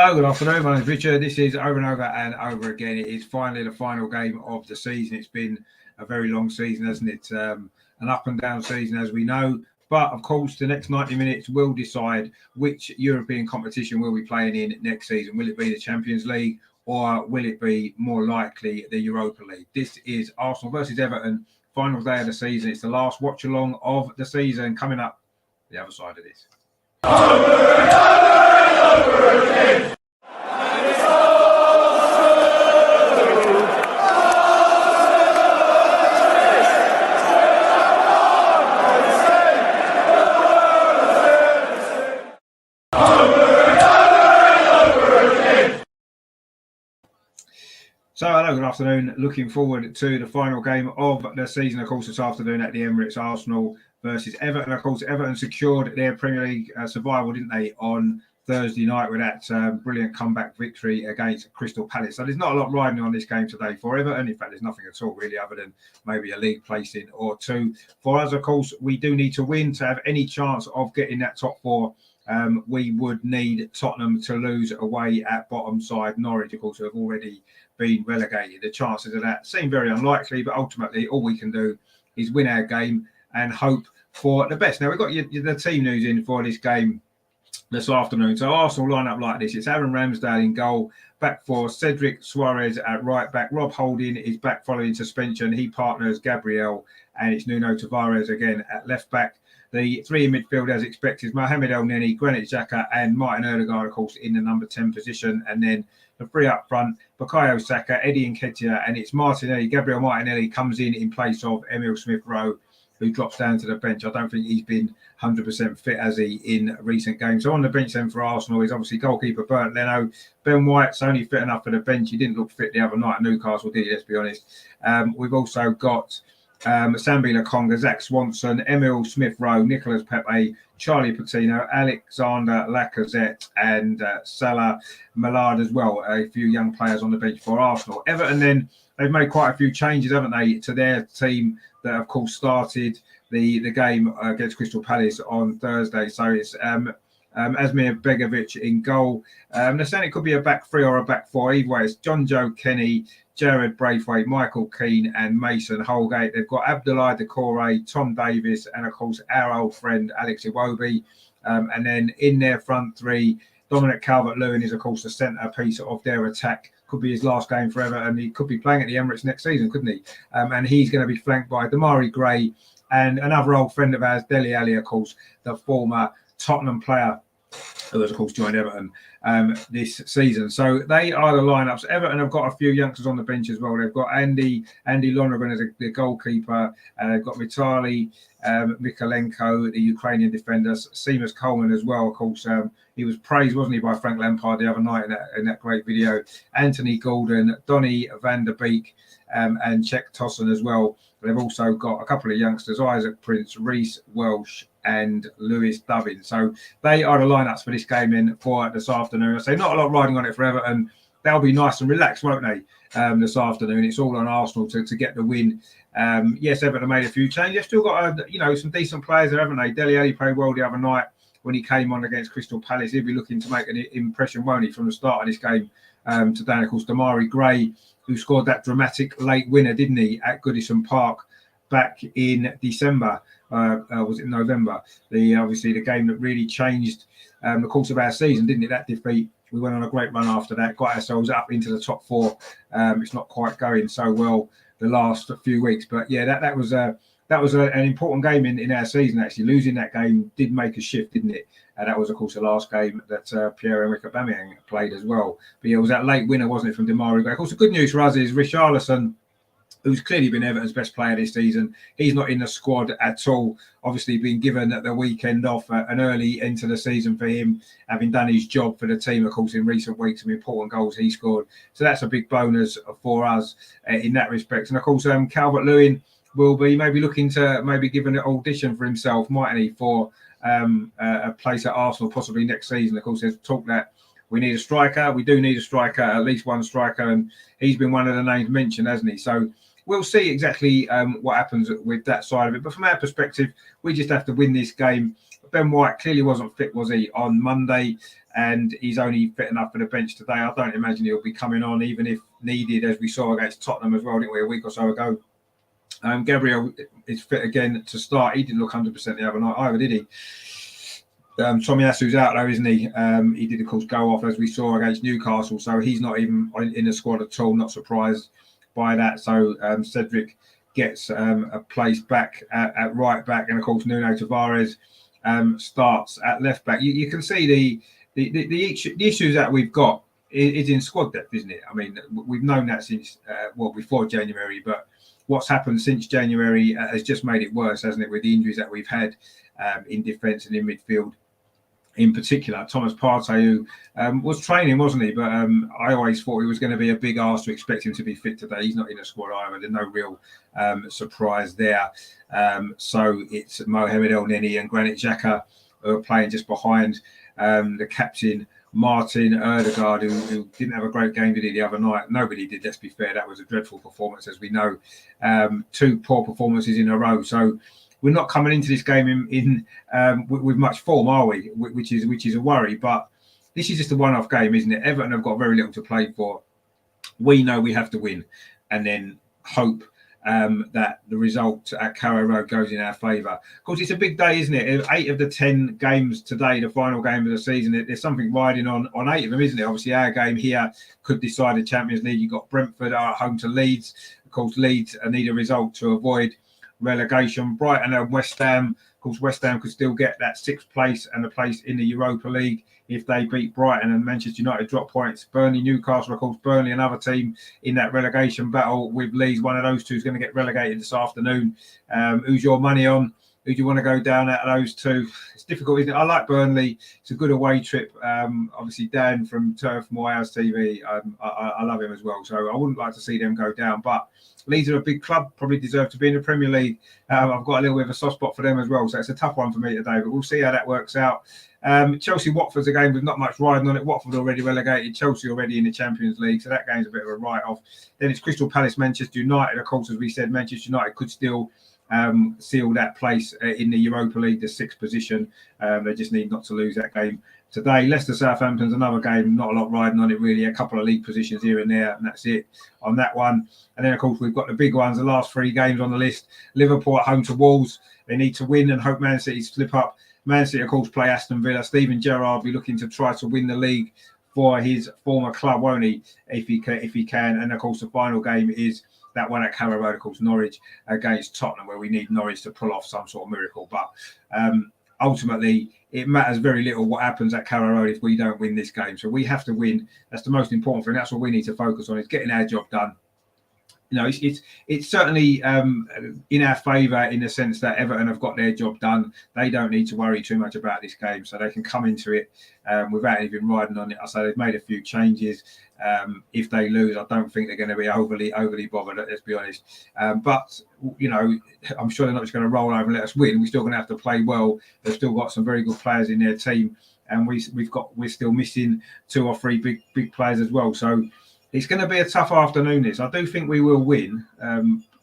Hello, good afternoon. My name is Richard. This is over and over and over again. It is finally the final game of the season. It's been a very long season, hasn't it? An up and down season, as we know. But of course, the next 90 minutes will decide which European competition we'll be playing in next season. Will it be the Champions League or will it be more likely the Europa League? This is Arsenal versus Everton, final day of the season. It's the last watch along of the season coming up the other side of this. So, hello, good afternoon. Looking forward to the final game of the season, of course, this afternoon at the Emirates, Arsenal versus Everton. Of course, Everton secured their Premier League survival, didn't they, on Thursday night with that brilliant comeback victory against Crystal Palace. So there's not a lot riding on this game today for Everton. In fact, there's nothing at all really other than maybe a league placing or two. For us, of course, we do need to win to have any chance of getting that top four. We would need Tottenham to lose away at bottom side Norwich, of course, who have already been relegated. The chances of that seem very unlikely, but ultimately all we can do is win our game and hope for the best. Now, we've got the team news in for this game this afternoon. So Arsenal line up like this. It's Aaron Ramsdale in goal. Back four, Cedric Suarez at right back. Rob Holding is back following suspension. He partners Gabriel, and it's Nuno Tavares again at left back. The three in midfield, as expected, Mohamed El-Neni, Granit Xhaka and Martin Odegaard, of course, in the number 10 position. And then the three up front, Bukayo Saka, Eddie Nketiah, and it's Martinelli. Gabriel Martinelli comes in place of Emil Smith-Rowe, who drops down to the bench. I don't think he's been 100% fit, has he, in recent games. So on the bench then for Arsenal is obviously goalkeeper Bernd Leno. Ben White's only fit enough for the bench. He didn't look fit the other night at Newcastle, did he? Let's be honest. We've also got Sambi Lokonga, Zach Swanson, Emil Smith-Rowe, Nicolas Pepe, Charlie Patino, Alexander Lacazette and Salah Millard as well. A few young players on the bench for Arsenal. Everton then, they've made quite a few changes, haven't they, to their team that, of course, started the game against Crystal Palace on Thursday. So it's Asmir Begovic in goal. They're saying it could be a back three or a back four. Either way, it's John Joe Kenny, Jared Braithwaite, Michael Keane and Mason Holgate. They've got Abdoulaye Doucouré, Tom Davis and, of course, our old friend Alex Iwobi. And then in their front three, Dominic Calvert-Lewin is, of course, the centrepiece of their attack. Could be his last game forever, and he could be playing at the Emirates next season, couldn't he? And he's going to be flanked by Damari Gray and another old friend of ours, Dele Alli, of course, the former Tottenham player who has, of course, joined Everton this season. So they are the lineups. Everton have got a few youngsters on the bench as well. They've got Andy Lonergan as the goalkeeper. They've got Vitaly Mikalenko, the Ukrainian defender. Seamus Coleman as well, of course. He was praised, wasn't he, by Frank Lampard the other night in that great video. Anthony Gordon, Donny van der Beek, and Czech Tossen as well. They've also got a couple of youngsters, Isaac Prince, Reece Welsh, and Lewis Dovin. So they are the lineups for this game in for this afternoon. I say not a lot riding on it for Everton. They'll be nice and relaxed, won't they, this afternoon? It's all on Arsenal to get the win. Yes, Everton made a few changes. They've still got some decent players there, haven't they? Dele Alli played well the other night when he came on against Crystal Palace. He'll be looking to make an impression, won't he, from the start of this game today. Of course, Damari Gray, who scored that dramatic late winner, didn't he, at Goodison Park back in December. Was it November? Obviously the game that really changed the course of our season, didn't it? That defeat. We went on a great run after that, got ourselves up into the top four. It's not quite going so well the last few weeks, but yeah, that was an important game in our season. Actually, losing that game did make a shift, didn't it? That was, of course, the last game that Pierre-Emerick Aubameyang played as well. But yeah, it was that late winner, wasn't it, from Damari Gray? Of course, the good news for us is Richarlison, who's clearly been Everton's best player this season. He's not in the squad at all. Obviously, been given the weekend off, an early into the season for him, having done his job for the team, of course, in recent weeks, some important goals he scored. So that's a big bonus for us in that respect. And, of course, Calvert-Lewin will be maybe looking to give an audition for himself, mightn't he, for a place at Arsenal possibly next season. Of course, there's talk that we need a striker. We do need a striker, at least one striker, and he's been one of the names mentioned, hasn't he? So we'll see exactly what happens with that side of it. But from our perspective, we just have to win this game. Ben White clearly wasn't fit, was he, on Monday? and he's only fit enough for the bench today. I don't imagine he'll be coming on, even if needed, as we saw against Tottenham as well, didn't we, a week or so ago. Gabriel is fit again to start. He didn't look 100% the other night either, did he? Tomiyasu's out though, isn't he? He did, of course, go off as we saw against Newcastle, so he's not even in the squad at all. Not surprised by that. So Cedric gets a place back at right back, and of course Nuno Tavares starts at left back. You can see the issues that we've got is in squad depth, isn't it? I mean, we've known that since before January, but what's happened since January has just made it worse, hasn't it? With the injuries that we've had in defence and in midfield. In particular, Thomas Partey, who was training, wasn't he? But I always thought he was going to be a big arse to expect him to be fit today. He's not in the squad either. There's no real surprise there. So it's Mohamed El Neni and Granit Xhaka who are playing just behind the captain, Martin Ødegaard, who didn't have a great game, did he, the other night? Nobody did, let's be fair. That was a dreadful performance, as we know. 2 poor performances in a row. So we're not coming into this game with much form, are we? Which is a worry. But this is just a one-off game, isn't it? Everton have got very little to play for. We know we have to win, and then hope that the result at Carrow Road goes in our favour. Of course, it's a big day, isn't it? 8 of the 10 games today, the final game of the season. There's something riding on 8 of them, isn't it? Obviously, our game here could decide the Champions League. You've got Brentford at home to Leeds. Of course, Leeds need a result to avoid relegation. Brighton and West Ham. Of course, West Ham could still get that 6th place and a place in the Europa League if they beat Brighton, and Manchester United drop points. Burnley, Newcastle, of course, Burnley, another team in that relegation battle with Leeds. One of those two is going to get relegated this afternoon. Who's your money on? Who do you want to go down out of those two? It's difficult, isn't it? I like Burnley. It's a good away trip. Obviously, Dan from Turf Moor House TV, I love him as well. So I wouldn't like to see them go down. But Leeds are a big club, probably deserve to be in the Premier League. I've got a little bit of a soft spot for them as well. So it's a tough one for me today, but we'll see how that works out. Chelsea-Watford's a game with not much riding on it. Watford already relegated, Chelsea already in the Champions League, so that game's a bit of a write-off. Then it's Crystal Palace-Manchester United. Of course, as we said, Manchester United could still seal that place in the Europa League, the 6th position. They just need not to lose that game today. Leicester-Southampton's another game, not a lot riding on it really, a couple of league positions here and there, and that's it on that one. And then, of course, we've got the big ones, the last 3 games on the list. Liverpool at home to Wolves. They need to win and hope Man City slip up. Man City, of course, play Aston Villa. Steven Gerrard will be looking to try to win the league for his former club, won't he, if he can. And, of course, the final game is that one at Carrow Road, of course, Norwich against Tottenham, where we need Norwich to pull off some sort of miracle. But ultimately, it matters very little what happens at Carrow Road if we don't win this game. So we have to win. That's the most important thing. That's what we need to focus on, is getting our job done. You know, it's certainly in our favour in the sense that Everton have got their job done. They don't need to worry too much about this game, so they can come into it without even riding on it. I say they've made a few changes. If they lose, I don't think they're going to be overly bothered. Let's be honest. But you know, I'm sure they're not just going to roll over and let us win. We're still going to have to play well. They've still got some very good players in their team, and we're still missing 2 or 3 big players as well. So it's going to be a tough afternoon. This, I do think we will win.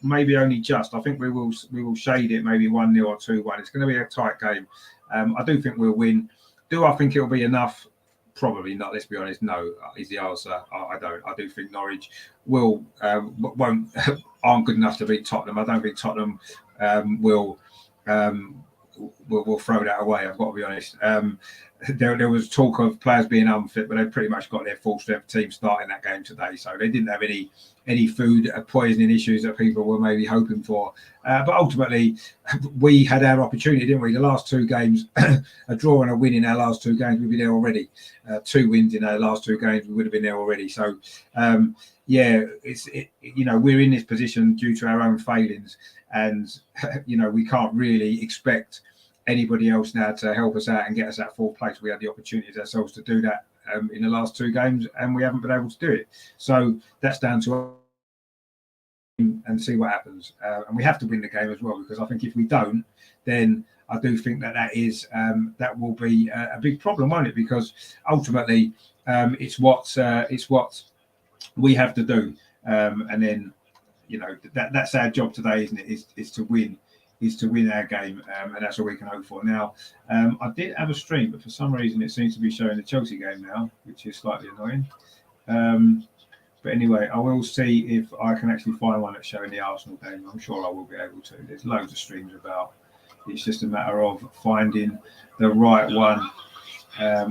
Maybe only just. I think we will shade it maybe 1-0 or 2-1. It's going to be a tight game. I do think we'll win. Do I think it'll be enough? Probably not. Let's be honest. No, is the answer. I don't. I do think Norwich aren't good enough to beat Tottenham. I don't think Tottenham will throw that away. I've got to be honest. There was talk of players being unfit, but they pretty much got their full strength team starting that game today. So they didn't have any food poisoning issues that people were maybe hoping for. But ultimately, we had our opportunity, didn't we? The last 2 games, a draw and a win in our last 2 games, we'd be there already. 2 wins in our last 2 games, we would have been there already. So, you know, we're in this position due to our own failings, and you know, we can't really expect anybody else now to help us out and get us that 4th place. We had the opportunities ourselves to do that in the last 2 games, and we haven't been able to do it. So that's down to us and see what happens. And we have to win the game as well, because I think if we don't, then I do think that will be a big problem, won't it? Because ultimately, it's what we have to do, and then you know that's our job today, isn't it? Is to win. is to win our game, and that's all we can hope for. Now, I did have a stream, but for some reason it seems to be showing the Chelsea game now, which is slightly annoying. But anyway, I will see if I can actually find one that's showing the Arsenal game. I'm sure I will be able to. There's loads of streams about. It's just a matter of finding the right one,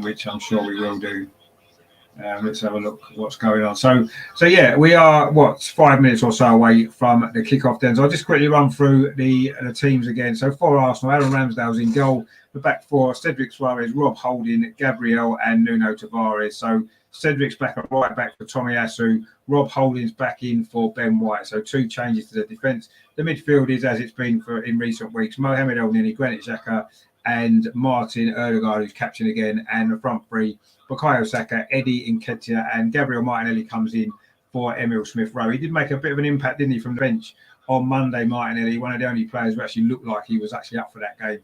which I'm sure we will do. Let's have a look what's going on. So yeah, we are 5 minutes or so away from the kickoff. Then, so I'll just quickly run through the teams again. So for Arsenal, Aaron Ramsdale's in goal. The back four: Cedric Suarez, Rob Holding, Gabriel, and Nuno Tavares. So Cedric's back at right back for Tomiyasu. Rob Holding's back in for Ben White. So 2 changes to the defence. The midfield is as it's been in recent weeks: Mohamed El-Neni, Granit Xhaka, and Martin Ødegaard, who's captain again, and the front three: Bukayo Saka, Eddie Nketiah, and Gabriel Martinelli comes in for Emil Smith-Rowe. He did make a bit of an impact, didn't he, from the bench on Monday, Martinelli, one of the only players who actually looked like he was actually up for that game.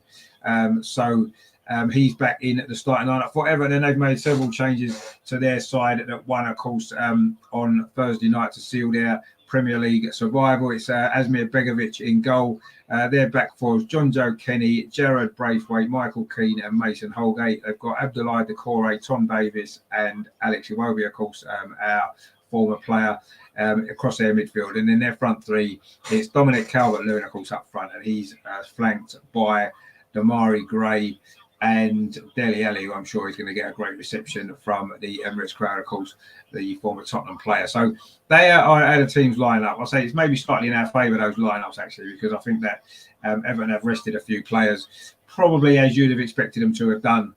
He's back in at the starting lineup for Everton. They've made several changes to their side that won, of course, on Thursday night to seal their Premier League survival. It's Asmir Begovic in goal. Their back four is John Joe Kenny, Gerard Braithwaite, Michael Keane, and Mason Holgate. They've got Abdoulaye Doucouré, Tom Davis, and Alex Iwobi, of course, our former player, across their midfield. And then their front three, it's Dominic Calvert-Lewin, of course, up front, and he's flanked by Damari Gray and Dele Alli, who I'm sure is going to get a great reception from the Emirates crowd, of course, the former Tottenham player. So they are how the teams line up. I'll say it's maybe slightly in our favour, those lineups, actually, because I think that Everton have rested a few players, probably as you'd have expected them to have done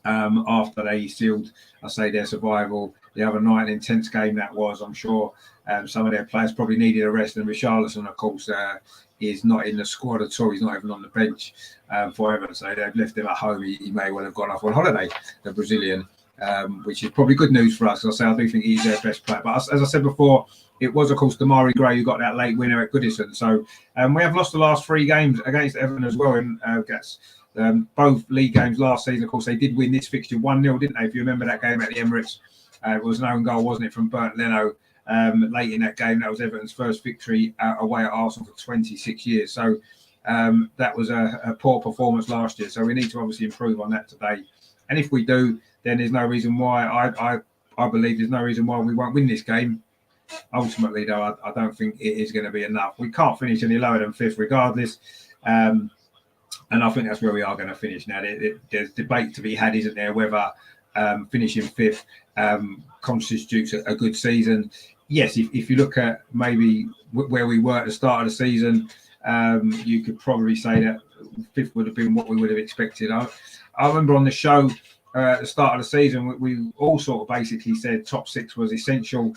after they sealed, I say, their survival the other night. An intense game that was. I'm sure some of their players probably needed a rest, and Richarlison, of course, is not in the squad at all. He's not even on the bench for Everton. So they've left him at home. He may well have gone off on holiday, the Brazilian, which is probably good news for us. I do think he's their best player. But as I said before, it was, of course, Damari Gray who got that late winner at Goodison. So we have lost the last 3 games against Everton as well. And both league games last season, of course, they did win this fixture 1-0, didn't they? If you remember that game at the Emirates, it was an own goal, wasn't it, from Bernd Leno late in that game. That was Everton's first victory away at Arsenal for 26 years. So that was a poor performance last year. So we need to obviously improve on that today. And if we do, then there's no reason why, I believe there's no reason why we won't win this game. Ultimately, though, I don't think it is going to be enough. We can't finish any lower than 5th regardless. And I think that's where we are going to finish now. There's debate to be had, isn't there, whether finishing 5th constitutes a good season. Yes, if you look at maybe where we were at the start of the season, you could probably say that 5th would have been what we would have expected. I remember on the show at the start of the season, we all sort of basically said top 6 was essential.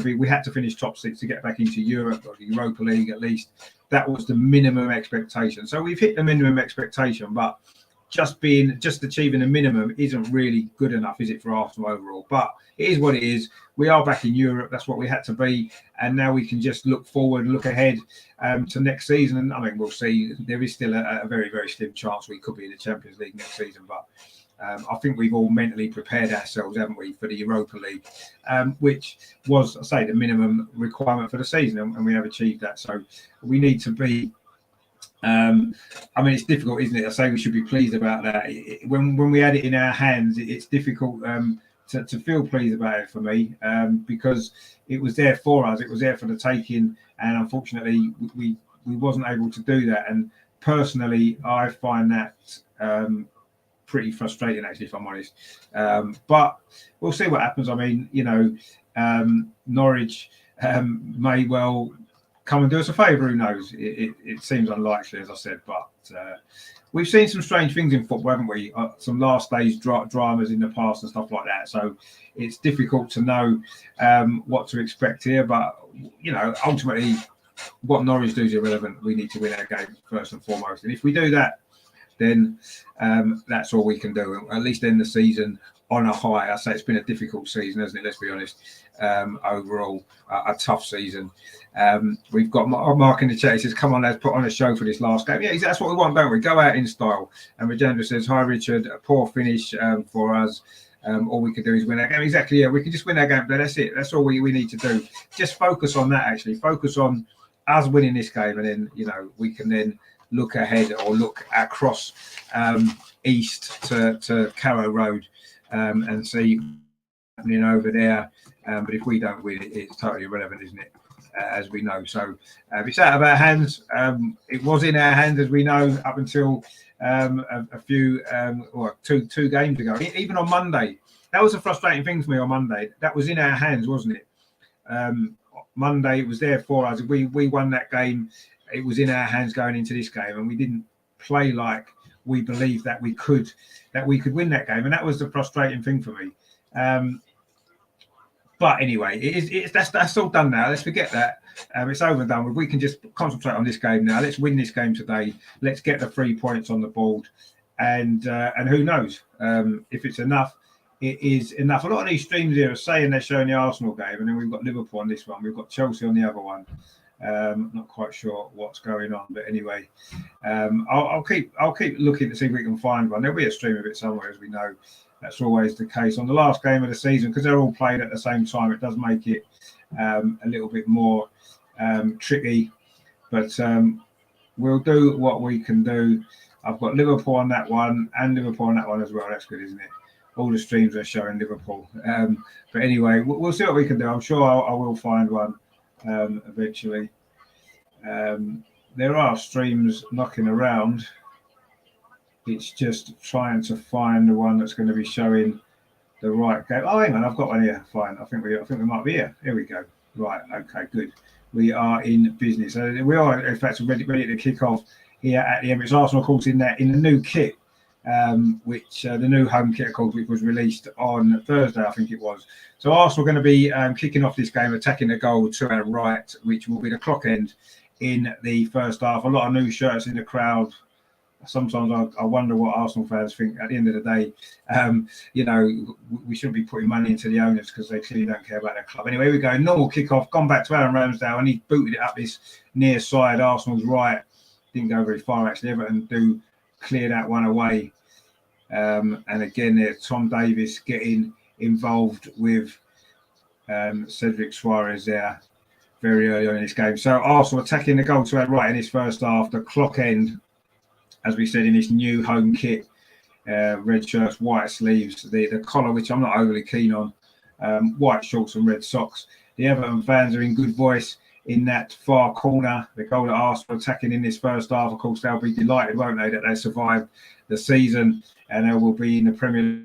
We had to finish top 6 to get back into Europe or the Europa League at least. That was the minimum expectation. So we've hit the minimum expectation, but just achieving the minimum isn't really good enough, is it, for Arsenal overall? But it is what it is. We are back in Europe. That's what we had to be. And now we can just look forward, look ahead to next season. And I mean, we'll see. There is still a very, very slim chance we could be in the Champions League next season. But I think we've all mentally prepared ourselves, haven't we, for the Europa League, which was, I say, the minimum requirement for the season. And we have achieved that. So we need to be... I mean, it's difficult, isn't it? I say we should be pleased about that. When we had it in our hands, it's difficult to feel pleased about it for me, because it was there for us. It was there for the taking, and unfortunately, we wasn't able to do that. And personally, I find that pretty frustrating, actually, if I'm honest. But we'll see what happens. I mean, Norwich may well come and do us a favour. Who knows? It seems unlikely, as I said, but we've seen some strange things in football, haven't we? Some last days dramas in the past and stuff like that. So it's difficult to know what to expect here. But ultimately, what Norwich do is irrelevant. We need to win our game first and foremost, and if we do that, then that's all we can do. At least end the season on a high. I say it's been a difficult season, hasn't it? Let's be honest. Overall, a tough season. We've got Mark in the chat. He says, "Come on, let's put on a show for this last game." Yeah, that's what we want, don't we? Go out in style. And Rajendra says, "Hi, Richard. A poor finish for us. All we can do is win our game." Exactly. Yeah, we can just win our game. But that's it. That's all we need to do. Just focus on that. Actually, focus on us winning this game, and then we can then look ahead or look across east to Carrow Road and see what's happening over there. But if we don't win, it's totally irrelevant, isn't it? As we know. So it's out of our hands. It was in our hands, as we know, up until a few, or two games ago. Even on Monday, that was a frustrating thing for me on Monday. That was in our hands, wasn't it? Monday, it was there for us. We won that game. It was in our hands going into this game, and we didn't play like we believed that we could win that game, and that was the frustrating thing for me. But anyway, that's all done now. Let's forget that. It's over and done with. We can just concentrate on this game now. Let's win this game today. Let's get the 3 points on the board, and who knows if it's enough. It is enough. A lot of these streams here are saying they're showing the Arsenal game, and then we've got Liverpool on this one. We've got Chelsea on the other one. Not quite sure what's going on, but anyway, I'll keep looking to see if we can find one. There'll be a stream of it somewhere, as we know. That's always the case on the last game of the season, because they're all played at the same time. It does make it a little bit more tricky, but we'll do what we can do. I've got Liverpool on that one and Liverpool on that one as well. That's good, isn't it? All the streams are showing Liverpool. But anyway, we'll see what we can do. I'm sure I will find one eventually. There are streams knocking around. It's just trying to find the one that's going to be showing the right game. Oh, hang on, I've got one here. Fine. I think we might be here. Here we go. Right. Okay. Good. We are in business. So we are, in fact, ready to kick off here at the Emirates. Arsenal, of course, in the new kit, which the new home kit, of course, which was released on Thursday, I think it was. So Arsenal are going to be kicking off this game, attacking the goal to our right, which will be the clock end in the first half. A lot of new shirts in the crowd. Sometimes I wonder what Arsenal fans think. At the end of the day, we shouldn't be putting money into the owners because they clearly don't care about their club. Anyway, here we go. Normal kickoff. Gone back to Aaron Ramsdale, and he booted it up this near side. Arsenal's right. Didn't go very far, actually. Everton do clear that one away. And again, there's Tom Davies getting involved with Cedric Suarez there very early on in this game. So Arsenal attacking the goal to our right in this first half. The clock end, as we said, in this new home kit, red shirts, white sleeves, the collar, which I'm not overly keen on, white shorts and red socks. The Everton fans are in good voice in that far corner. The goal that Arsenal attacking in this first half, of course, they'll be delighted, won't they, that they survived the season, and they will be in the Premier League.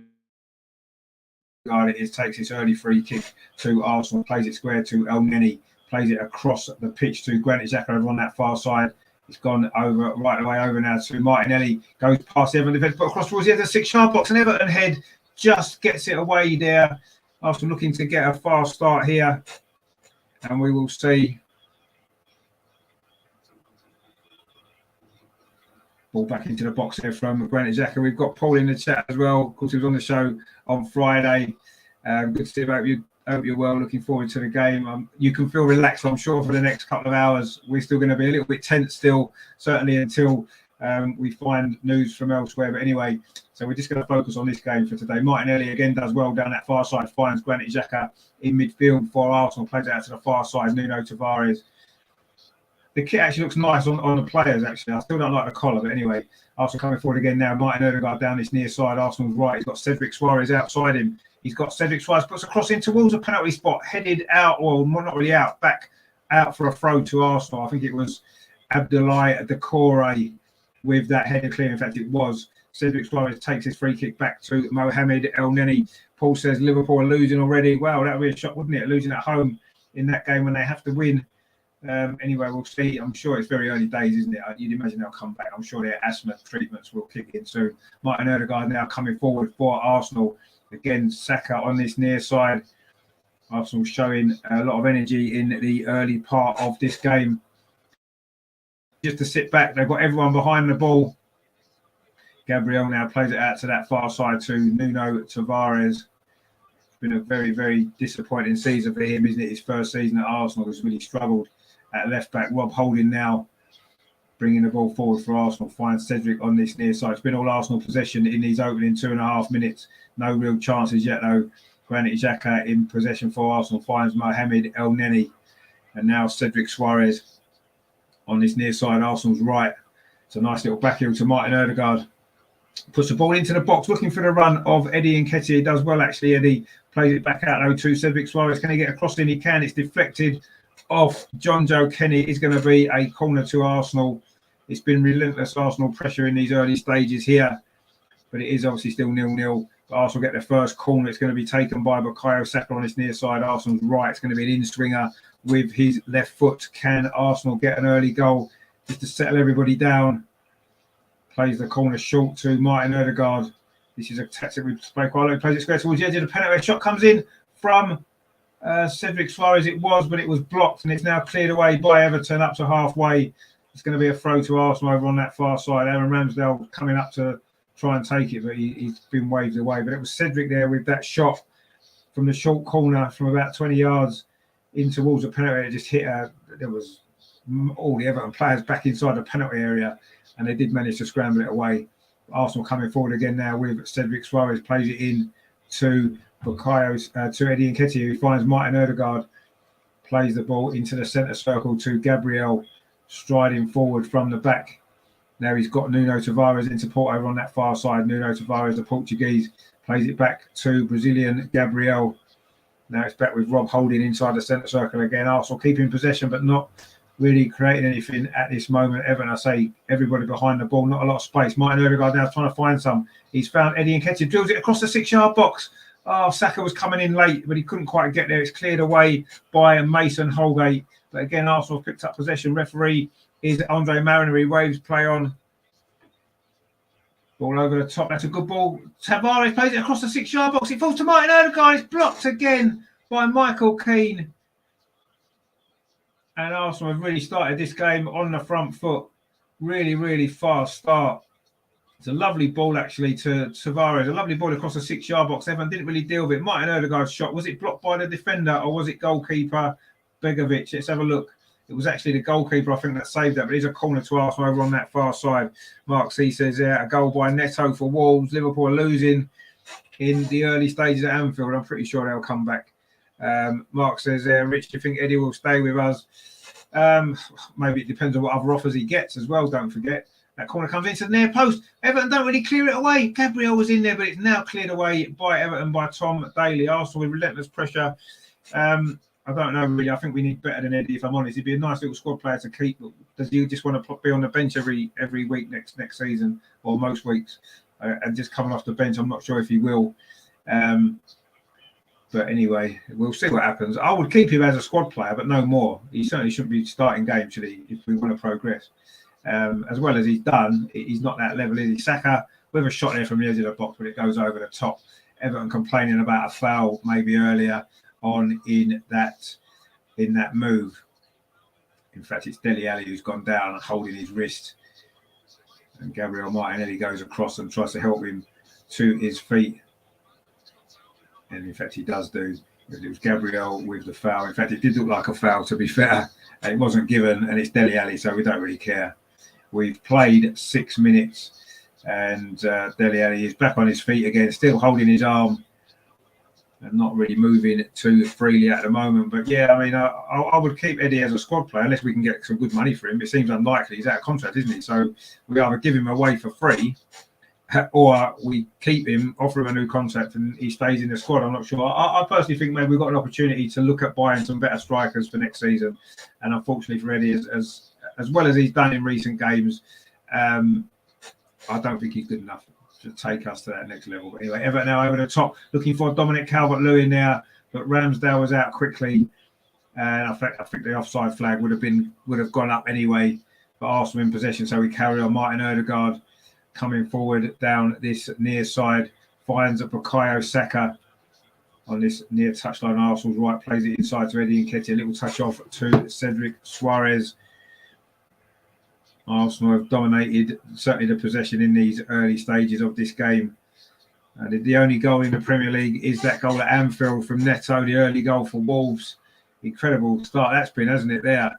It takes its early free kick to Arsenal, plays it square to El Neni, plays it across the pitch to Granit Xhaka over on that far side. It's gone over right away over now to Martinelli, goes past Everton defence, but across towards the end of the 6-yard box, and Everton head just gets it away there. Arsenal looking to get a fast start here, and we will see. Ball back into the box here from Granit Xhaka. We've got Paul in the chat as well. Of course, he was on the show on Friday. Good to see you. I hope you're well. Looking forward to the game. You can feel relaxed, I'm sure, for the next couple of hours. We're still going to be a little bit tense still, certainly until we find news from elsewhere. But anyway, so we're just going to focus on this game for today. Martinelli again does well down that far side, finds Granit Xhaka in midfield for Arsenal, plays it out to the far side, Nuno Tavares. The kit actually looks nice on the players, actually. I still don't like the collar, but anyway, Arsenal coming forward again now. Martin Odegaard down this near side, Arsenal's right. He's got Cedric Suarez outside him. He's got Cedric Suarez, puts a cross in towards a penalty spot, headed out, or not really out, back out for a throw to Arsenal. I think it was Abdoulaye Doucouré with that header clear. In fact, it was. Cedric Suarez takes his free kick back to Mohamed El Neni. Paul says Liverpool are losing already. Well, that would be a shock, wouldn't it? Losing at home in that game when they have to win. Anyway, we'll see. I'm sure it's very early days, isn't it? You'd imagine they'll come back. I'm sure their asthma treatments will kick in soon. Martin Odegaard now coming forward for Arsenal. Again, Saka on this near side. Arsenal showing a lot of energy in the early part of this game. Just to sit back, they've got everyone behind the ball. Gabriel now plays it out to that far side to Nuno Tavares. It's been a very, very disappointing season for him, isn't it? His first season at Arsenal has really struggled at left back. Rob Holding now bringing the ball forward for Arsenal. Finds Cedric on this near side. It's been all Arsenal possession in these opening 2.5 minutes. No real chances yet, though. Granit Xhaka in possession for Arsenal. Finds Mohamed El Neni. And now Cedric Suarez on this near side. Arsenal's right. It's a nice little back heel to Martin Ødegaard. Puts the ball into the box, looking for the run of Eddie Nketiah. He does well, actually. Eddie plays it back out though to Cedric Suarez. Can he get across in? He can. It's deflected off John Joe Kenny. Is going to be a corner to Arsenal. It's been relentless Arsenal pressure in these early stages here, but it is obviously still 0-0. But Arsenal get their first corner. It's going to be taken by Bukayo Saka on his near side. Arsenal's right. It's going to be an in-swinger with his left foot. Can Arsenal get an early goal just to settle everybody down? Plays the corner short to Martin Ødegaard. This is a tactic we've played quite a lot. He plays it square towards the edge of the penalty. A shot comes in from Cedric Suarez. It was, but it was blocked, and it's now cleared away by Everton up to halfway. It's going to be a throw to Arsenal over on that far side. Aaron Ramsdale coming up to try and take it, but he's been waved away. But it was Cedric there with that shot from the short corner from about 20 yards in towards the penalty. It just hit there was all the Everton players back inside the penalty area, and they did manage to scramble it away. Arsenal coming forward again now with Cedric Suarez, plays it in to Bukayo, to Eddie Nketiah, who finds Martin Ødegaard, plays the ball into the centre circle to Gabriel, striding forward from the back. Now he's got Nuno Tavares in support over on that far side. Nuno Tavares, the Portuguese, plays it back to Brazilian Gabriel. Now it's back with Rob Holding inside the centre circle again. Arsenal keeping possession, but not really creating anything at this moment. Everton, I say, everybody behind the ball, not a lot of space. Martin Ødegaard now trying to find some. He's found Eddie Nketiah, drills it across the 6-yard box. Oh, Saka was coming in late, but he couldn't quite get there. It's cleared away by Mason Holgate. But again, Arsenal picked up possession. Referee is Andre Mariner. He waves play on. Ball over the top. That's a good ball. Tavares plays it across the 6-yard box. It falls to Martin Ødegaard. It's blocked again by Michael Keane. And Arsenal have really started this game on the front foot. Really, really fast start. It's a lovely ball, actually, to Tavares. A lovely ball across the 6-yard box. Everyone didn't really deal with it. Martin Ødegaard's shot. Was it blocked by the defender or was it goalkeeper Begovic? Let's have a look. It was actually the goalkeeper, I think, that saved that. But it's a corner to Arsenal over on that far side. Mark C says a goal by Neto for Wolves. Liverpool are losing in the early stages at Anfield. I'm pretty sure they'll come back. Mark says, Rich, do you think Eddie will stay with us? Maybe it depends on what other offers he gets as well, don't forget. That corner comes into the near post. Everton don't really clear it away. Gabriel was in there, but it's now cleared away by Everton, by Tom Daly. Arsenal with relentless pressure. I don't know, really. I think we need better than Eddie, if I'm honest. He'd be a nice little squad player to keep. Does he just want to be on the bench every week next season, or most weeks, and just coming off the bench? I'm not sure if he will. But anyway, we'll see what happens. I would keep him as a squad player, but no more. He certainly shouldn't be starting games, should he, if we want to progress. As well as he's done, he's not that level, is he? Saka with a shot there from the edge of the box, but it goes over the top. Everton complaining about a foul maybe earlier on in that move. In fact, it's Dele Alli who's gone down and holding his wrist. And Gabriel Martinelli goes across and tries to help him to his feet. And in fact, he does do. It was Gabriel with the foul. In fact, it did look like a foul, to be fair. It wasn't given, and it's Dele Alli, so we don't really care. We've played 6 minutes, and Dele Alli is back on his feet again, still holding his arm and not really moving too freely at the moment. But yeah, I mean, I would keep Eddie as a squad player unless we can get some good money for him. It seems unlikely. He's out of contract, isn't he? So we either give him away for free, or we keep him, offer him a new contract, and he stays in the squad. I'm not sure. I personally think maybe we've got an opportunity to look at buying some better strikers for next season. And unfortunately for Eddie, as well as he's done in recent games, I don't think he's good enough to take us to that next level. But anyway, Everton now over the top, looking for Dominic Calvert-Lewin now, but Ramsdale was out quickly, and I think the offside flag would have gone up anyway. But Arsenal in possession, so we carry on. Martin Ødegaard coming forward down this near side, finds a Bukayo Saka on this near touchline. Arsenal's right, plays it inside to Eddie Nketiah. A little touch off to Cedric Suarez. Arsenal have dominated certainly the possession in these early stages of this game. And the only goal in the Premier League is that goal at Anfield from Neto, the early goal for Wolves. Incredible start that's been, hasn't it, there?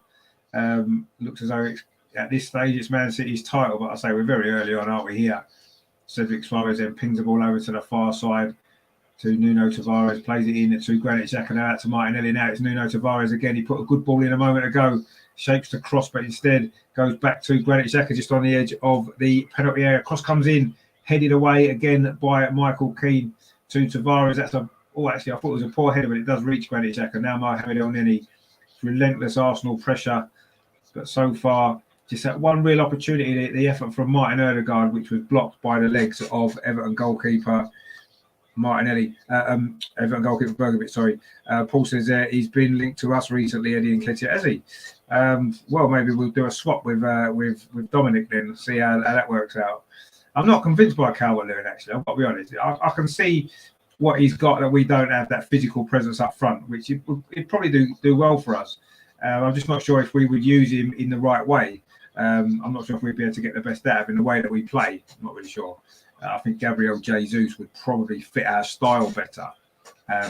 Looks as though at this stage it's Man City's title, but I say we're very early on, aren't we, here? Cedric Suarez then pings the ball over to the far side to Nuno Tavares, plays it in to Granit Xhaka, now out to Martinelli. Now it's Nuno Tavares again. He put a good ball in a moment ago, shapes the cross, but instead goes back to Granit Xhaka just on the edge of the penalty area. Cross comes in, headed away again by Michael Keane to Tavares. That's actually I thought it was a poor header, but it does reach Granit Xhaka. Now Mohamed Elneny, relentless Arsenal pressure, but so far just that one real opportunity, the effort from Martin Ødegaard, which was blocked by the legs of Everton goalkeeper Martinelli, Everton goalkeeper Bergovic, sorry. Paul says he's been linked to us recently, Eddie Nketiah, has he? Well, maybe we'll do a swap with Dominic then, see how that works out. I'm not convinced by Calvert-Lewin, actually. I've got to be honest. I can see what he's got that we don't have, that physical presence up front, which he'd probably do well for us. I'm just not sure if we would use him in the right way. I'm not sure if we'd be able to get the best out of him in the way that we play. I'm not really sure. I think Gabriel Jesus would probably fit our style better.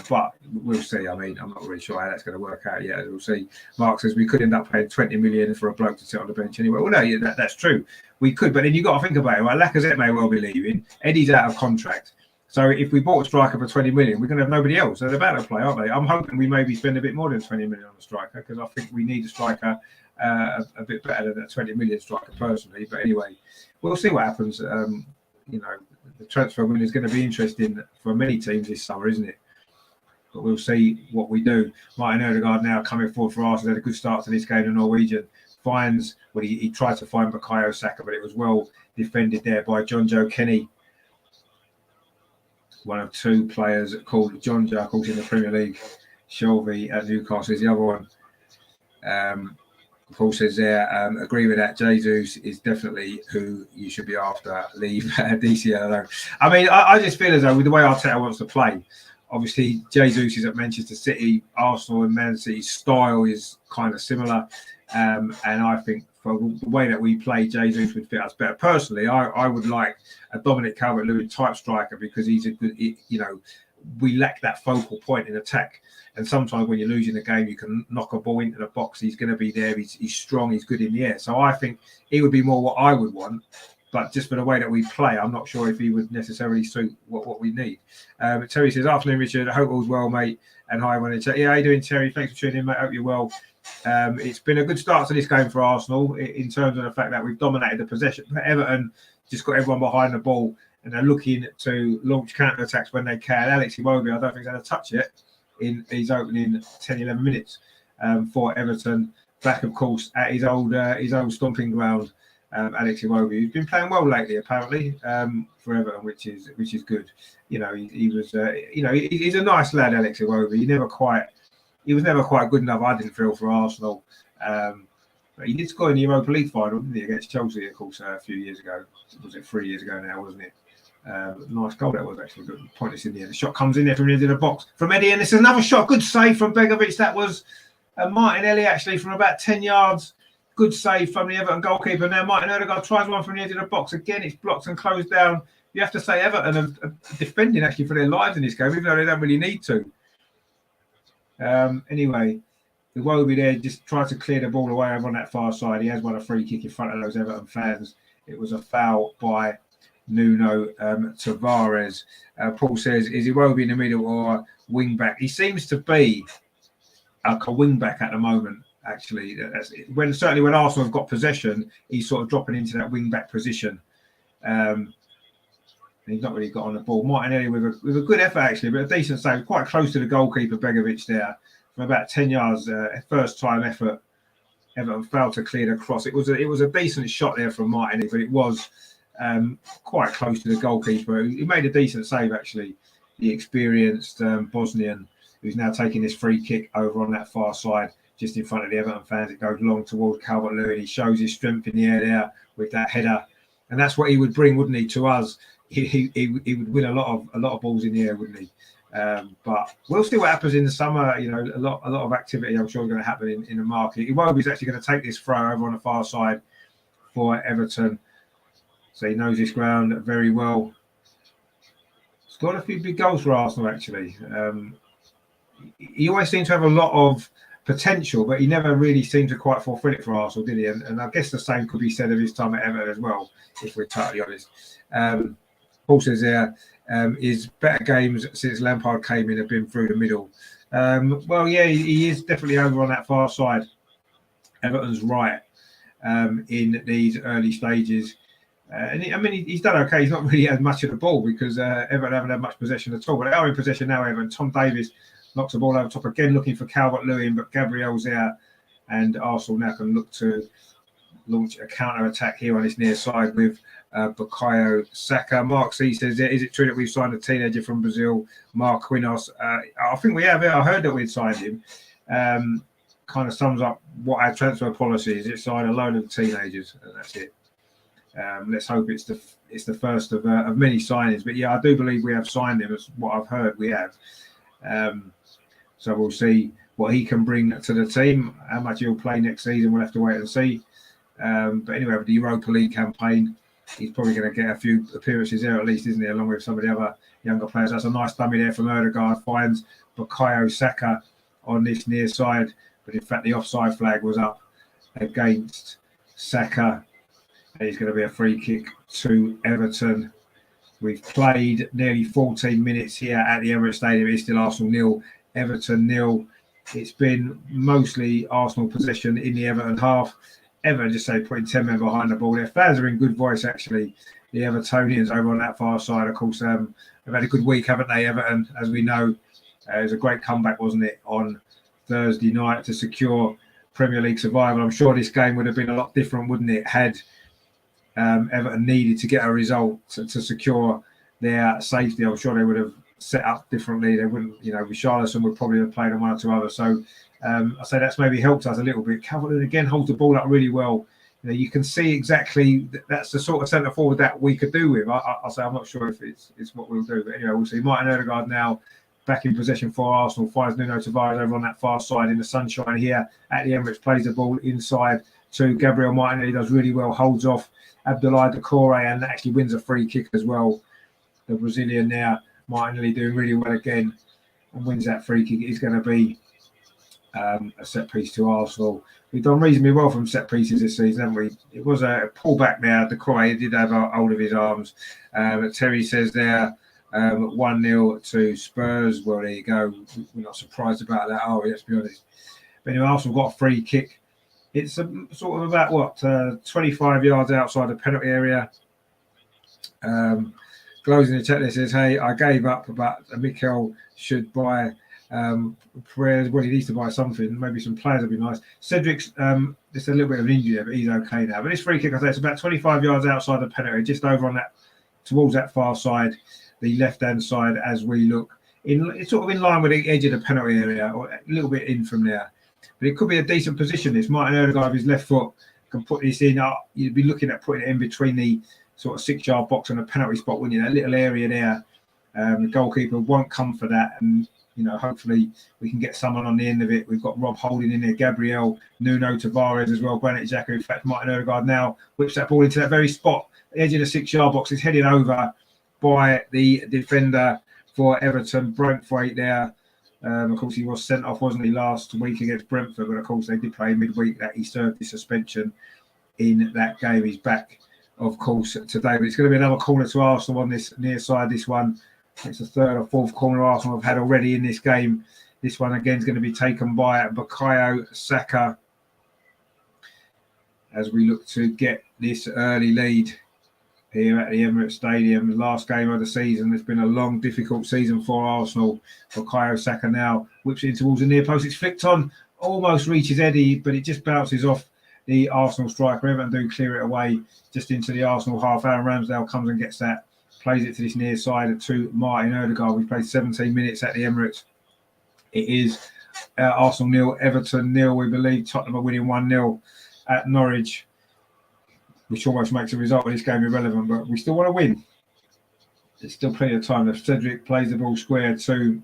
But we'll see. I mean, I'm not really sure how that's going to work out yet. We'll see. Mark says we could end up paying 20 million for a bloke to sit on the bench anyway. Well, no, yeah, that's true. We could, but then you've got to think about it. Right? Lacazette may well be leaving. Eddie's out of contract. So if we bought a striker for 20 million, we're going to have nobody else. They're about to play, aren't they? I'm hoping we maybe spend a bit more than 20 million on a striker, because I think we need a striker a bit better than a 20 million striker personally. But anyway, we'll see what happens. The transfer window is going to be interesting for many teams this summer, isn't it? But we'll see what we do. Martin Ødegaard now coming forward for Arsenal. Had a good start to this game. The Norwegian finds, well, he tried to find Bukayo Saka, but it was well defended there by John Joe Kenny. One of two players called John Joe, of course, in the Premier League. Shelby at Newcastle is the other one. Paul says there, agree with that. Jesus is definitely who you should be after. Leave DCL alone. I mean, I just feel as though with the way Arteta wants to play, obviously Jesus is at Manchester City, Arsenal and Man City's style is kind of similar. And I think for the way that we play, Jesus would fit us better. Personally, I would like a Dominic Calvert-Lewin type striker, because he's a good, we lack that focal point in attack. And sometimes when you're losing the game, you can knock a ball into the box. He's going to be there. He's strong. He's good in the air. So I think he would be more what I would want. But just for the way that we play, I'm not sure if he would necessarily suit what we need. Terry says, afternoon, Richard. I hope all's well, mate. And hi, everyone. Yeah, how you doing, Terry? Thanks for tuning in, mate. Hope you're well. It's been a good start to this game for Arsenal in terms of the fact that we've dominated the possession. Everton just got everyone behind the ball, and they're looking to launch counter-attacks when they can. Alex Iwobi, I don't think he's had a touch yet in his opening 10-11 minutes for Everton. Back, of course, at his old stomping ground. Alex Iwobi, who's been playing well lately, apparently, for Everton, which is good. He was, he's a nice lad, Alex Iwobi. He was never quite good enough, I didn't feel, for Arsenal. But he did score in the Europa League final, didn't he, against Chelsea, of course, a few years ago. Was it 3 years ago now, wasn't it? Nice goal that was, actually, but pointless in the end. The shot comes in there from the end of the box from Eddie, and this is another shot. Good save from Begovic. That was Martinelli, actually, from about 10 yards. Good save from the Everton goalkeeper. Now Martin Ødegaard tries one from the edge of the box. Again, it's blocked and closed down. You have to say Everton are defending actually for their lives in this game, even though they don't really need to. Anyway, the Iwobi there just tried to clear the ball away over on that far side. He has won a free kick in front of those Everton fans. It was a foul by Nuno Tavares. Paul says, is Iwobi in the middle or wing back? He seems to be a wing back at the moment. Actually, certainly when Arsenal have got possession, he's sort of dropping into that wing back position. He's not really got on the ball. Martinelli with a good effort actually, but a decent save, quite close to the goalkeeper Begovic there from about 10 yards. First time effort. Everton failed to clear the cross. It was a decent shot there from Martinelli, but it was quite close to the goalkeeper. He made a decent save actually. The experienced Bosnian, who's now taking this free kick over on that far side. Just in front of the Everton fans, it goes long towards Calvert-Lewin. He shows his strength in the air there with that header, and that's what he would bring, wouldn't he, to us? He would win a lot of balls in the air, wouldn't he? But we'll see what happens in the summer. A lot of activity, I'm sure, is going to happen in the market. Iwobi's actually going to take this throw over on the far side for Everton, so he knows this ground very well. Scored a few big goals for Arsenal, actually. He always seems to have a lot of potential, but he never really seemed to quite fulfill it for Arsenal, did he? And I guess the same could be said of his time at Everton as well, if we're totally honest. Paul says there, his better games since Lampard came in have been through the middle. Well, yeah, he is definitely over on that far side. Everton's right in these early stages. He's done okay. He's not really had much of the ball because Everton haven't had much possession at all. But they are in possession now, Everton. Tom Davies knocks the ball over top again, looking for Calvert-Lewin, but Gabriel's there. And Arsenal now can look to launch a counter-attack here on this near side with Bukayo Saka. Mark C says, is it true that we've signed a teenager from Brazil, Mark Quinos? I think we have. I heard that we'd signed him. Kind of sums up what our transfer policy is. It's signed a load of teenagers, and that's it. Let's hope it's the first of many signings. But yeah, I do believe we have signed him. That's what I've heard we have. So we'll see what he can bring to the team. How much he'll play next season, we'll have to wait and see. But anyway, with the Europa League campaign, he's probably going to get a few appearances there at least, isn't he? Along with some of the other younger players. That's a nice dummy there from Ødegaard. Finds Bukayo Saka on this near side. But in fact, the offside flag was up against Saka. And it's going to be a free kick to Everton. We've played nearly 14 minutes here at the Emirates Stadium. It's still Arsenal 0, Everton 0. It's been mostly Arsenal possession in the Everton half. Everton just say putting 10 men behind the ball. Their fans are in good voice, actually. The Evertonians over on that far side, of course, have had a good week, haven't they, Everton? As we know, it was a great comeback, wasn't it, on Thursday night to secure Premier League survival. I'm sure this game would have been a lot different, wouldn't it, had Everton needed to get a result to secure their safety. I'm sure they would have set up differently. They wouldn't, Richarlison would probably have played on one or two others. So I say that's maybe helped us a little bit. Calvert-Lewin again holds the ball up really well. You can see exactly that's the sort of centre forward that we could do with. I'll say I'm not sure if it's what we'll do, but anyway, we'll see. Martin Ødegaard now back in possession for Arsenal, finds Nuno Tavares over on that far side in the sunshine here at the Emirates, plays the ball inside to Gabriel Martinelli, does really well, holds off Abdoulaye Doucouré and actually wins a free kick as well. The Brazilian there, Martinelli doing really well again and wins that free kick. It is going to be a set piece to Arsenal. We've done reasonably well from set pieces this season, haven't we? It was a pullback there. Doucouré did have a hold of his arms. Terry says there, 1-0 to Spurs. Well, there you go. We're not surprised about that, are we? Let's be honest. But anyway, Arsenal got a free kick. It's sort of about 25 yards outside the penalty area. Glows in the chat there says, "Hey, I gave up, but Mikel should buy Perez. Well, he needs to buy something. Maybe some players would be nice." Cedric's just a little bit of an injury there, but he's okay now. But this free kick, I say, it's about 25 yards outside the penalty, just over on that, towards that far side, the left-hand side, as we look it's sort of in line with the edge of the penalty area, or a little bit in from there. But it could be a decent position. This Martin Ødegaard with his left foot can put this in. You'd be looking at putting it in between the sort of 6-yard box and the penalty spot, wouldn't you? That little area there. The goalkeeper won't come for that, and hopefully we can get someone on the end of it. We've got Rob Holding in there, Gabriel, Nuno Tavares as well, Granit Xhaka. In fact, Martin Ødegaard now whips that ball into that very spot, the edge of the 6-yard box. Is headed over by the defender for Everton, Braithwaite there. Of course, he was sent off, wasn't he, last week against Brentford? But of course, they did play midweek that he served the suspension in that game. He's back, of course, today. But it's going to be another corner to Arsenal on this near side. This one, it's the third or fourth corner Arsenal have had already in this game. This one again is going to be taken by Bukayo Saka as we look to get this early lead here at the Emirates Stadium. The last game of the season. It's been a long, difficult season for Arsenal. Bukayo Saka now whips it in towards the near post. It's flicked on, almost reaches Eddie, but it just bounces off the Arsenal striker. Everton do clear it away just into the Arsenal half. Aaron Ramsdale comes and gets that, plays it to this near side to Martin Ødegaard. We've played 17 minutes at the Emirates. It is Arsenal 0, Everton 0. We believe Tottenham are winning 1-0 at Norwich, which almost makes the result of this game irrelevant, but we still want to win. There's still plenty of time. If Cedric plays the ball square to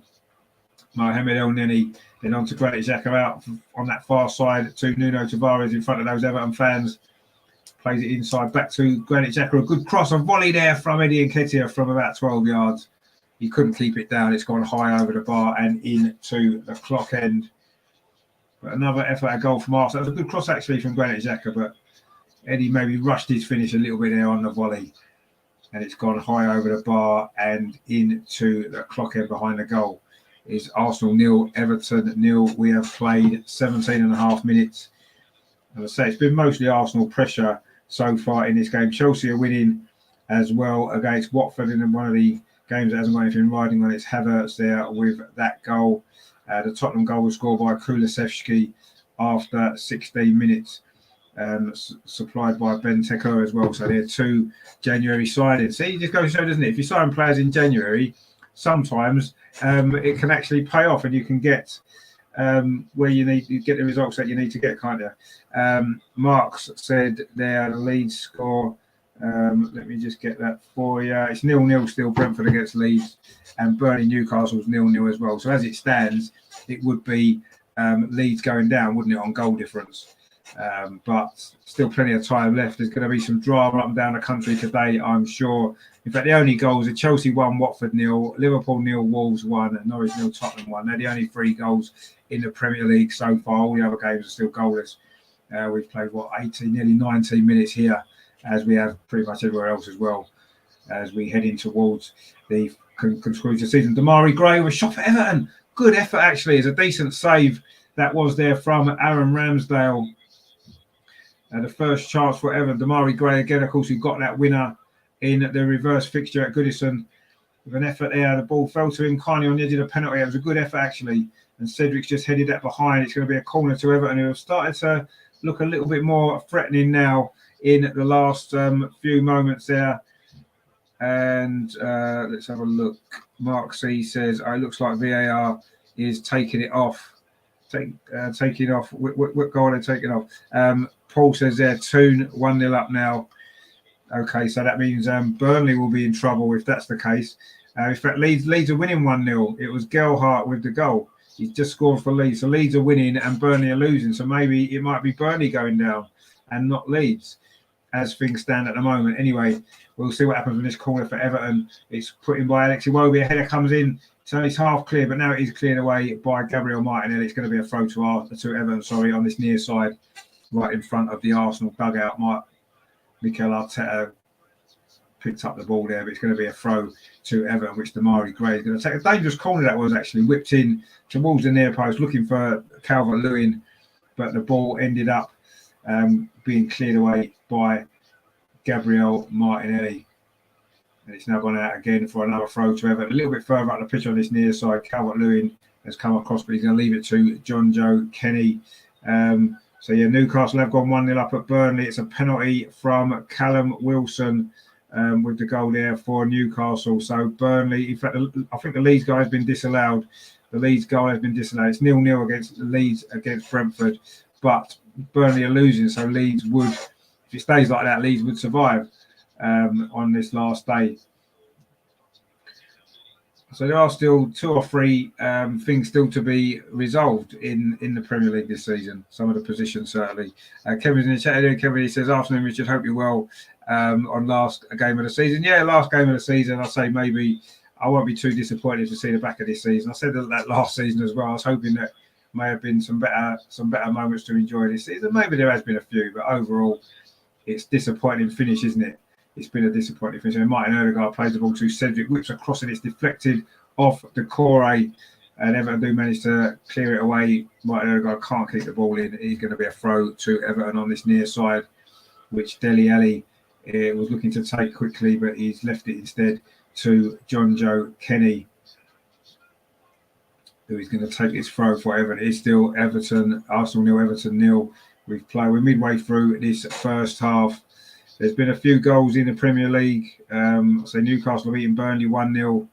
Mohamed El Neni, then on to Granit Xhaka out on that far side to Nuno Tavares in front of those Everton fans. Plays it inside back to Granit Xhaka. A good cross, a volley there from Eddie Nketiah from about 12 yards. He couldn't keep it down. It's gone high over the bar and into the clock end. But another effort at goal from Arsenal. That was a good cross actually from Granit Xhaka, but Eddie maybe rushed his finish a little bit there on the volley. and it's gone high over the bar and into the clock end behind the goal. Is Arsenal 0, Everton 0. We have played 17.5 minutes. As I say, it's been mostly Arsenal pressure so far in this game. Chelsea are winning as well against Watford in one of the games that hasn't got anything riding on its Havertz there with that goal. The Tottenham goal was scored by Kulusevski after 16 minutes, supplied by Benteke as well. So they're 2 January signings. See, it just goes to show, doesn't it? If you sign players in January, sometimes it can actually pay off, and you can get where you get the results that you need to get, can't you? Marks said there the Leeds score. Let me just get that for you. It's 0-0 still, Brentford against Leeds, and Burnley Newcastle's 0-0 as well. So as it stands, it would be Leeds going down, wouldn't it, on goal difference? But still plenty of time left. There's going to be some drama up and down the country today, I'm sure. In fact, the only goals are Chelsea 1, Watford 0, Liverpool 0, Wolves 1, and Norwich 0, Tottenham 1. They're the only 3 goals in the Premier League so far. All the other games are still goalless. We've played, 18, nearly 19 minutes here, as we have pretty much everywhere else as well, as we head in towards the conclusion of the season. Damari Gray was shot for Everton. Good effort, actually. It's a decent save that was there from Aaron Ramsdale. The first chance for Everton. Damari Gray, again, of course, who got that winner in the reverse fixture at Goodison. With an effort there, the ball fell to him kindly on the edge of the penalty. It was a good effort, actually. And Cedric's just headed that behind. It's going to be a corner to Everton, who have started to look a little bit more threatening now in the last few moments there. And let's have a look. Mark C says, it looks like VAR is taking it off. Taking off. What goal are they taking off? Paul says they're 1-0 up now. Okay, so that means Burnley will be in trouble if that's the case. In fact, Leeds are winning 1-0. It was Gelhardt with the goal. He's just scored for Leeds. So Leeds are winning and Burnley are losing. So maybe it might be Burnley going down and not Leeds, as things stand at the moment. Anyway, we'll see what happens in this corner for Everton. It's put in by Alex Iwobi. A header comes in, so it's half clear, but now it is cleared away by Gabriel Martinelli. It's going to be a throw to Everton, on this near side, right in front of the Arsenal dugout. Mikel Arteta picked up the ball there, but it's going to be a throw to Everton, which Damari Gray is going to take. A dangerous corner that was, actually. Whipped in towards the near post, looking for Calvert-Lewin, but the ball ended up being cleared away by Gabriel Martinelli. And it's now gone out again for another throw to Everton. A little bit further up the pitch on this near side, Calvert-Lewin has come across, but he's going to leave it to John Joe Kenny. So, Newcastle have gone 1-0 up at Burnley. It's a penalty from Callum Wilson with the goal there for Newcastle. So, Burnley, in fact, I think the Leeds guy has been disallowed. The Leeds guy has been disallowed. It's 0-0 against Leeds against Brentford. But Burnley are losing, so Leeds would, if it stays like that, Leeds would survive on this last day. So there are still 2 or 3 things still to be resolved in the Premier League this season. Some of the positions, certainly. Kevin's in the chat here. Kevin, he says, afternoon, Richard, hope you're well on last game of the season. Yeah, last game of the season. I say maybe I won't be too disappointed to see the back of this season. I said that last season as well. I was hoping that may have been some better moments to enjoy this season. Maybe there has been a few, but overall, it's disappointing finish, isn't it? It's been a disappointing finish. And Martin Odegaard plays the ball to Cedric, whips across and it's deflected off the core, and Everton do manage to clear it away. Martin Odegaard can't keep the ball in. He's going to be a throw to Everton on this near side, which Dele Alli was looking to take quickly, but he's left it instead to John Joe Kenny, who is going to take this throw for Everton. It's still Everton, Arsenal 0, Everton 0. We're midway through this first half. There's been a few goals in the Premier League. So Newcastle have beaten Burnley 1-0.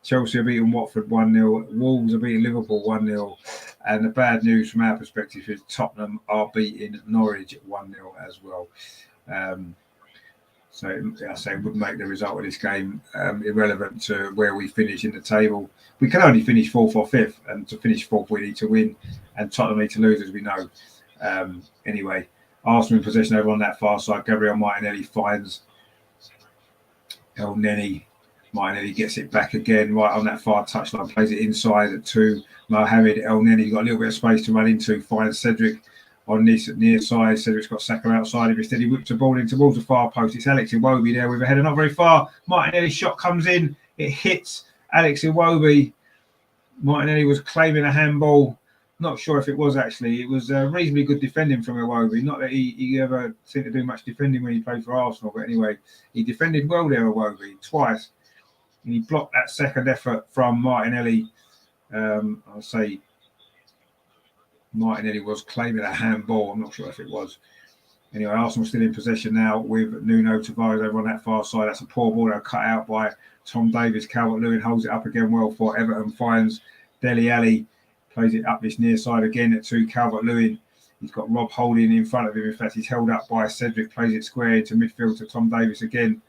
Chelsea have beaten Watford 1-0. Wolves have beaten Liverpool 1-0. And the bad news from our perspective is Tottenham are beating Norwich 1-0 as well. So I say it would make the result of this game irrelevant to where we finish in the table. We can only finish 4th or 5th, and to finish 4th we need to win, and Tottenham need to lose, as we know. Anyway, Arsenal in possession over on that far side. Gabriel Martinelli finds El Neni. Martinelli gets it back again right on that far touchline, plays it inside to Mohamed El Neni. Got a little bit of space to run into, finds Cedric on this near side. Cedric's got Saka outside of it. Instead, he whips the ball in towards the far post. It's Alex Iwobi there with a header not very far. Martinelli's shot comes in. It hits Alex Iwobi. Martinelli was claiming a handball. Not sure if it was actually. It was reasonably good defending from Iwobi. Not that he ever seemed to do much defending when he played for Arsenal, but anyway, he defended well there, Iwobi, twice. And he blocked that second effort from Martinelli. I'll say Martinelli was claiming a handball. I'm not sure if it was. Anyway, Arsenal still in possession now with Nuno Tavares over on that far side. That's a poor ball cut out by Tom Davies. Calvert-Lewin holds it up again well for Everton. Finds Dele Alli. Plays it up this near side again to Calvert-Lewin. He's got Rob Holding in front of him. In fact, he's held up by Cedric. Plays it square into midfield to Tom Davies again.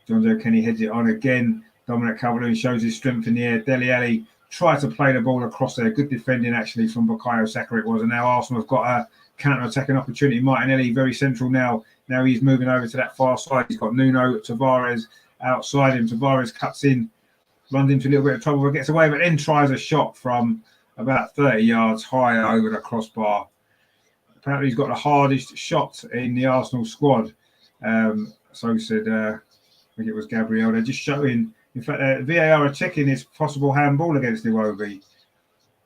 John Joe Kenny heads it on again. Dominic Calvert-Lewin shows his strength in the air. Dele Alli tried to play the ball across there. Good defending, actually, from Bukayo Saka it was. And now Arsenal have got a counter-attacking opportunity. Martinelli very central now. Now he's moving over to that far side. He's got Nuno Tavares outside him. Tavares cuts in, runs into a little bit of trouble, but gets away, but then tries a shot from about 30 yards high over the crossbar. Apparently he's got the hardest shot in the Arsenal squad. So said, I think it was Gabriel. They're just showing, in fact, VAR are checking his possible handball against Iwobi.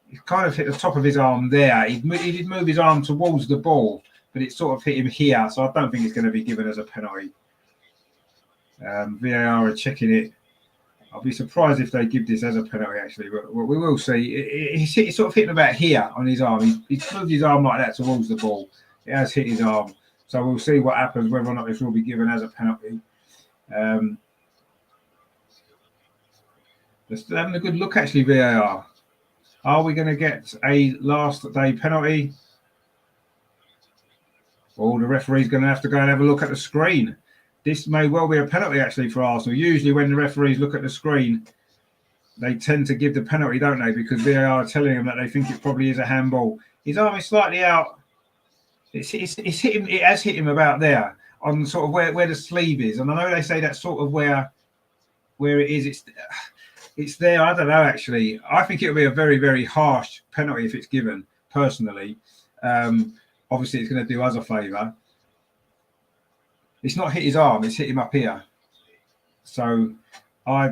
He kind of hit the top of his arm there. He did move his arm towards the ball, but it sort of hit him here. So I don't think it's going to be given as a penalty. VAR are checking it. I'll be surprised if they give this as a penalty, actually, but we will see. He sort of hit him about here on his arm. He's moved his arm like that towards the ball. It has hit his arm. So we'll see what happens, whether or not this will be given as a penalty. Just having a good look, actually, VAR. Are we going to get a last day penalty? Or the referee's going to have to go and have a look at the screen. This may well be a penalty, actually, for Arsenal. Usually when the referees look at the screen, they tend to give the penalty, don't they? Because VAR are telling them that they think it probably is a handball. His arm is slightly out. It's hit him. It has hit him about there, on sort of where the sleeve is. And I know they say that's sort of where it is. It's there. I don't know, actually. I think it will be a very, very harsh penalty if it's given, personally. Obviously, it's going to do us a favour. It's not hit his arm, it's hit him up here. So I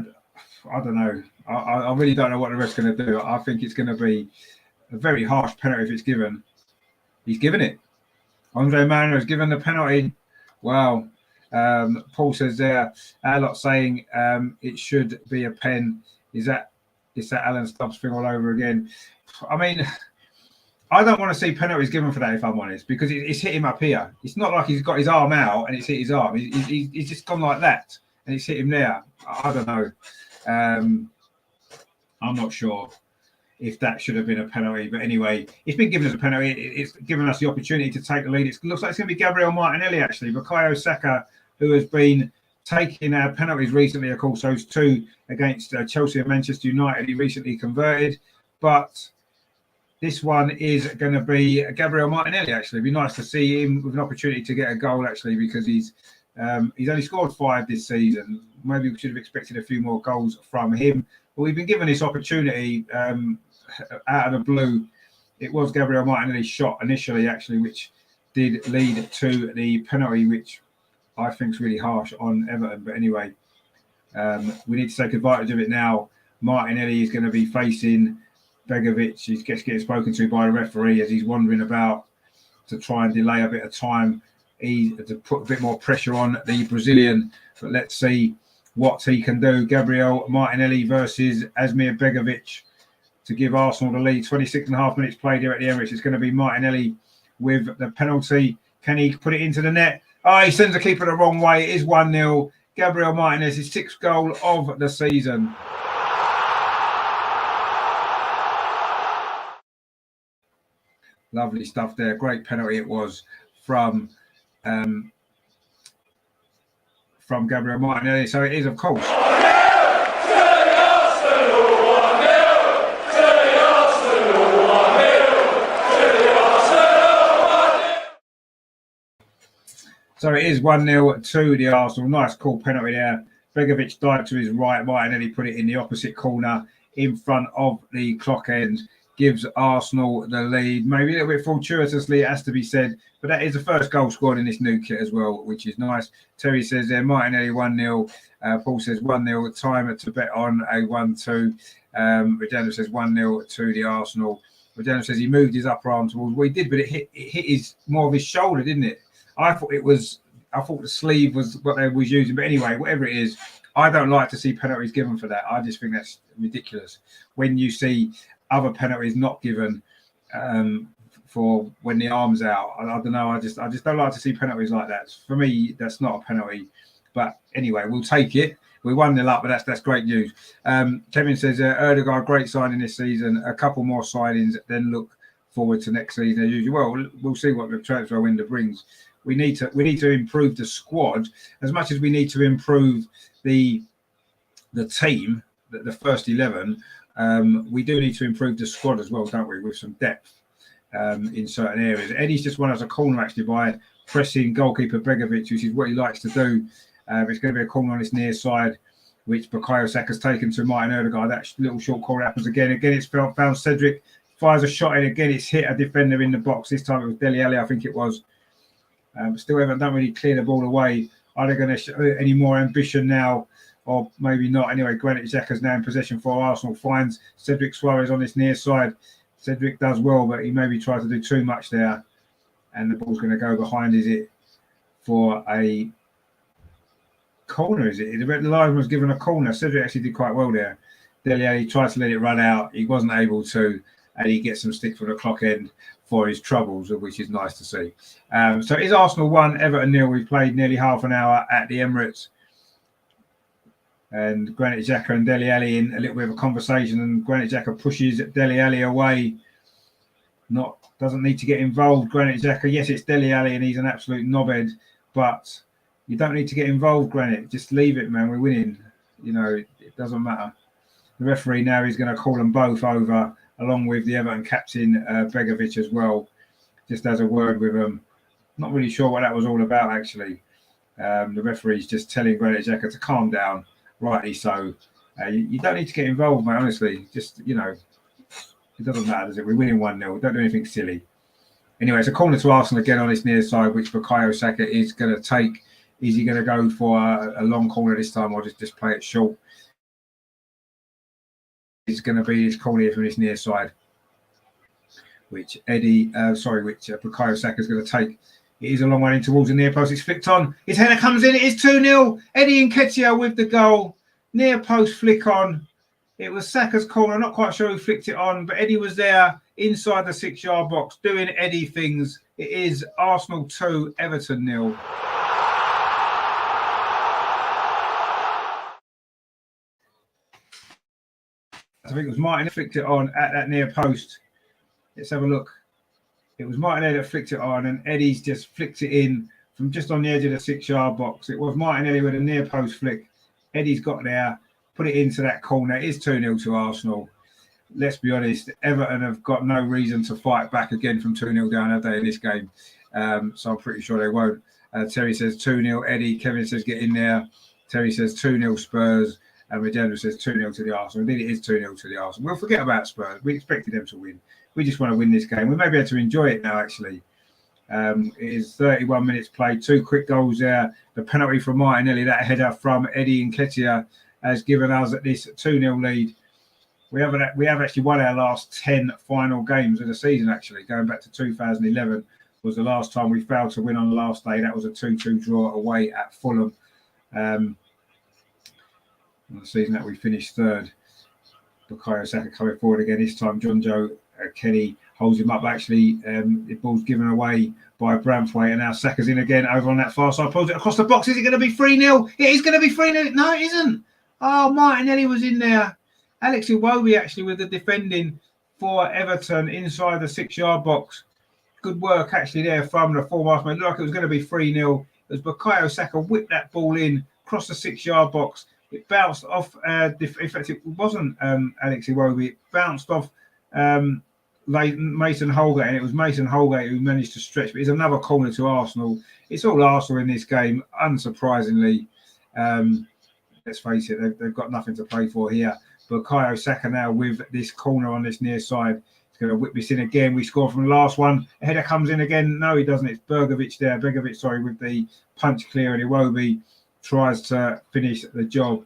don't know. I really don't know what the ref's going to do. I think it's going to be a very harsh penalty if it's given. He's given it. Andre Mariner has given the penalty. Wow. Paul says there, our lot saying it should be a pen. Is that Alan Stubbs thing all over again? I mean, I don't want to see penalties given for that, if I'm honest, because it's hit him up here. It's not like he's got his arm out and it's hit his arm. He's just gone like that and it's hit him there. I don't know. I'm not sure if that should have been a penalty. But anyway, it's been given as a penalty. It's given us the opportunity to take the lead. It looks like it's going to be Gabriel Martinelli, actually. Bukayo Saka, who has been taking penalties recently, of course, those two against Chelsea and Manchester United. He recently converted. But this one is going to be Gabriel Martinelli, actually. It'd be nice to see him with an opportunity to get a goal, actually, because he's only scored 5 this season. Maybe we should have expected a few more goals from him. But we've been given this opportunity out of the blue. It was Gabriel Martinelli's shot initially, actually, which did lead to the penalty, which I think is really harsh on Everton. But anyway, we need to take advantage of it now. Martinelli is going to be facing Begovic. He's getting spoken to by a referee as he's wandering about to try and delay a bit of time. To put a bit more pressure on the Brazilian. But let's see what he can do. Gabriel Martinelli versus Asmir Begovic to give Arsenal the lead. 26.5 minutes played here at the Emirates. It's going to be Martinelli with the penalty. Can he put it into the net? Oh, he sends the keeper the wrong way. It is 1-0. Gabriel Martinez, his 6th goal of the season. Lovely stuff there. Great penalty it was from Gabriel Martinelli. So it is, of course. So it is 1-0 to the Arsenal. Nice cool penalty there. Begovic died to his right. Martinelli put it in the opposite corner in front of the clock end. gives Arsenal the lead. Maybe a little bit fortuitously, it has to be said, but that is the first goal scored in this new kit as well, which is nice. Terry says there, Martinelli 1-0. Paul says 1-0. Time to bet on a 1-2. Redano says 1-0 to the Arsenal. Redano says he moved his upper arm towards. Well, he did, but it hit his more of his shoulder, didn't it? I thought the sleeve was what they was using, but anyway, whatever it is, I don't like to see penalties given for that. I just think that's ridiculous. When you see other penalties not given for when the arm's out, I don't know. I just don't like to see penalties like that. For me, that's not a penalty. But anyway, we'll take it. We 1-0 up, but that's great news. Kevin says Erdegaard, great signing this season. A couple more signings, then look forward to next season as usual. Well, we'll see what the transfer window brings. We need to improve the squad as much as we need to improve the team, the first 11. We do need to improve the squad as well, don't we? With some depth in certain areas. Eddie's just won us a corner actually by pressing goalkeeper Begovic, which is what he likes to do. It's going to be a corner on this near side, which Bukayo Saka's taken to Martin Erdegaard. That little short corner happens again. Again, it's found Cedric, fires a shot in. Again, it's hit a defender in the box. This time it was Dele Alli, I think it was. Still haven't done really clear the ball away. Are they going to show any more ambition now? Or maybe not. Anyway, Granit Xhaka's now in possession for Arsenal. Finds Cedric Suarez on this near side. Cedric does well, but he maybe tried to do too much there. And the ball's going to go behind, is it, for a corner, is it? The line was given a corner. Cedric actually did quite well there. Dele Alli tried to let it run out. He wasn't able to. And he gets some stick from the clock end for his troubles, which is nice to see. So it's Arsenal 1, Everton 0. We've played nearly half an hour at the Emirates. And Granit Xhaka and Dele Alli in a little bit of a conversation, and Granit Xhaka pushes Dele Alli away. Doesn't need to get involved. Granit Xhaka, yes, it's Dele Alli, and he's an absolute knobhead, but you don't need to get involved, Granit. Just leave it, man. We're winning. You know, it doesn't matter. The referee now is going to call them both over, along with the Everton captain Begovic as well. Just as a word with them. Not really sure what that was all about, actually. The referee's just telling Granit Xhaka to calm down. Rightly so. You don't need to get involved, mate, honestly. Just, you know, it doesn't matter, does it? We're winning 1-0. Don't do anything silly. Anyway, it's a corner to Arsenal again on this near side, which Bukayo Saka is going to take. Is he going to go for a long corner this time, or just play it short? It's going to be his corner here from this near side, which Bukayo Saka is going to take. It is a long way in towards the near post. It's flicked on. His header comes in. It is 2-0. Eddie Nketiah with the goal. Near post flick on. It was Saka's corner. I'm not quite sure who flicked it on, but Eddie was there inside the 6-yard box doing Eddie things. It is Arsenal 2, Everton 0. I think it was Martin that flicked it on at that near post. Let's have a look. It was Martinelli that flicked it on, and Eddie's just flicked it in from just on the edge of the 6-yard box. It was Martinelli with a near post flick. Eddie's got there, put it into that corner. It is 2-0 to Arsenal. Let's be honest, Everton have got no reason to fight back again from 2-0 down, have they, in this game? So I'm pretty sure they won't. Terry says 2-0 Eddie. Kevin says get in there. Terry says 2-0 Spurs. And Regenda says 2-0 to the Arsenal. Indeed, it is 2-0 to the Arsenal. We'll forget about Spurs. We expected them to win. We just want to win this game. We may be able to enjoy it now, actually. It is 31 minutes played. 2 quick goals there. The penalty from Martinelli, that header from Eddie Nketiah, has given us this 2-0 lead. We have actually won our last 10 final games of the season, actually. Going back to 2011 was the last time we failed to win on the last day. That was a 2-2 draw away at Fulham. The season that we finished third. Bukayo Saka coming forward again. This time, John Joe Kenny holds him up. Actually, the ball's given away by Branthwaite, and now Saka's in again over on that far side. Pulls it across the box. Is it going to be 3-0? It is going to be 3-0. No, it isn't. Oh, Martinelli was in there. Alex Iwobi actually with the defending for Everton inside the 6-yard box. Good work actually there from the forward man. Looked like it was going to be 3-0. As Bukayo Saka whipped that ball in across the 6-yard box. It bounced off. In fact, it wasn't Alex Iwobi. It bounced off Mason Holgate, and it was Mason Holgate who managed to stretch. But it's another corner to Arsenal. It's all Arsenal in this game, unsurprisingly. Let's face it, they've got nothing to play for here. Bukayo Saka now with this corner on this near side. Going to whip this in again. We score from the last one. A header comes in again. No, he doesn't. It's Begovic there. Begovic, sorry, with the punch clear, and Iwobi tries to finish the job.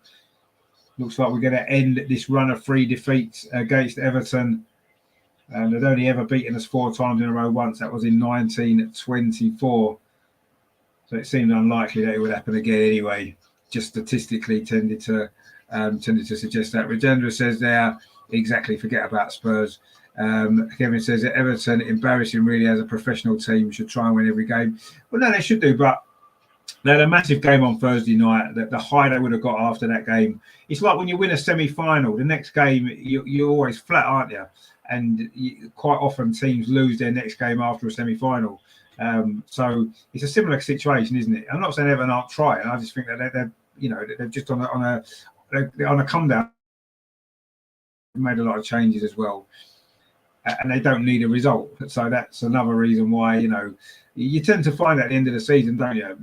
Looks like we're going to end this run of 3 defeats against Everton. And they'd only ever beaten us 4 times in a row once. That was in 1924. So it seemed unlikely that it would happen again anyway. Just statistically tended to suggest that. Rajendra says there, exactly, forget about Spurs. Kevin says that Everton, embarrassing really as a professional team, should try and win every game. Well, no, they should do, but they had a massive game on Thursday night. The high they would have got after that game. It's like when you win a semi-final, the next game, you're always flat, aren't you? And quite often teams lose their next game after a semi-final. So it's a similar situation, isn't it? I'm not saying Everton aren't trying. I just think that they're just on a come down. Made a lot of changes as well, and they don't need a result. So that's another reason why you tend to find at the end of the season, don't you?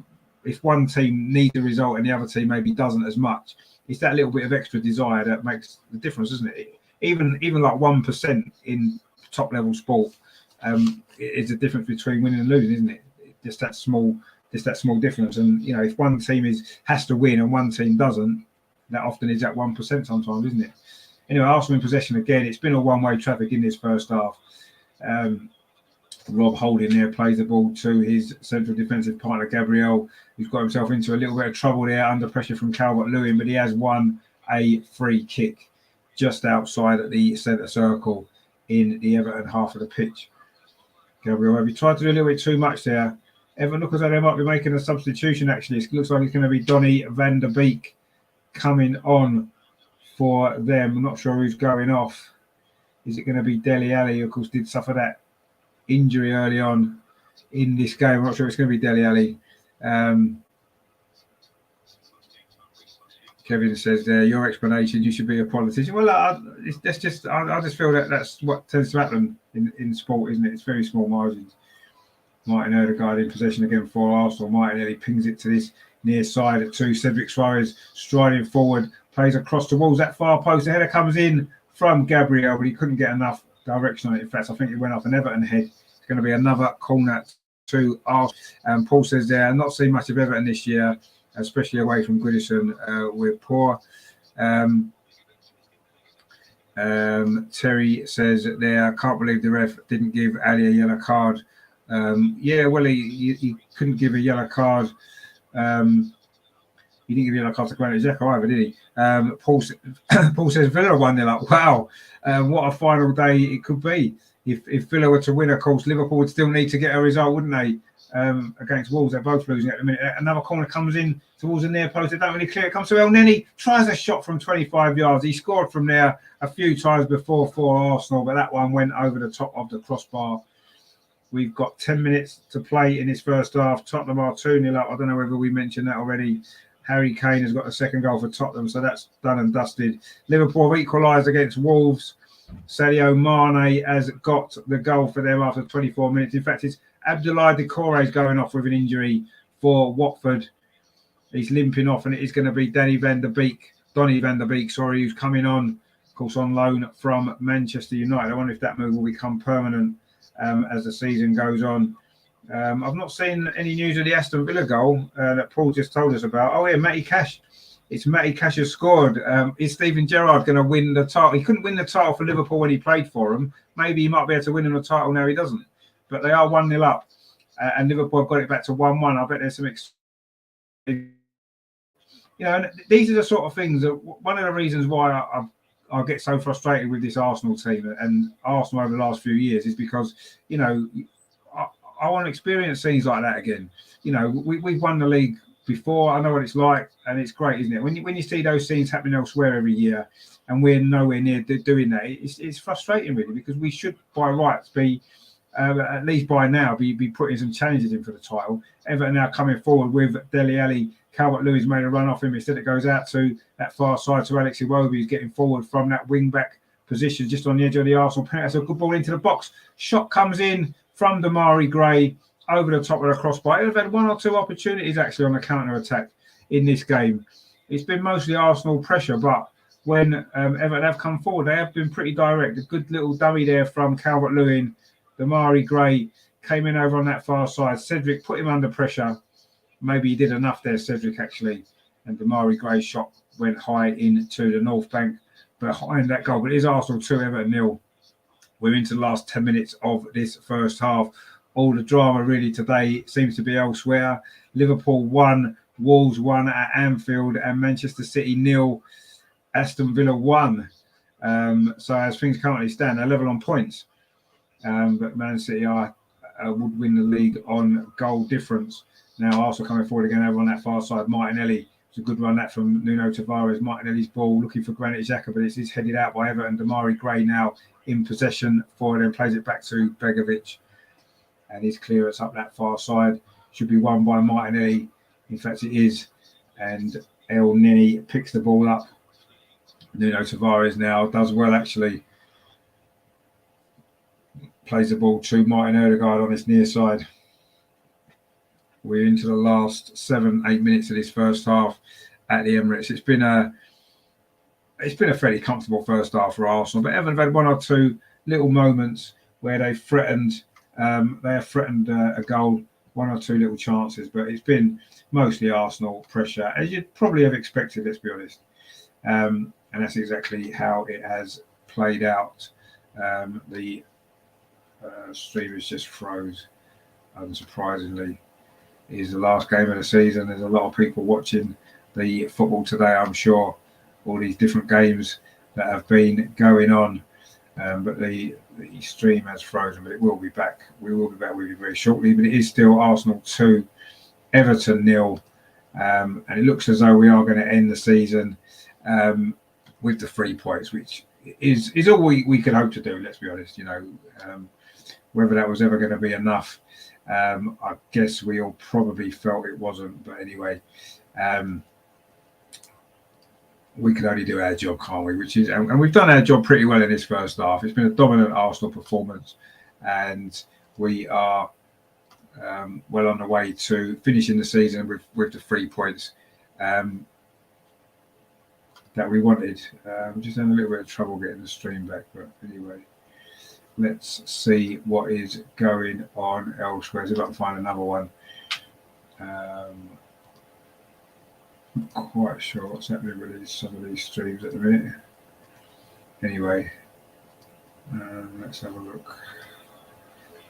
If one team needs a result and the other team maybe doesn't as much, it's that little bit of extra desire that makes the difference, isn't it? Even like 1% in top level sport is the difference between winning and losing, isn't it? Just that small difference. And if one team has to win and one team doesn't, that often is that 1% sometimes, isn't it? Anyway, Arsenal in possession again. It's been a one-way traffic in this first half. Rob Holding there plays the ball to his central defensive partner, Gabriel, who's got himself into a little bit of trouble there under pressure from Calvert-Lewin, but he has won a free kick just outside of the centre circle in the Everton half of the pitch. Gabriel, have you tried to do a little bit too much there? Everton look as though they might be making a substitution, actually. It looks like it's going to be Donny van der Beek coming on for them. I'm not sure who's going off. Is it going to be Dele Alli, who of course did suffer that injury early on in this game? I'm not sure it's going to be Dele Alli. Kevin says there, your explanation, you should be a politician. Well, I just feel that that's what tends to happen in sport, isn't it? It's very small margins. Martin Odegaard in possession again for Arsenal. Martin nearly pings it to this near side at 2. Cedric Suarez striding forward, plays across the walls, that far post. The header comes in from Gabriel, but he couldn't get enough direction on it. In fact, I think it went off an Everton head. It's going to be another corner to Arsenal. Paul says there, I've not seen much of Everton this year, especially away from Goodison. We're poor. Terry says there, I can't believe the ref didn't give Ali a yellow card. Yeah, well, he couldn't give a yellow card. He didn't give a yellow card to Granit Xhaka either, did he? Paul says Villa 1-0 up. Wow, what a final day it could be. If Villa were to win, of course, Liverpool would still need to get a result, wouldn't they? Against Wolves, they're both losing at the minute. Another corner comes in towards the near post. They don't really clear. It comes to El Neni, tries a shot from 25 yards. He scored from there a few times before for Arsenal, but that one went over the top of the crossbar. We've got 10 minutes to play in this first half. Tottenham are 2-0 up. I don't know whether we mentioned that already. Harry Kane has got the second goal for Tottenham, so that's done and dusted. Liverpool have equalised against Wolves. Sadio Mane has got the goal for them after 24 minutes. In fact, it's Abdoulaye Doucouré going off with an injury for Watford. He's limping off, and it is going to be Donny van der Beek, who's coming on, of course, on loan from Manchester United. I wonder if that move will become permanent as the season goes on. I've not seen any news of the Aston Villa goal that Paul just told us about. Oh, yeah, Matty Cash. It's Matty Cash has scored. Is Steven Gerrard going to win the title? He couldn't win the title for Liverpool when he played for them. Maybe he might be able to win him the title now. He doesn't. But they are 1-0 up. And Liverpool have got it back to 1-1. I bet there's some... these are the sort of things that... One of the reasons why I get so frustrated with this Arsenal team and Arsenal over the last few years is because, I want to experience things like that again. We've won the league before. I know what it's like, and it's great, isn't it? When you see those scenes happening elsewhere every year, and we're nowhere near doing that, it's frustrating really, because we should by rights be at least by now be putting some challenges in for the title. Everton now coming forward with Dele Alli. Calvert-Lewin's made a run off him. Instead it goes out to that far side to Alex Iwobi, who's getting forward from that wing back position just on the edge of the Arsenal penalty. That's a good ball into the box. Shot comes in from Damari Gray over the top of the crossbar. They've had one or two opportunities actually on the counter attack in this game. It's been mostly Arsenal pressure, but when Everton have come forward. They have been pretty direct. A good little dummy there from Calvert-Lewin. Damari Gray came in over on that far side. Cedric put him under pressure. Maybe he did enough there, Cedric, actually. And Damari Gray's shot went high into the North Bank behind that goal. But it is Arsenal 2, Everton 0. We're into the last 10 minutes of this first half. All the drama really today seems to be elsewhere. Liverpool 1, Wolves 1 at Anfield, and Manchester City 0, Aston Villa 1. So as things currently stand, they're level on points. But Man City would win the league on goal difference. Now Arsenal coming forward again over on that far side. Martinelli, it's a good run that from Nuno Tavares. Martinelli's ball looking for Granit Xhaka, but it's headed out by Everton. Damari Gray now in possession for it and plays it back to Begovic. And his clearance up that far side should be won by Martinelli. In fact, it is. And El Neni picks the ball up. Nuno Tavares now does well, actually. Plays the ball to Martin Odegaard on his near side. We're into the last 7-8 minutes of this first half at the Emirates. It's been a fairly comfortable first half for Arsenal, but Everton have had one or two little moments where they've threatened. They have threatened a goal, one or two little chances, but it's been mostly Arsenal pressure, as you'd probably have expected. Let's be honest, and that's exactly how it has played out. The stream is just froze, unsurprisingly. It is the last game of the season. There's a lot of people watching the football today, I'm sure. All these different games that have been going on, but the stream has frozen. But it will be back. We will be back with you very shortly. But it is still Arsenal 2, Everton 0, and it looks as though we are going to end the season with the 3 points, which is all we could hope to do. Let's be honest. Whether that was ever going to be enough, I guess we all probably felt it wasn't. But anyway. We can only do our job, can't we? And we've done our job pretty well in this first half. It's been a dominant Arsenal performance, and we are well on the way to finishing the season with the 3 points that we wanted. Just having a little bit of trouble getting the stream back, but anyway, let's see what is going on elsewhere. See if I can find another one. Not quite sure what's happening with some of these streams at the minute. Anyway, let's have a look.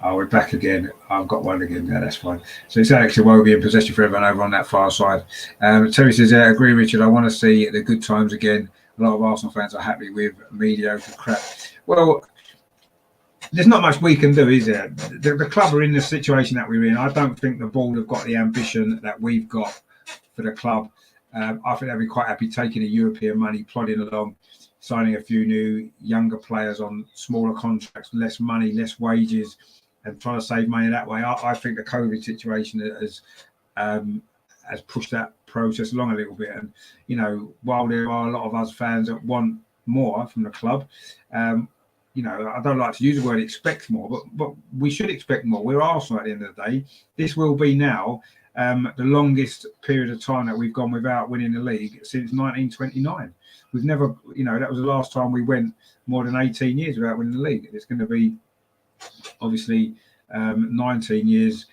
Oh, we're back again. I've got one again. Yeah, that's fine. So it's Alex Iwobi in possession for everyone over on that far side. Terry says, agree, Richard. I want to see the good times again. A lot of Arsenal fans are happy with mediocre crap. Well, there's not much we can do, is there? The club are in the situation that we're in. I don't think the board have got the ambition that we've got for the club. I think they'd be quite happy taking the European money, plodding along, signing a few new younger players on smaller contracts, less money, less wages, and trying to save money that way. I think the COVID situation has pushed that process along a little bit. And, while there are a lot of us fans that want more from the club, I don't like to use the word expect more, but we should expect more. We're Arsenal at the end of the day. This will be now the longest period of time that we've gone without winning the league since 1929. We've never, that was the last time we went more than 18 years without winning the league. It's going to be obviously 19 years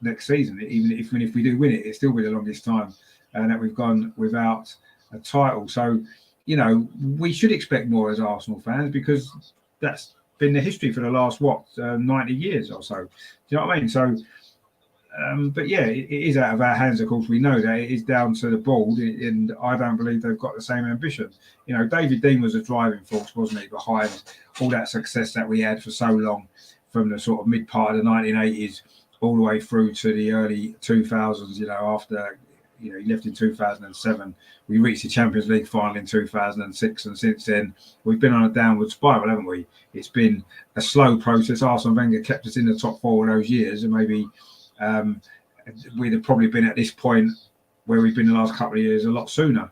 next season. Even if we do win it, it'll still be the longest time that we've gone without a title. So, we should expect more as Arsenal fans, because that's been the history for the last 90 years or so. Do you know what I mean? So. But yeah, it is out of our hands. Of course, we know that it is down to the board, and I don't believe they've got the same ambition. David Dean was a driving force, wasn't he, behind all that success that we had for so long, from the sort of mid part of the 1980s all the way through to the early 2000s. After he left in 2007, we reached the Champions League final in 2006, and since then we've been on a downward spiral, haven't we? It's been a slow process. Arsene Wenger kept us in the top 4 of those years, and maybe. We'd have probably been at this point where we've been the last couple of years a lot sooner.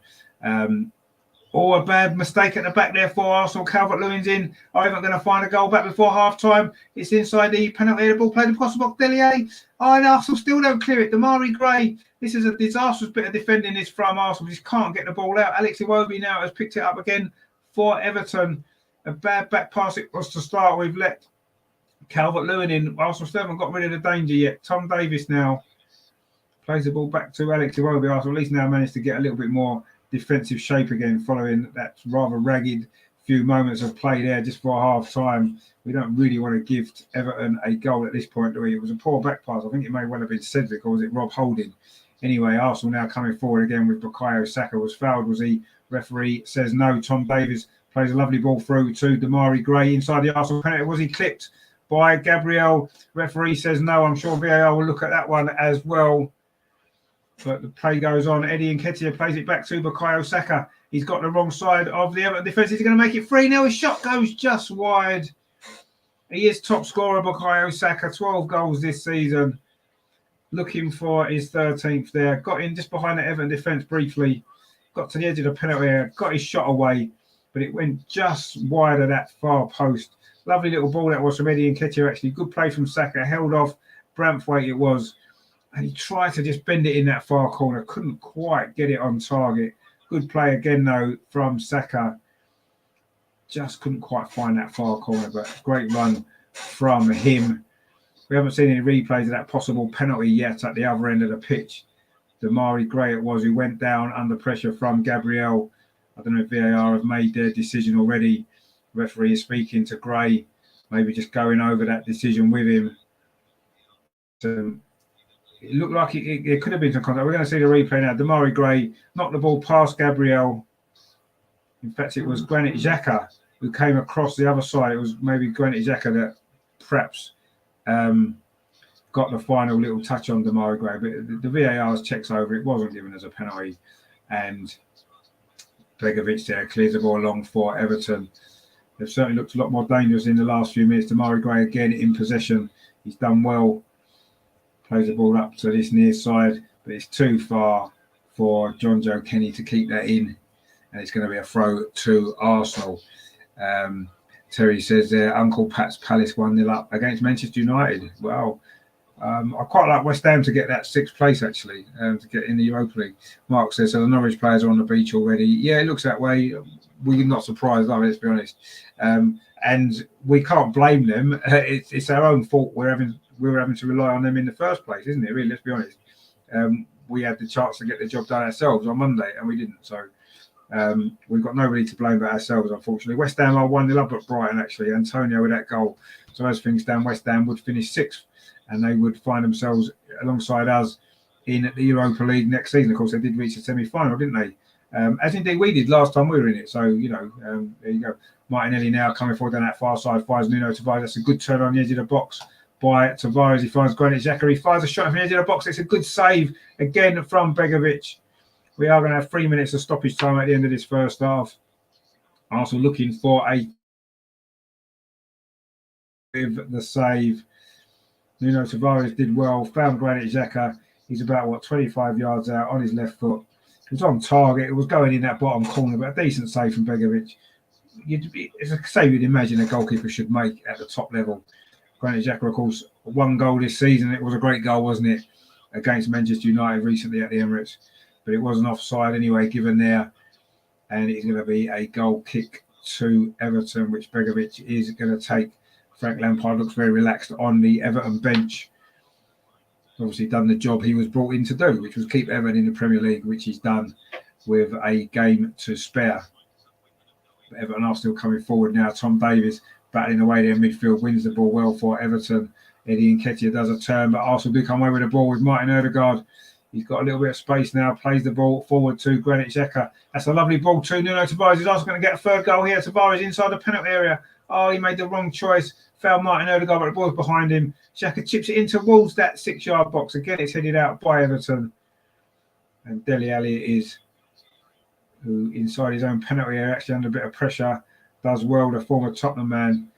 Oh, a bad mistake at the back there for Arsenal. Calvert-Lewin's in. Everton going to find a goal back before half-time. It's inside the penalty area. The ball played across the box. Dele Alli. Oh, and Arsenal still don't clear it. Demarai Gray. This is a disastrous bit of defending this from Arsenal. Just can't get the ball out. Alex Iwobi now has picked it up again for Everton. A bad back pass it was to start with. Let Calvert-Lewin in. Arsenal still haven't got rid of the danger yet. Tom Davies now plays the ball back to Alex Iwobi. Arsenal at least now managed to get a little bit more defensive shape again following that rather ragged few moments of play there just for half time. We don't really want to give Everton a goal at this point, do we? It was a poor back pass. I think it may well have been Cedric, or was it Rob Holding? Anyway, Arsenal now coming forward again with Bukayo Saka. Was fouled, was he? Referee says no. Tom Davies plays a lovely ball through to Demarai Gray inside the Arsenal penalty. Was he clipped by Gabriel? Referee says no. I'm sure VAR will look at that one as well. But the play goes on. Eddie Nketiah plays it back to Bukayo Saka. He's got the wrong side of the Everton defence. He's going to make it 3-0. His shot goes just wide. He is top scorer, Bukayo Saka. 12 goals this season. Looking for his 13th there. Got in just behind the Everton defence briefly. Got to the edge of the penalty area. Got his shot away. But it went just wide of that far post. Lovely little ball that was from Eddie Nketiah, actually. Good play from Saka. Held off. Branthwaite it was. And he tried to just bend it in that far corner. Couldn't quite get it on target. Good play again, though, from Saka. Just couldn't quite find that far corner, but great run from him. We haven't seen any replays of that possible penalty yet at the other end of the pitch. Demarai Gray it was who went down under pressure from Gabriel. I don't know if VAR have made their decision already. The referee is speaking to Gray, maybe just going over that decision with him. It looked like it could have been some contact. We're going to see the replay now. Demarai Gray knocked the ball past Gabriel. In fact, it was Granit Xhaka who came across the other side. It was maybe Granit Xhaka that perhaps got the final little touch on Demarai Gray. But the VAR's checks over. It wasn't given as a penalty. And Begovic there clears the ball along for Everton. They've certainly looked a lot more dangerous in the last few minutes. Demarai Gray again in possession. He's done well. Plays the ball up to this near side, but it's too far for John Joe Kenny to keep that in. And it's going to be a throw to Arsenal. Terry says there, Uncle Pat's Palace 1-0 up against Manchester United. Well, I quite like West Ham to get that 6th place, actually, to get in the Europa League. Mark says, so the Norwich players are on the beach already. Yeah, it looks that way. We're not surprised, are we? Let's be honest. And we can't blame them. It's our own fault. We were having to rely on them in the first place, isn't it? Really, let's be honest. We had the chance to get the job done ourselves on Monday, and we didn't. So we've got nobody to blame but ourselves, unfortunately. West Ham are 1-0 up at Brighton, actually. Antonio with that goal. So as things stand, West Ham would finish 6th, and they would find themselves alongside us in the Europa League next season. Of course, they did reach the semi-final, didn't they? As indeed we did last time we were in it. So, there you go. Martinelli now coming forward down that far side, fires Nuno Tavares. That's a good turn on the edge of the box by Tavares. He finds Granit Xhaka. He fires a shot from the edge of the box. It's a good save again from Begovic. We are going to have 3 minutes of stoppage time at the end of this first half. Arsenal looking for with the save. Nuno Tavares did well, found Granit Xhaka. He's about, 25 yards out on his left foot. It was on target. It was going in that bottom corner, but a decent save from Begovic. It's a save you'd imagine a goalkeeper should make at the top level. Granit Xhaka, of course, 1 goal this season. It was a great goal, wasn't it, against Manchester United recently at the Emirates. But it wasn't offside anyway, given there. And it's going to be a goal kick to Everton, which Begovic is going to take. Frank Lampard looks very relaxed on the Everton bench. Obviously done the job he was brought in to do, which was keep Everton in the Premier League, which he's done with a game to spare. But Everton are still coming forward now. Tom Davies battling away there in midfield, wins the ball well for Everton. Eddie Nketiah does a turn, but Arsenal do come away with the ball with Martin Ødegaard. He's got a little bit of space now, plays the ball forward to Granit Xhaka. That's a lovely ball to Nuno Tavares. He's also going to get a 3rd goal here. Tavares inside the penalty area. Oh, he made the wrong choice. Fouled Martin Ødegaard, but the ball's behind him. Xhaka chips it in towards that 6-yard box. Again, it's headed out by Everton. And Dele Alli is, who inside his own penalty area, actually under a bit of pressure, does well, the former Tottenham man.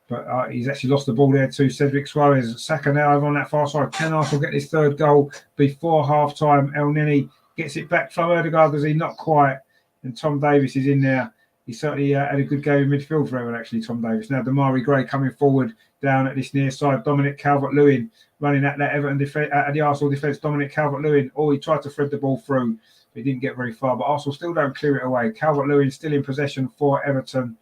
But he's actually lost the ball there to Cedric Suarez. Saka now over on that far side. Can Arsenal get his 3rd goal before half-time? El Neni gets it back from Ødegaard, does he? Not quite. And Tom Davis is in there. He certainly had a good game in midfield for Everton, actually, Tom Davis. Now, Damari Gray coming forward down at this near side. Dominic Calvert-Lewin running at that Everton defence, at the Arsenal defence. Dominic Calvert-Lewin, he tried to thread the ball through. He didn't get very far, but Arsenal still don't clear it away. Calvert-Lewin still in possession for Everton.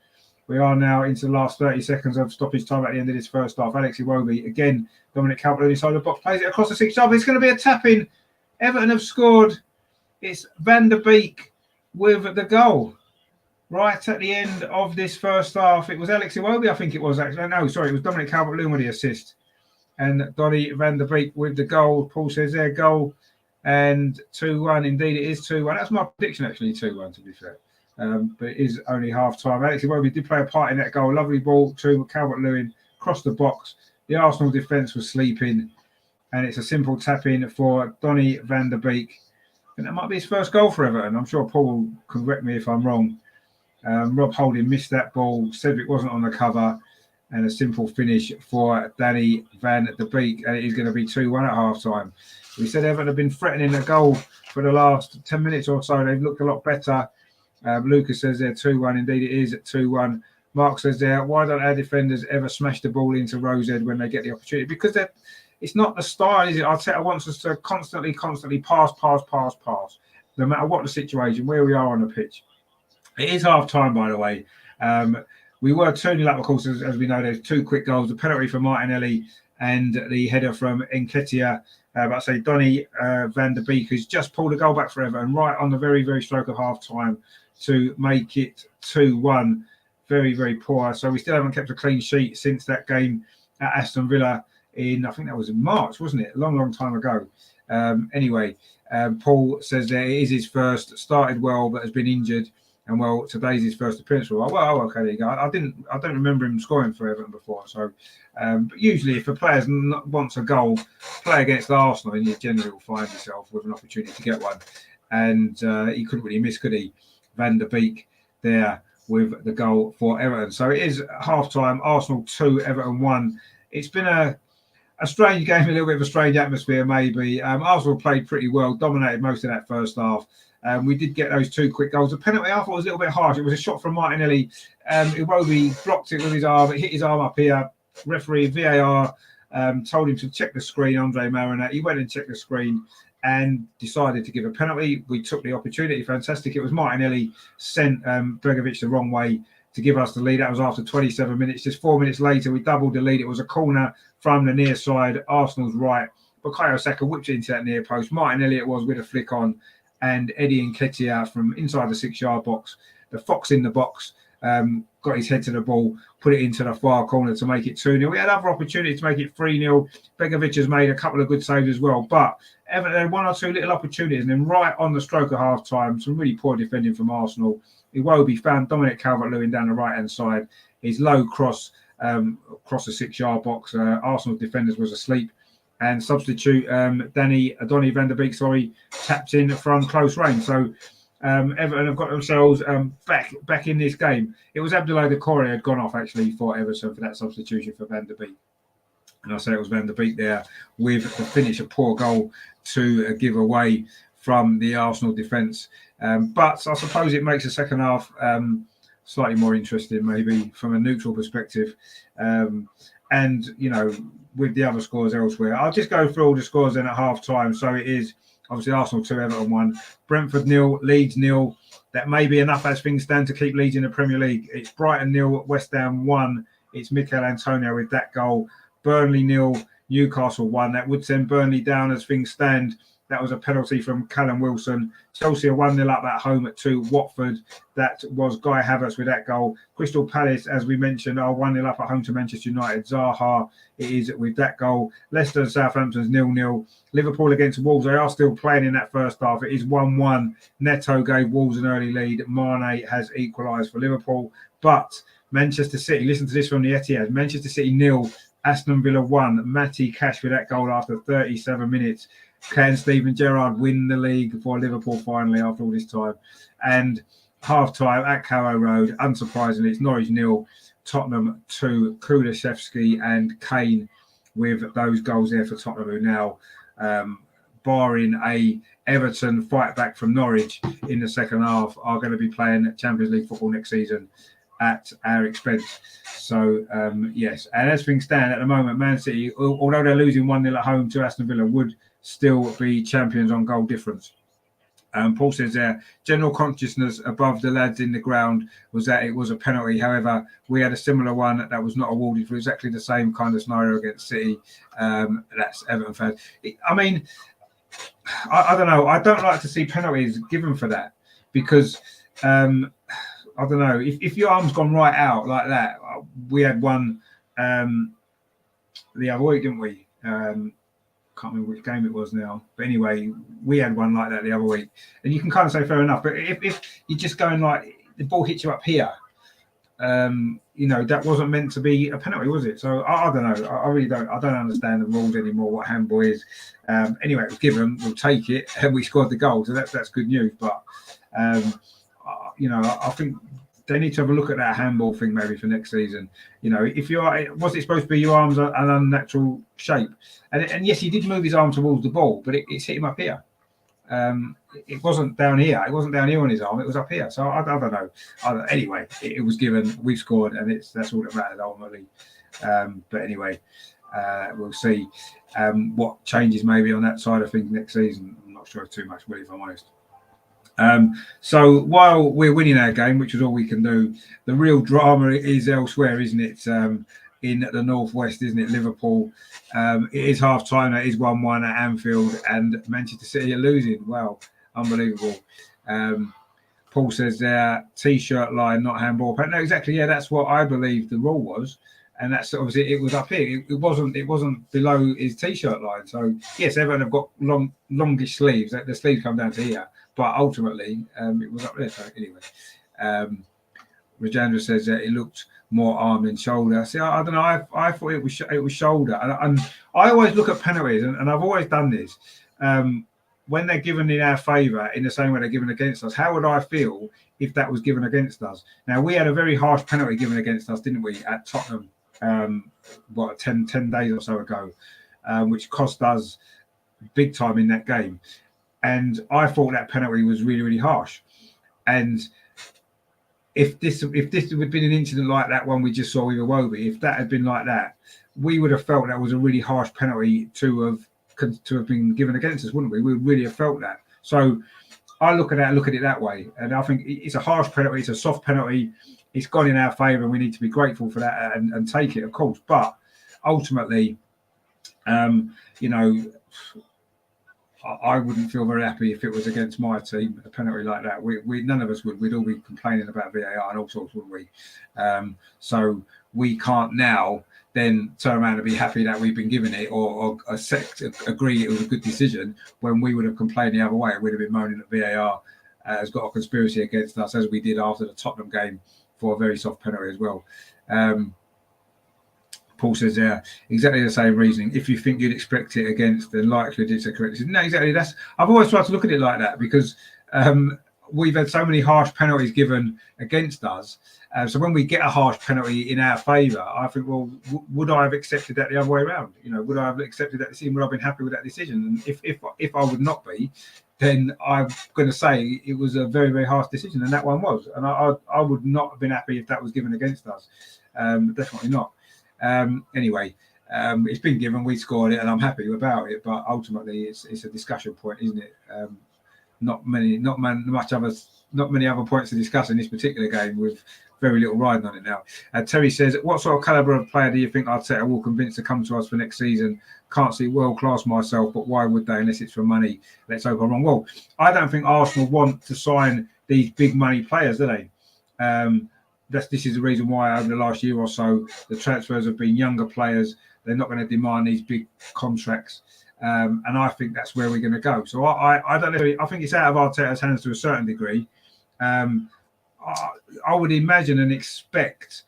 We are now into the last 30 seconds of stoppage time at the end of this first half. Alex Iwobi, again, Dominic Calvert-Lewin inside the box, plays it across the 6 yard. It's going to be a tap-in. Everton have scored. It's Van der Beek with the goal. Right at the end of this first half, it was Alex Iwobi, I think it was actually. No, sorry, it was Dominic Calvert-Lewin with the assist. And Donny van der Beek with the goal. Paul says there, goal. And 2-1. Indeed, it is 2-1. That's my prediction, actually, 2-1, to be fair. But it is only half-time. Alex Iwobi did play a part in that goal. Lovely ball to Calvert-Lewin across the box. The Arsenal defence was sleeping. And it's a simple tap-in for Donny van der Beek. And that might be his first goal for Everton. I'm sure Paul will correct me if I'm wrong. Rob Holding missed that ball. Cedric wasn't on the cover. And a simple finish for Danny van der Beek. And it is going to be 2-1 at half-time. We said Everton have been threatening a goal for the last 10 minutes or so. They've looked a lot better. Lucas says they're 2-1. Indeed, it is at 2-1. Mark says there, why don't our defenders ever smash the ball into Rosehead when they get the opportunity? Because it's not the style, is it? Arteta wants us to constantly pass. No matter what the situation, where we are on the pitch. It is half-time, by the way. We were 2-0 up, of course, as we know. There's 2 quick goals, the penalty from Martinelli and the header from Nketiah. But I say Donny van der Beek, who's just pulled a goal back for Everton right on the very, very stroke of half-time to make it 2-1. Very, very poor. So we still haven't kept a clean sheet since that game at Aston Villa I think that was in March, wasn't it? A long, long time ago. Anyway, Paul says that it is his first, started well, but has been injured. And well, today's his first appearance for a while. Well, okay, there you go. I don't remember him scoring for Everton before. So, but usually, if a player wants a goal, play against Arsenal, and you generally will find yourself with an opportunity to get one. And he couldn't really miss, could he? Van der Beek there with the goal for Everton. So it is half-time. Arsenal 2, Everton 1. It's been a strange game, a little bit of a strange atmosphere, maybe. Arsenal played pretty well, dominated most of that first half. We did get those 2 quick goals. The penalty, I thought, was a little bit harsh. It was a shot from Martinelli. Iwobi blocked it with his arm. It hit his arm up here. Referee, VAR, told him to check the screen, Andre Marinette. He went and checked the screen and decided to give a penalty. We took the opportunity. Fantastic. It was Martinelli sent Begovic the wrong way to give us the lead. That was after 27 minutes. Just 4 minutes later, we doubled the lead. It was a corner from the near side, Arsenal's right. Bukayo Saka whipped it into that near post. Martinelli it was with a flick on. And Eddie Nketiah from inside the 6 yard box. The fox in the box got his head to the ball, put it into the far corner to make it 2-0. We had other opportunities to make it 3-0. Begovic has made a couple of good saves as well. But Everton had 1 or 2 little opportunities. And then right on the stroke of half-time, some really poor defending from Arsenal. Iwobi found Dominic Calvert-Lewin down the right-hand side. His low cross across the 6 yard box. Arsenal defenders was asleep. And substitute Donny van der Beek, tapped in from close range. So Everton have got themselves back in this game. It was Abdoulaye Doucouré had gone off actually for Everton for that substitution for Van der Beek. And I say it was Van der Beek there with the finish, a poor goal to give away from the Arsenal defence. But I suppose it makes the second half slightly more interesting, maybe from a neutral perspective. And, you know, with the other scores elsewhere. I'll just go through all the scores then at half-time. So it is, obviously, Arsenal 2, Everton 1. Brentford 0, Leeds 0. That may be enough as things stand to keep Leeds in the Premier League. It's Brighton 0, West Ham 1. It's Mikel Antonio with that goal. Burnley 0, Newcastle 1. That would send Burnley down as things stand. That was a penalty from Callum Wilson. Chelsea are 1-0 up at home to Watford. That was Guy Havertz with that goal. Crystal Palace, as we mentioned, are 1-0 up at home to Manchester United. Zaha it is with that goal. Leicester and Southampton's 0-0. Liverpool against Wolves. They are still playing in that first half. It is 1-1. Neto gave Wolves an early lead. Mane has equalised for Liverpool. But Manchester City, listen to this from the Etihad. Manchester City 0, Aston Villa 1. Matty Cash with that goal after 37 minutes. Can Steven Gerrard win the league for Liverpool finally after all this time? And half-time at Carrow Road, unsurprisingly, it's Norwich 0, Tottenham 2, Kulusevski and Kane with those goals there for Tottenham, who now barring a Everton fight back from Norwich in the second half, are going to be playing Champions League football next season at our expense. So, yes. And as things stand at the moment, Man City, although they're losing 1-0 at home to Aston Villa, would still be champions on goal difference. Paul says there, general consciousness above the lads in the ground was that it was a penalty. However, we had a similar one that was not awarded for exactly the same kind of scenario against City. That's Everton fans. I mean, I don't know. I don't like to see penalties given for that because I don't know. If your arm's gone right out like that, we had one the other week, didn't we? Can't remember which game it was now, but anyway, we had one like that the other week, and you can kind of say fair enough. But if you're just going like the ball hits you up here, that wasn't meant to be a penalty, was it? So I don't know. I really don't. I don't understand the rules anymore. What handball is. Anyway, it was given. We'll take it, and we scored the goal, so that's good news. But I think they need to have a look at that handball thing maybe for next season. If was it supposed to be your arms an unnatural shape? And yes, he did move his arm towards the ball, but it's hit him up here. It wasn't down here. It wasn't down here on his arm. It was up here. So I don't know. Anyway, it was given. We've scored, and that's all that matters ultimately. But anyway, we'll see what changes maybe on that side of things next season. I'm not sure too much, really, if I'm honest. So while we're winning our game, which is all we can do, the real drama is elsewhere, isn't it? In the northwest, isn't it? Liverpool. It is half time. It is 1-1 at Anfield, and Manchester City are losing. Wow, unbelievable. Paul says there, t-shirt line, not handball. No, exactly. Yeah, that's what I believe the rule was, and that's obviously it was up here. It wasn't below his t-shirt line. So yes, everyone have got longish sleeves. The sleeves come down to here. But ultimately, it was up there. So anyway, Rajandra says that it looked more arm than shoulder. See, I don't know. I thought it was shoulder. And I always look at penalties, and I've always done this. When they're given in our favour, in the same way they're given against us, how would I feel if that was given against us? Now, we had a very harsh penalty given against us, didn't we, at Tottenham, 10 days or so ago, which cost us big time in that game. And I thought that penalty was really, really harsh. And if this had been an incident like that one we just saw with Iwobi, if that had been like that, we would have felt that was a really harsh penalty to have been given against us, wouldn't we? We would really have felt that. So I look at it that way, and I think it's a harsh penalty. It's a soft penalty. It's gone in our favour, and we need to be grateful for that and take it, of course. But ultimately, I wouldn't feel very happy if it was against my team, a penalty like that. We none of us would. We'd all be complaining about VAR and all sorts, wouldn't we? So we can't now then turn around and be happy that we've been given it or agree it was a good decision when we would have complained the other way. We'd have been moaning that VAR has got a conspiracy against us, as we did after the Tottenham game for a very soft penalty as well. Paul says there, exactly the same reasoning. If you think you'd expect it against, then likely it's a correct. No, exactly. I've always tried to look at it like that because we've had so many harsh penalties given against us. So when we get a harsh penalty in our favour, I think, well, would I have accepted that the other way around? Would I have accepted that decision? Would I have been happy with that decision? And if I would not be, then I'm going to say it was a very, very harsh decision, and that one was. And I would not have been happy if that was given against us. Definitely not. Anyway, it's been given, we scored it, and I'm happy about it. But ultimately, it's a discussion point, isn't it? Not many other points to discuss in this particular game with very little riding on it now. Terry says, what sort of calibre of player do you think Arteta will convince to come to us for next season? Can't see world class myself, but why would they unless it's for money? Let's hope I'm wrong. Well, I don't think Arsenal want to sign these big money players, do they? This is the reason why over the last year or so the transfers have been younger players. They're not going to demand these big contracts, and I think that's where we're going to go. So I don't know. I think it's out of Arteta's hands to a certain degree. I would imagine and expect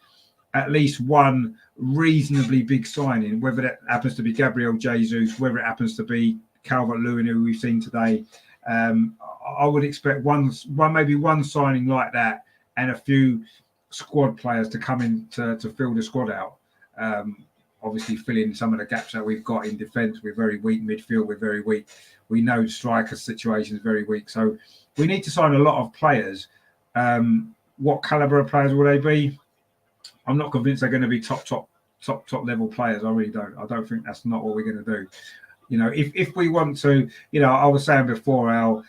at least one reasonably big signing, whether that happens to be Gabriel Jesus, whether it happens to be Calvert-Lewin, who we've seen today. I would expect maybe one signing like that, and a few squad players to come in to fill the squad out. obviously fill in some of the gaps that we've got in defence. We're very weak. Midfield, we're very weak. We know striker situation is very weak. So we need to sign a lot of players. What calibre of players will they be? I'm not convinced they're going to be top level players. I really don't. I don't think that's not what we're going to do. You know, if we want to, you know, I was saying before, Al,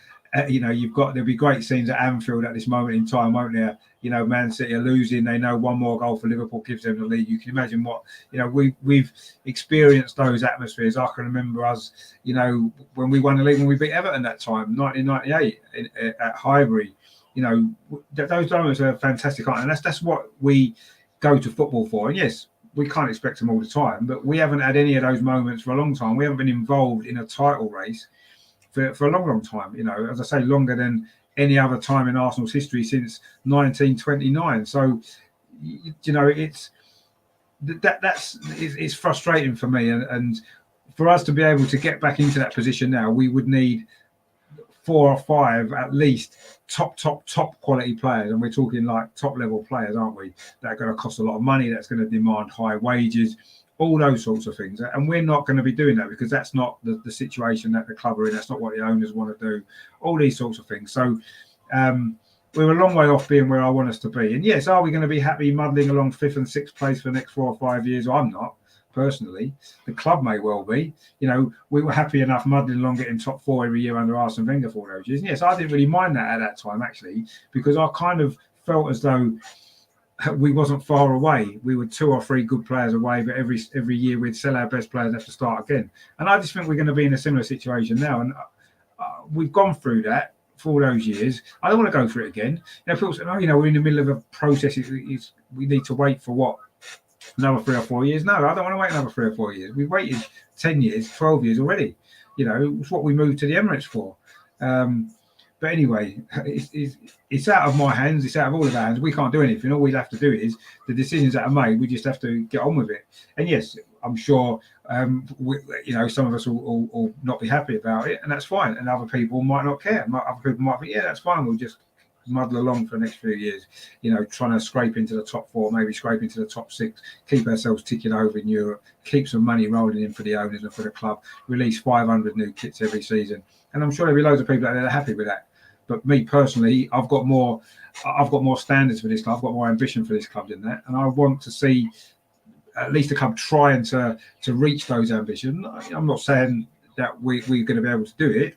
you know, there'll be great scenes at Anfield at this moment in time, won't there? You know, Man City are losing. They know one more goal for Liverpool gives them the lead. You can imagine what, you know, we've experienced those atmospheres. I can remember us, you know, when we won the league when we beat Everton that time, 1998 at Highbury. You know, those moments are fantastic, and that's what we go to football for. And yes, we can't expect them all the time, but we haven't had any of those moments for a long time. We haven't been involved in a title race for a long time. You know, as I say, longer than any other time in Arsenal's history since 1929. So, you know, it's frustrating for me, and for us to be able to get back into that position now, we would need 4 or 5 at least top quality players, and we're talking like top level players, aren't we? That are going to cost a lot of money, that's going to demand high wages, all those sorts of things. And we're not going to be doing that because that's not the situation that the club are in. That's not what the owners want to do, all these sorts of things. So we're a long way off being where I want us to be. And yes, are we going to be happy muddling along 5th and 6th place for the next 4 or 5 years? I'm not. Personally, the club may well be. You know, we were happy enough muddling along getting top 4 every year under Arsene Wenger for those years. And yes, I didn't really mind that at that time, actually, because I kind of felt as though we wasn't far away. We were 2 or 3 good players away, but every year we'd sell our best players and have to start again. And I just think we're going to be in a similar situation now. And we've gone through that for all those years. I don't want to go through it again. You know, people say, oh, you know, we're in the middle of a process. We need to wait for what? Another 3 or 4 years? No, I don't want to wait another 3 or 4 years. We've waited 10 years, 12 years already. You know, it's what we moved to the Emirates for. But anyway, it's out of my hands. It's out of all of our hands. We can't do anything. All we have to do is the decisions that are made. We just have to get on with it. And yes, I'm sure, you know, some of us will not be happy about it, and that's fine. And other people might not care. Other people might think, yeah, that's fine. We'll just muddle along for the next few years, you know, trying to scrape into the top 4, maybe scrape into the top 6, keep ourselves ticking over in Europe, keep some money rolling in for the owners and for the club, release 500 new kits every season. And I'm sure there'll be loads of people out there that are happy with that. But me personally, I've got more standards for this club. I've got more ambition for this club than that. And I want to see at least the club trying to reach those ambitions. I'm not saying that we're going to be able to do it,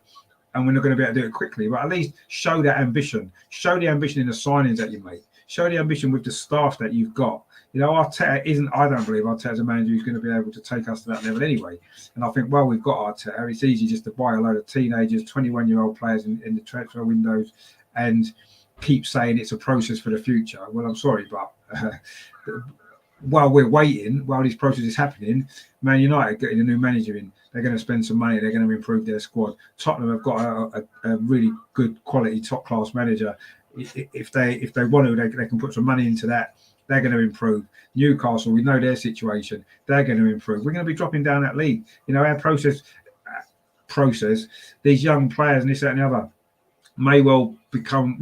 and we're not going to be able to do it quickly, but at least show that ambition. Show the ambition in the signings that you make. Show the ambition with the staff that you've got. You know, Arteta I don't believe Arteta's a manager who's going to be able to take us to that level anyway. And I think, well, we've got Arteta. It's easy just to buy a load of teenagers, 21-year-old players in the transfer windows and keep saying it's a process for the future. Well, I'm sorry, but while we're waiting, while this process is happening, Man United getting a new manager in, they're going to spend some money. They're going to improve their squad. Tottenham have got a really good quality, top class manager. If they want to, they can put some money into that. They're going to improve. Newcastle, we know their situation. They're going to improve. We're going to be dropping down that league. You know, our process. These young players and this, that, and the other may well become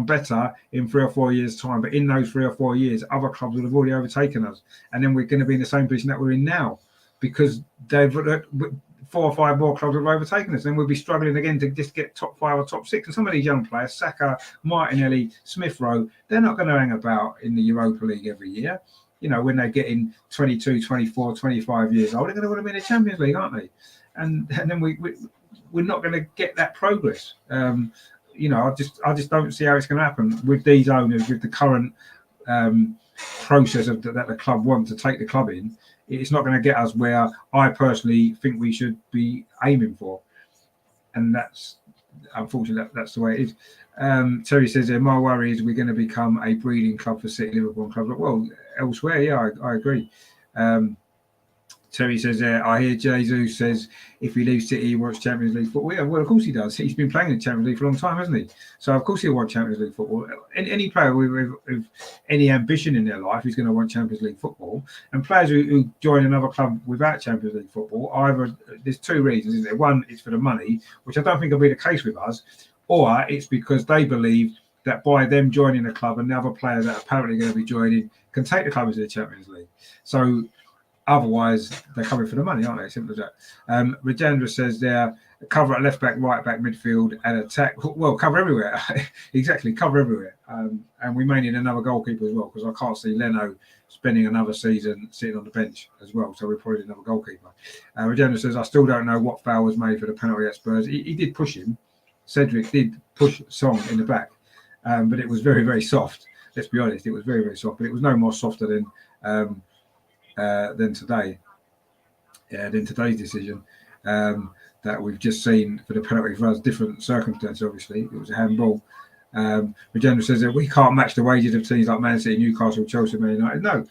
better in 3 or 4 years' time. But in those 3 or 4 years, other clubs will have already overtaken us, and then we're going to be in the same position that we're in now, because they've 4 or 5 more clubs have overtaken us. Then we'll be struggling again to just get top 5 or top 6. And some of these young players, Saka, Martinelli, Smith Rowe, they're not going to hang about in the Europa League every year. You know, when they're getting 22, 24, 25 years old, they're going to want to be in the Champions League, aren't they? And then we're not going to get that progress. You know, I just don't see how it's going to happen with these owners, with the current process that the club want to take the club in. It's not going to get us where I personally think we should be aiming for. And that's, unfortunately, that's the way it is. Terry says there, my worry is we're going to become a breeding club for City, Liverpool and clubs. Well, elsewhere, yeah, I agree. Terry says there, I hear Jesus says if he leaves City, he wants Champions League football. Yeah, well, of course he does. He's been playing in Champions League for a long time, hasn't he? So, of course, he'll want Champions League football. Any player with any ambition in their life is going to want Champions League football. And players who join another club without Champions League football, either there's 2 reasons, isn't there? One, it's for the money, which I don't think will be the case with us, or it's because they believe that by them joining the club and the other players that are apparently going to be joining can take the club into the Champions League. So, Otherwise, they're coming for the money, aren't they? Simple as that. Rajendra says they're cover at left back, right back, midfield, and attack. Well, cover everywhere. Exactly, cover everywhere. And we may need another goalkeeper as well, because I can't see Leno spending another season sitting on the bench as well. So we're probably another goalkeeper. Rajendra says, I still don't know what foul was made for the penalty at Spurs. He did push him. Cedric did push Song in the back, but it was very, very soft. Let's be honest, it was very, very soft. But it was no more softer than today. Than today's decision that we've just seen for the penalty for us. Different circumstance, obviously. It was a handball. Rajendra says that we can't match the wages of teams like Man City, Newcastle, Chelsea, Man United. No,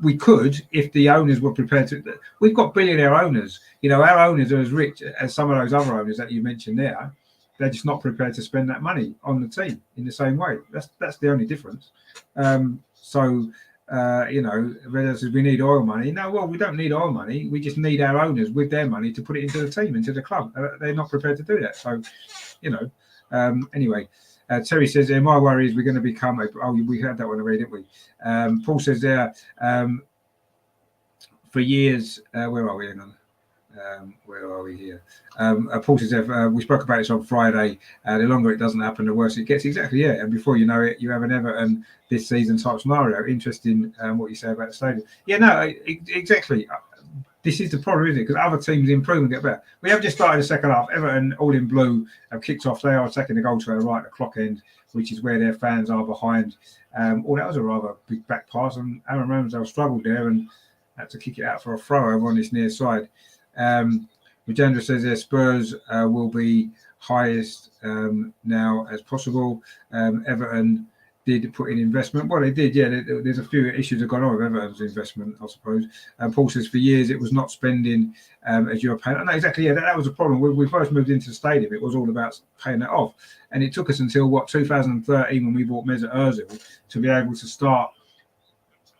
we could if the owners were prepared to. We've got billionaire owners. You know, our owners are as rich as some of those other owners that you mentioned there. They're just not prepared to spend that money on the team in the same way. That's the only difference. You know, whether we need oil money. No, well, we don't need oil money. We just need our owners with their money to put it into the team, into the club. They're not prepared to do that. So, you know, anyway, Terry says, my worry is we're going to become we had that one already, didn't we? Paul says there, for years, where are we? Hang on. Where are we here? Paul says, we spoke about this on Friday. The longer it doesn't happen, the worse it gets. Exactly, yeah. And before you know it, you have an Everton this season type scenario. Interesting what you say about the stadium. Yeah, no, exactly. This is the problem, isn't it? Because other teams improve and get better. We have just started the second half. Everton, all in blue, have kicked off. They are attacking the goal to our right, the clock end, which is where their fans are behind. That was a rather big back pass, and Aaron Ramsdale struggled there and had to kick it out for a throw over on this near side. Rajendra says their Spurs will be highest now as possible. Everton did put in investment. Well, they did, yeah. There's a few issues that have gone on with Everton's investment, I suppose. Paul says for years it was not spending as you were paying. No, exactly, yeah, that was a problem. When we first moved into the stadium, it was all about paying it off. And it took us until, 2013 when we bought Mesut Ozil to be able to start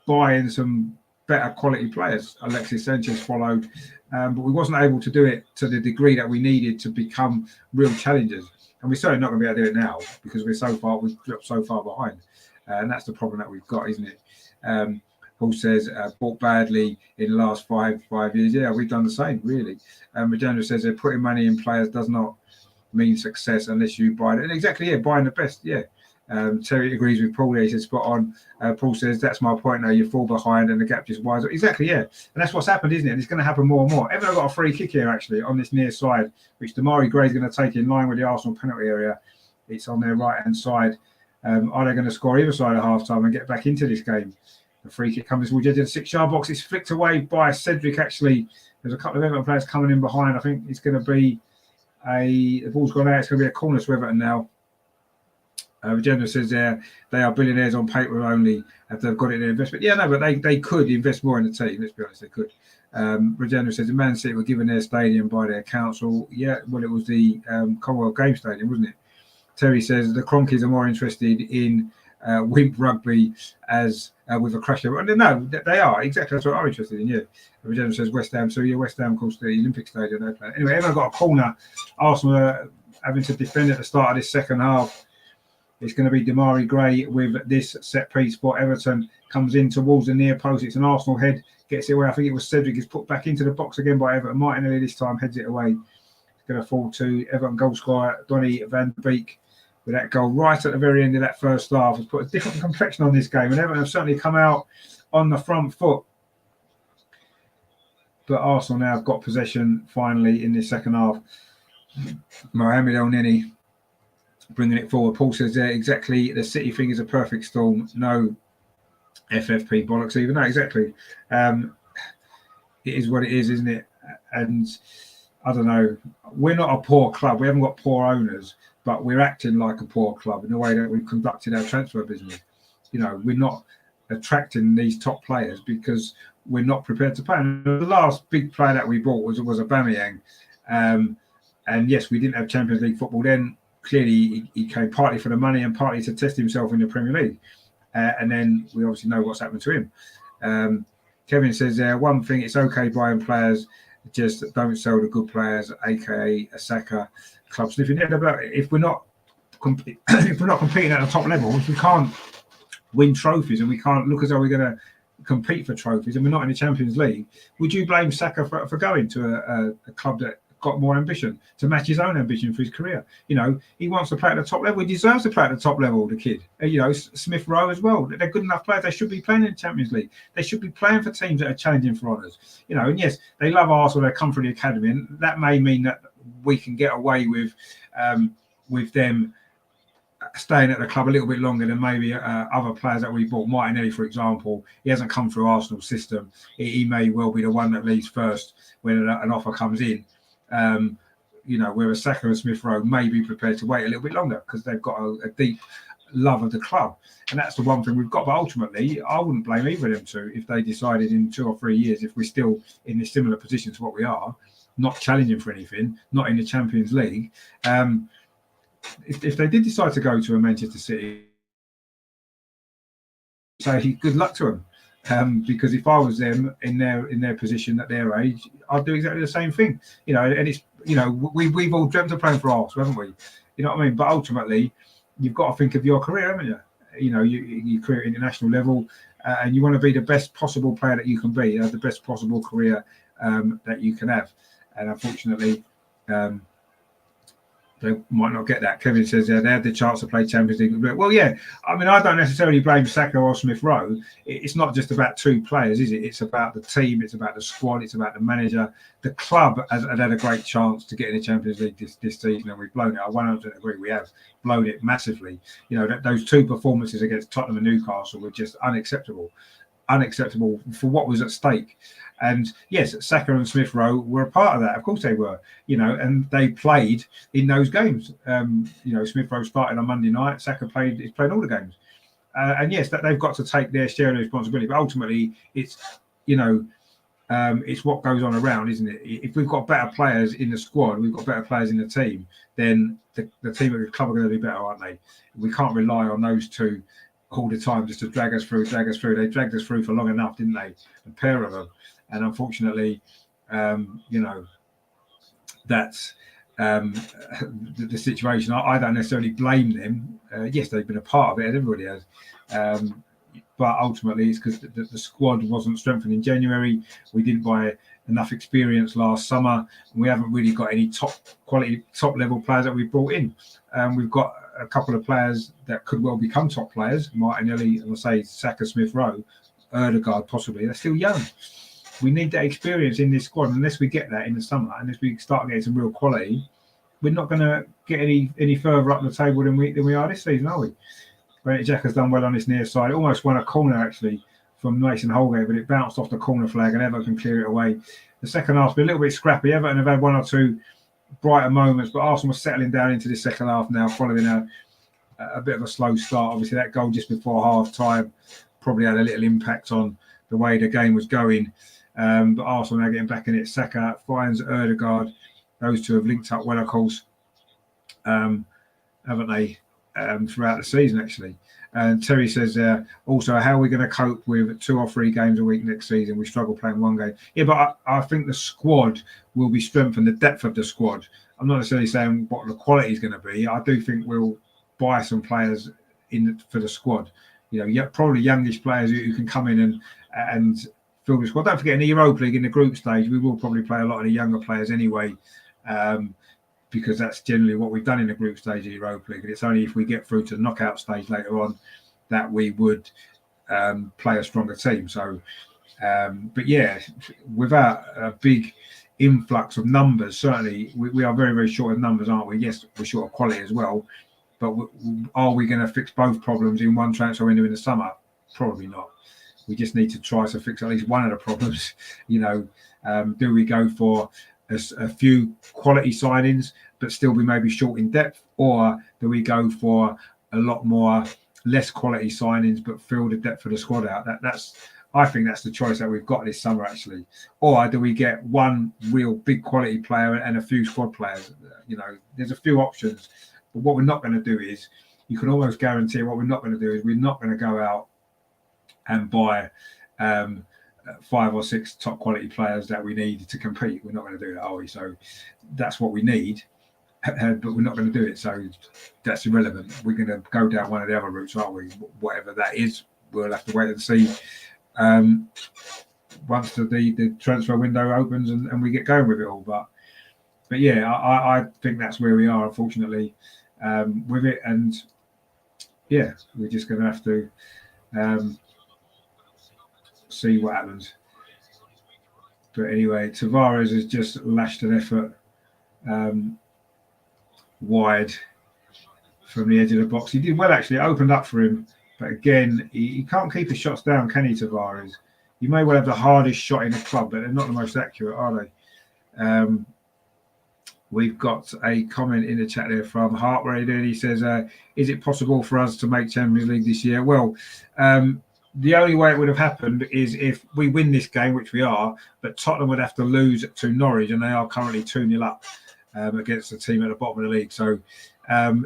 buying some better quality players. Alexis Sanchez followed, but we wasn't able to do it to the degree that we needed to become real challengers. And we're certainly not going to be able to do it now because we've dropped so far behind. And that's the problem that we've got, isn't it? Paul says, bought badly in the last five years. Yeah, we've done the same, really. Rajendra says they're putting money in players does not mean success unless you buy it. And exactly, yeah, buying the best, yeah. Terry agrees with Paul there. He says spot on. Paul says that's my point now. You fall behind and the gap just widens. Exactly, yeah. And that's what's happened, isn't it? And it's going to happen more and more. Everton got a free kick here actually on this near side, which Damari Gray is going to take in line with the Arsenal penalty area. It's on their right hand side. Are they going to score either side at half time and get back into this game? The free kick comes towards the 6-yard box. It's flicked away by Cedric actually. There's a couple of Everton players coming in behind. I think it's going to be the ball's gone out. It's going to be a corner to Everton now. Rajendra says they are billionaires on paper only if they've got it in their investment. Yeah, no, but they could invest more in the team. Let's be honest, they could. Rajendra says the Man City were given their stadium by their council. Yeah, well, it was the Commonwealth Games Stadium, wasn't it? Terry says the Cronkies are more interested in Wimp rugby as with a crash. No, they are exactly. That's what I'm interested in. Yeah. Rajendra says West Ham. So yeah, West Ham, of course, the Olympic Stadium. They play. Anyway, everyone got a corner. Arsenal having to defend at the start of this second half. It's going to be Damari Gray with this set piece for Everton. Comes in towards the near post. It's an Arsenal head. Gets it away. I think it was Cedric. Is put back into the box again by Everton. Martinelli this time heads it away. It's going to fall to Everton goal scorer Donny van de Beek with that goal right at the very end of that first half. Has put a different complexion on this game. And Everton have certainly come out on the front foot. But Arsenal now have got possession finally in this second half. Mohamed El Neni bringing it forward. Paul says there exactly the City thing is a perfect storm. No FFP bollocks even. No, exactly. It is what it is, isn't it? And I don't know. We're not a poor club. We haven't got poor owners, but we're acting like a poor club in the way that we've conducted our transfer business. You know, we're not attracting these top players because we're not prepared to pay. And the last big player that we bought was Aubameyang. And yes, we didn't have Champions League football then. Clearly, he came partly for the money and partly to test himself in the Premier League. And then we obviously know what's happened to him. Kevin says, one thing, it's okay buying players, just don't sell the good players, aka a Saka club sniffing. If we're not competing at the top level, if we can't win trophies and we can't look as though we're going to compete for trophies and we're not in the Champions League, would you blame Saka for going to a club that got more ambition to match his own ambition for his career? You know, he wants to play at the top level. He deserves to play at the top level, the kid. You know, Smith Rowe as well. They're good enough players. They should be playing in the Champions League. They should be playing for teams that are challenging for honours. You know, and yes, they love Arsenal. They come from the academy, and that may mean that we can get away with them staying at the club a little bit longer than maybe other players that we bought. Martinelli, for example, he hasn't come through Arsenal's system. He may well be the one that leaves first when an offer comes in. You know, whereas Saka and Smith Rowe may be prepared to wait a little bit longer because they've got a deep love of the club. And that's the one thing we've got. But ultimately, I wouldn't blame either of them two if they decided in 2 or 3 years, if we're still in a similar position to what we are, not challenging for anything, not in the Champions League. If they did decide to go to a Manchester City, so good luck to them. Because if I was them in their position at their age, I'd do exactly the same thing. You know, and it's, you know, we've all dreamt of playing for Arsenal, haven't we? You know what I mean? But ultimately, you've got to think of your career, haven't you? You know, your career at international level, and you want to be the best possible player that you can be, the best possible career that you can have. And unfortunately, they might not get that. Kevin says they had the chance to play Champions League. Well, yeah, I mean, I don't necessarily blame Saka or Smith Rowe. It's not just about 2 players, is it? It's about the team, it's about the squad, it's about the manager. The club has had a great chance to get in the Champions League this season, and we've blown it. I 100% agree, we have blown it massively. You know, those 2 performances against Tottenham and Newcastle were just unacceptable for what was at stake. And yes, Saka and Smith Rowe were a part of that. Of course they were, you know, and they played in those games. You know, Smith Rowe started on Monday night. Saka played all the games. And yes, that they've got to take their share of the responsibility. But ultimately, it's, you know, it's what goes on around, isn't it? If we've got better players in the squad, we've got better players in the team, then the team at the club are going to be better, aren't they? We can't rely on those 2 all the time just to drag us through. They dragged us through for long enough, didn't they? A pair of them. And unfortunately, you know, that's the situation. I don't necessarily blame them. Yes, they've been a part of it, as everybody has. But ultimately, it's because the squad wasn't strengthened in January. We didn't buy enough experience last summer. And we haven't really got any top level players that we've brought in. We've got a couple of players that could well become top players. Martinelli, and I say Saka, Smith Rowe, Ødegaard possibly. They're still young. We need that experience in this squad. Unless we get that in the summer, unless we start getting some real quality, we're not going to get any further up the table than we are this season, are we? Granit Xhaka's done well on his near side. Almost won a corner actually from Mason Holgate, but it bounced off the corner flag and Everton can clear it away. The second half's been a little bit scrappy. Everton have had 1 or 2 brighter moments, but Arsenal was settling down into the second half now, following a bit of a slow start. Obviously, that goal just before half time probably had a little impact on the way the game was going. But Arsenal now getting back in it. Saka finds Ødegaard. Those 2 have linked up well, of course, haven't they, throughout the season, actually. And Terry says, also, how are we going to cope with 2 or 3 games a week next season? We struggle playing 1 game. Yeah, but I think the squad will be strengthened, the depth of the squad. I'm not necessarily saying what the quality is going to be. I do think we'll buy some players for the squad. You know, probably youngish players who can come in and fill the squad. Don't forget, in the Europa League, in the group stage, we will probably play a lot of the younger players anyway, because that's generally what we've done in the group stage of the Europa League. And it's only if we get through to the knockout stage later on that we would play a stronger team. So, but yeah, without a big influx of numbers, certainly we are very, very short of numbers, aren't we? Yes, we're short of quality as well. But are we going to fix both problems in one transfer window in the summer? Probably not. We just need to try to fix at least one of the problems. You know, do we go for a few quality signings but still be maybe short in depth, or do we go for a lot more less quality signings but fill the depth of the squad out? I think that's the choice that we've got this summer, actually. Or do we get 1 real big quality player and a few squad players? You know, there's a few options. But what we're not going to do is, you can almost guarantee what we're not going to do is we're not going to go out and buy 5 or 6 top quality players that we need to compete. We're not going to do that, are we? So that's what we need, but we're not going to do it. So that's irrelevant. We're going to go down one of the other routes, aren't we? Whatever that is, we'll have to wait and see. once the transfer window opens and we get going with it all. But yeah, I think that's where we are, unfortunately, with it. And yeah, we're just going to have to see what happens. But anyway, Tavares has just lashed an effort wide from the edge of the box. He did well, actually. It opened up for him. But again, he can't keep his shots down, can he, Tavares? You may well have the hardest shot in the club, but they're not the most accurate, are they? We've got a comment in the chat there from Hart, where he says, is it possible for us to make Champions League this year? Well, the only way it would have happened is if we win this game, which we are, but Tottenham would have to lose to Norwich, and they are currently 2-0 up against the team at the bottom of the league. So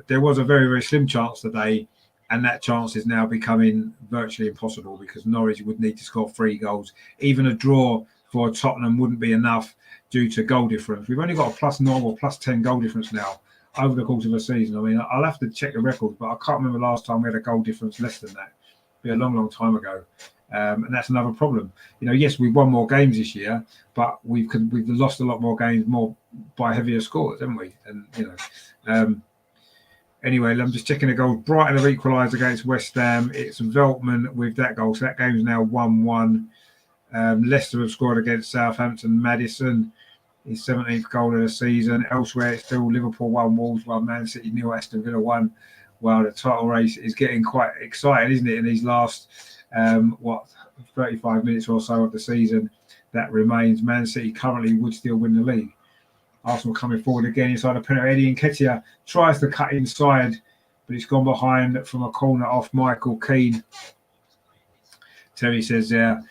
there was a very, very slim chance today, and that chance is now becoming virtually impossible because Norwich would need to score 3 goals. Even a draw for Tottenham wouldn't be enough due to goal difference. We've only got a +9 or +10 goal difference now over the course of a season. I mean, I'll have to check the records, but I can't remember last time we had a goal difference less than that. It'd be a long, long time ago. And that's another problem. Yes, we've won more games this year, but we've lost a lot more games more by heavier scores, haven't we? And, anyway, I'm just checking the goals. Brighton have equalised against West Ham. It's Veltman with that goal. So that game's now 1-1. Leicester have scored against Southampton. Maddison, his 17th goal of the season. Elsewhere, it's still Liverpool 1, Wolves 1, Man City 0, Aston Villa 1. Well, the title race is getting quite exciting, isn't it, in these last, 35 minutes or so of the season that remains. Man City currently would still win the league. Arsenal coming forward again inside a penalty. Eddie Nketiah tries to cut inside, but it's gone behind from a corner off Michael Keane. Terry says there,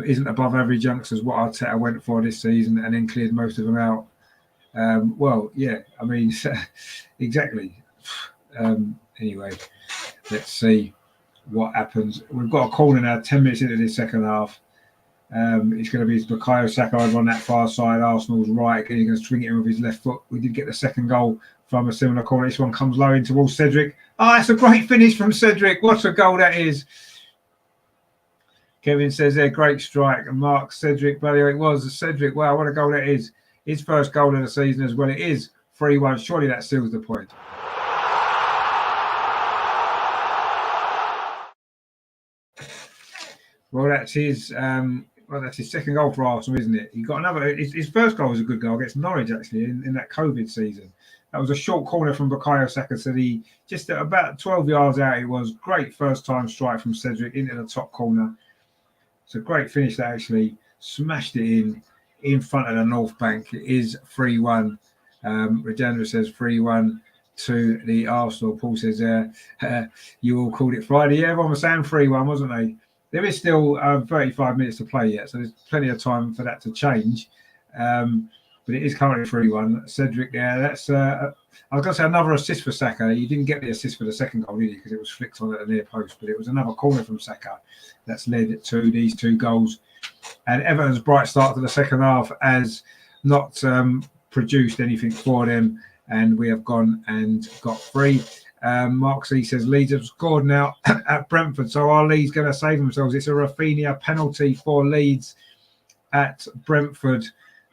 isn't above average youngsters what Arteta went for this season and then cleared most of them out. Well, yeah, I mean, exactly. Anyway, let's see what happens. We've got a corner now, 10 minutes into this second half. It's going to be Bukayo Saka over on that far side. Arsenal's right. Again, he's going to swing it in with his left foot. We did get the second goal from a similar corner. This one comes low in towards Cedric. Oh, that's a great finish from Cedric. What a goal that is. Kevin says there, great strike. And Mark, Cedric, bloody hell, it was. Cedric, wow, what a goal that is. His first goal of the season as well. It is 3-1. Surely that seals the point. Well, that's his second goal for Arsenal, isn't it? He got another. His first goal was a good goal against Norwich, actually, in that COVID season. That was a short corner from Bukayo Saka. So just about 12 yards out, it was great first time strike from Cedric into the top corner. It's a great finish that actually smashed it in front of the North Bank. It is 3-1. Regenda says 3-1 to the Arsenal. Paul says you all called it Friday. Yeah, everyone was saying 3-1, wasn't they? There is still 35 minutes to play yet, so there's plenty of time for that to change. But it is currently 3-1. Cedric, yeah, that's. I was going to say another assist for Saka. He didn't get the assist for the second goal, did he? Because it was flicked on at the near post. But it was another corner from Saka that's led to these 2 goals. And Everton's bright start to the second half has not produced anything for them. And we have gone and got 3. Mark C says Leeds have scored now at Brentford, so are Leeds going to save themselves? It's a Rafinha penalty for Leeds at Brentford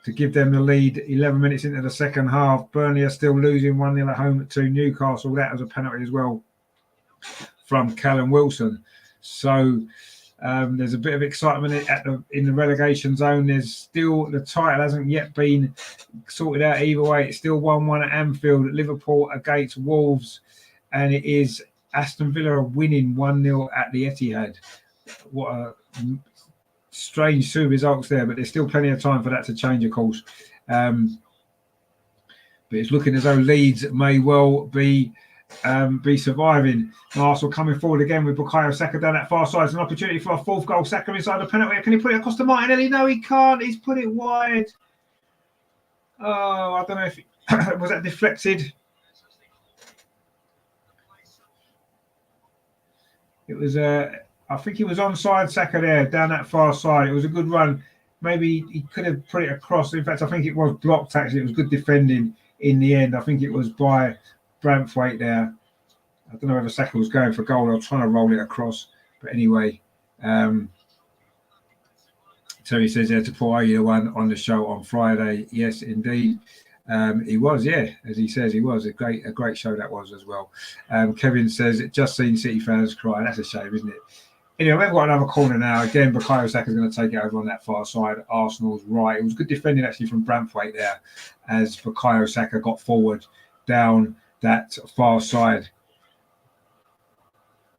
to give them the lead 11 minutes into the second half. Burnley are still losing 1-0 at home to Newcastle. That was a penalty as well from Callum Wilson. So there's a bit of excitement in the relegation zone. There's still, the title hasn't yet been sorted out either way. It's still 1-1 at Anfield. Liverpool against Wolves. And it is Aston Villa winning 1-0 at the Etihad. What a strange 2 results there, but there's still plenty of time for that to change, of course. But it's looking as though Leeds may well be surviving. Arsenal coming forward again with Bukayo Saka down that far side. It's an opportunity for a 4th goal. Saka inside the penalty. Can he put it across to Martinelli? No, he can't. He's put it wide. Oh, I don't know if was that deflected. It was I think he was onside, Saka there, down that far side. It was a good run. Maybe he could have put it across. In fact, I think it was blocked, actually. It was good defending in the end. I think it was by Branthwaite there. I don't know whether Saka was going for goal or trying to roll it across. But anyway, Terry says there to Paul, are you the one on the show on Friday? Yes, indeed. He was, yeah, as he says, he was a great show that was as well. Kevin says, just seen City fans cry. That's a shame, isn't it? Anyway, we've got another corner now. Again, Bukayo Saka is going to take it over on that far side. Arsenal's right. It was good defending actually from Branthwaite there as Bukayo Saka got forward down that far side.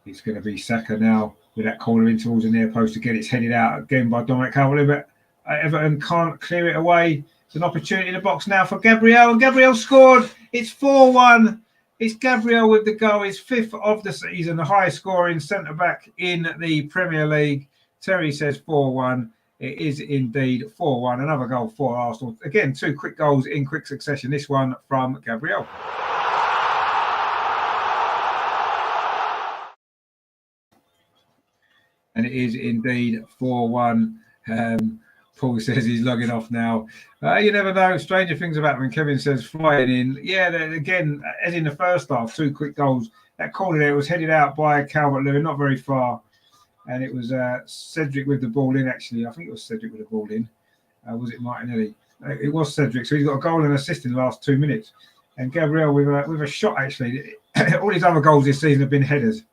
It's going to be Saka now with that corner in towards the near post to get it headed out again by Dominic Calvert-Lewin. Everton can't clear it away. It's an opportunity in the box now for Gabriel, and Gabriel scored. It's 4-1. It's Gabriel with the goal, his 5th of the season, the highest scoring centre-back in the Premier League. Terry says 4-1. It is indeed 4-1. Another goal for Arsenal. Again, 2 quick goals in quick succession. This one from Gabriel. And it is indeed 4-1. Paul says he's logging off now. You never know. Stranger things have happened. Kevin says flying in. Yeah, again, as in the first half, 2 quick goals. That corner there was headed out by Calvert-Lewin, not very far. And it was Cedric with the ball in, actually. I think it was Cedric with the ball in. Was it Martinelli? It was Cedric. So he's got a goal and assist in the last 2 minutes. And Gabriel with a shot, actually. All his other goals this season have been headers.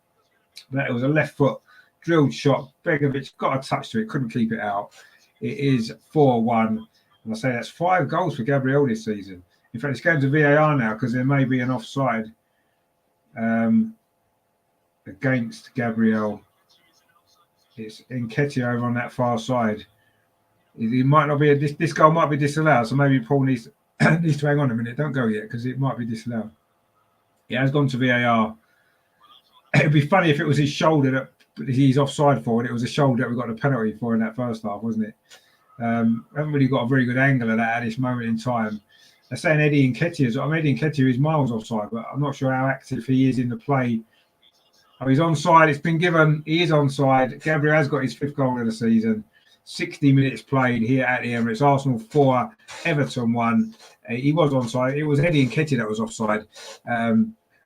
But it was a left foot drilled shot. Begovic got a touch to it, couldn't keep it out. It is 4-1. And I say that's 5 goals for Gabriel this season. In fact, it's going to VAR now because there may be an offside against Gabriel. It's Nketiah over on that far side. It might not be this goal might be disallowed, so maybe Paul needs to hang on a minute. Don't go yet because it might be disallowed. It has gone to VAR. It'd be funny if it was his shoulder that he's offside for, and it was a shoulder that we got a penalty for in that first half, wasn't it? Haven't really got a very good angle of that at this moment in time. They're saying Eddie Nketiah is miles offside, but I'm not sure how active he is in the play. Oh, he's onside. It's been given. He is onside. Gabriel has got his 5th goal of the season. 60 minutes played here at the Emirates. Arsenal 4, Everton 1. He was onside. It was Eddie Nketiah that was offside.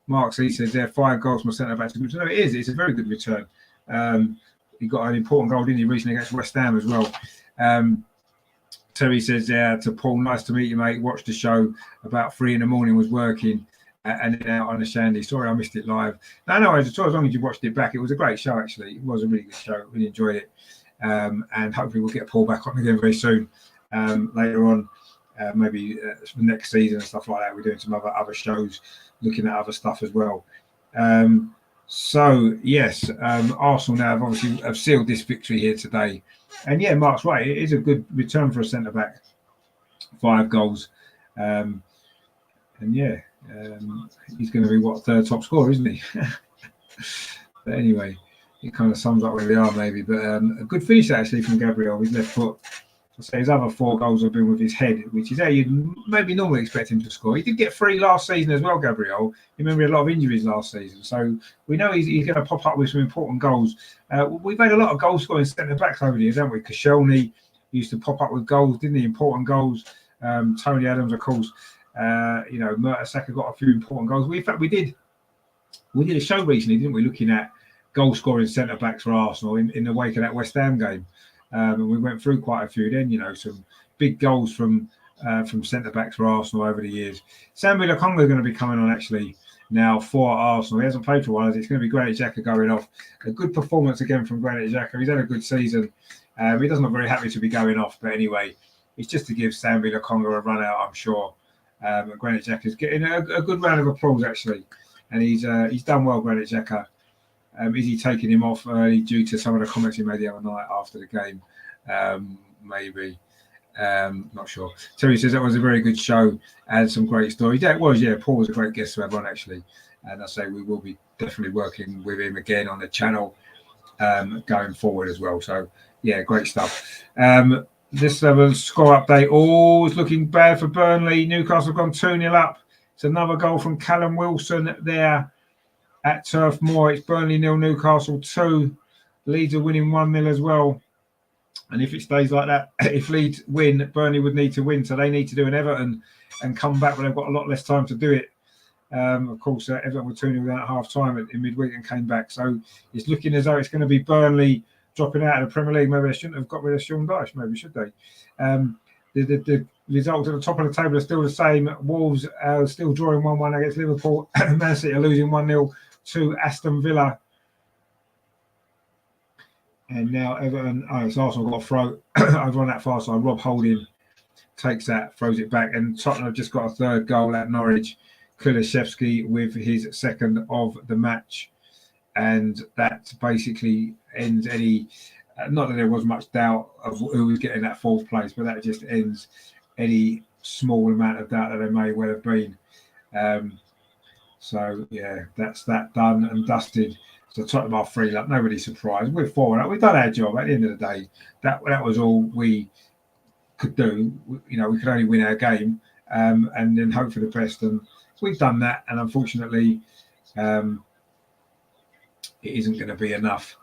Mark C says there 5 goals from centre back. No, it is. It's a very good return. He got an important goal, didn't he, recently against West Ham as well. Terry says there to Paul, nice to meet you, mate. Watched the show about 3 in the morning, was working and then out on the shandy. Sorry I missed it live. No, as long as you watched it back, it was a great show, actually. It was a really good show. Really enjoyed it. And hopefully we'll get Paul back on again very soon. Later on, maybe next season and stuff like that. We're doing some other shows, looking at other stuff as well. So yes, Arsenal now have sealed this victory here today. And yeah, Mark's right. It is a good return for a centre back. 5 goals. And yeah, he's going to be 3rd top scorer, isn't he? But anyway, it kind of sums up where we are, maybe. But a good finish actually from Gabriel with left foot. I say his other 4 goals have been with his head, which is how you'd maybe normally expect him to score. He did get 3 last season as well, Gabriel. You remember he had a lot of injuries last season, so we know he's going to pop up with some important goals. We've had a lot of goal scoring centre backs over the years, haven't we? Koscielny used to pop up with goals, didn't he? Important goals. Tony Adams, of course. Mertesacker got a few important goals. In fact, we did a show recently, didn't we? Looking at goal scoring centre backs for Arsenal in the wake of that West Ham game. And we went through quite a few then, some big goals from centre-backs for Arsenal over the years. Sambi Lokonga is going to be coming on actually now for Arsenal. He hasn't played for a while. It's going to be Granit Xhaka going off. A good performance again from Granit Xhaka. He's had a good season. He doesn't look very happy to be going off, but anyway, it's just to give Sambi Lokonga a run out, I'm sure. Granit Xhaka is getting a good round of applause actually, and he's done well, Granit Xhaka. Is he taking him off early due to some of the comments he made the other night after the game? Maybe. Not sure. Terry says that was a very good show and some great stories. Yeah, it was. Yeah, Paul was a great guest to have on, actually. And I say we will be definitely working with him again on the channel going forward as well. So, yeah, great stuff. This score update. Oh, it's looking bad for Burnley. Newcastle have gone 2-0 up. It's another goal from Callum Wilson there at Turf Moor. It's Burnley 0, Newcastle 2. Leeds are winning 1-0 as well. And if it stays like that, if Leeds win, Burnley would need to win. So they need to do an Everton and come back, but they've got a lot less time to do it. Of course, Everton were 2-0 down at half time in midweek and came back. So it's looking as though it's going to be Burnley dropping out of the Premier League. Maybe they shouldn't have got rid of Sean Dyche. Maybe should they? The results at the top of the table are still the same. Wolves are still drawing 1-1 against Liverpool. Man City are losing 1-0 to Aston Villa. And now Everton, it's Arsenal got a throw over on that far side. Rob Holding takes that, throws it back. And Tottenham have just got a third goal at Norwich. Kulusevski with his second of the match. And that basically ends any, not that there was much doubt of who was getting that fourth place, but that just ends any small amount of doubt that there may well have been. So, yeah, that's that done and dusted. So Tottenham are 3-0, nobody's surprised. We're 4-0. We've done our job at the end of the day. That was all we could do. You know, we could only win our game and then hope for the best. And we've done that. And unfortunately, it isn't going to be enough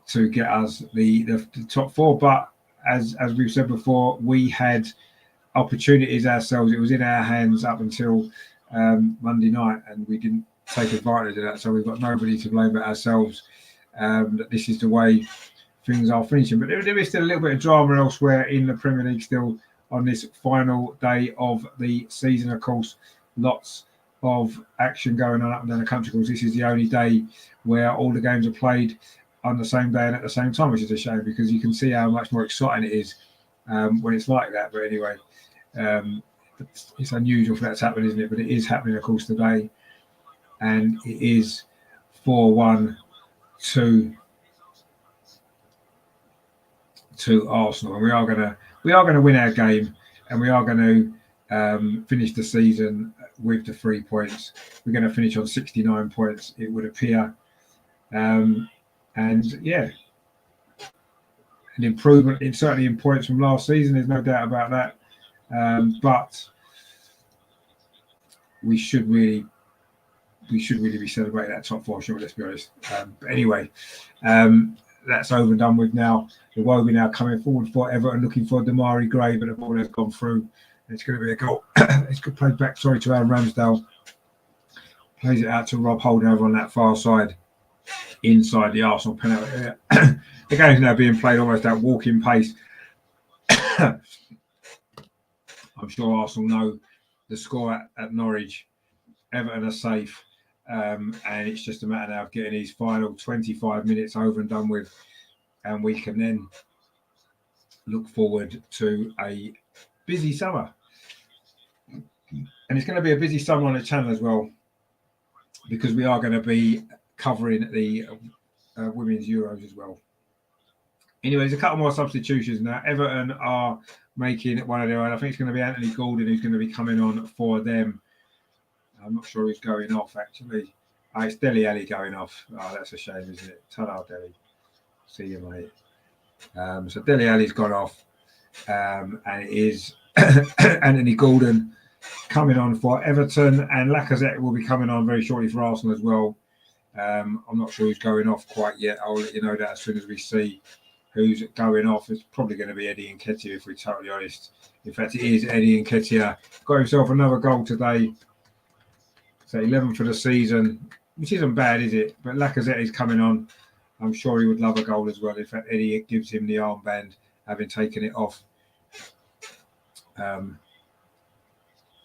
to get us the top four. But as we've said before, we had opportunities ourselves. It was in our hands up until Monday night, and we didn't take advantage of that. So we've got nobody to blame but ourselves. That this is the way things are finishing. But there is still a little bit of drama elsewhere in the Premier League still on this final day of the season. Of course, lots of action going on up and down the country. Of course, this is the only day where all the games are played on the same day and at the same time, which is a shame because you can see how much more exciting it is when it's like that. But anyway, it's unusual for that to happen, isn't it? But it is happening, of course, today. And it is 4-1 to Arsenal, and we are going to win our game, and we are going to finish the season with the 3 points. We're going to finish on 69 points, it would appear, and yeah, an improvement certainly in points from last season. There's no doubt about that, but we should really be celebrating that top four, sure, let's be honest. But anyway, that's over and done with now. The Wobie now coming forward for Everton, looking for Damari Gray, but the ball has gone through. It's going to be a goal. It's played back, to Aaron Ramsdale. Plays it out to Rob Holding over on that far side, inside the Arsenal penalty area. The game's now being played almost at walking pace. I'm sure Arsenal know the score at Norwich. Everton are safe. And it's just a matter now of getting these final 25 minutes over and done with, and we can then look forward to a busy summer. And it's going to be a busy summer on the channel as well, because we are going to be covering the Women's Euros as well. Anyway, there's a couple more substitutions now. Everton are making one of their own. I think it's going to be Anthony Gordon who's going to be coming on for them. I'm not sure who's going off, actually. It's Dele Alli going off. Oh, that's a shame, isn't it? Ta-da, Dele. See you, mate. So Dele Alli's gone off. And it is Anthony Gordon coming on for Everton. And Lacazette will be coming on very shortly for Arsenal as well. I'm not sure who's going off quite yet. I'll let you know that as soon as we see who's going off. It's probably going to be Eddie Nketiah, if we're totally honest. In fact, it is Eddie Nketiah. Got himself another goal today. So 11 for the season, which isn't bad, is it? But Lacazette is coming on. I'm sure he would love a goal as well. In fact, Eddie gives him the armband, having taken it off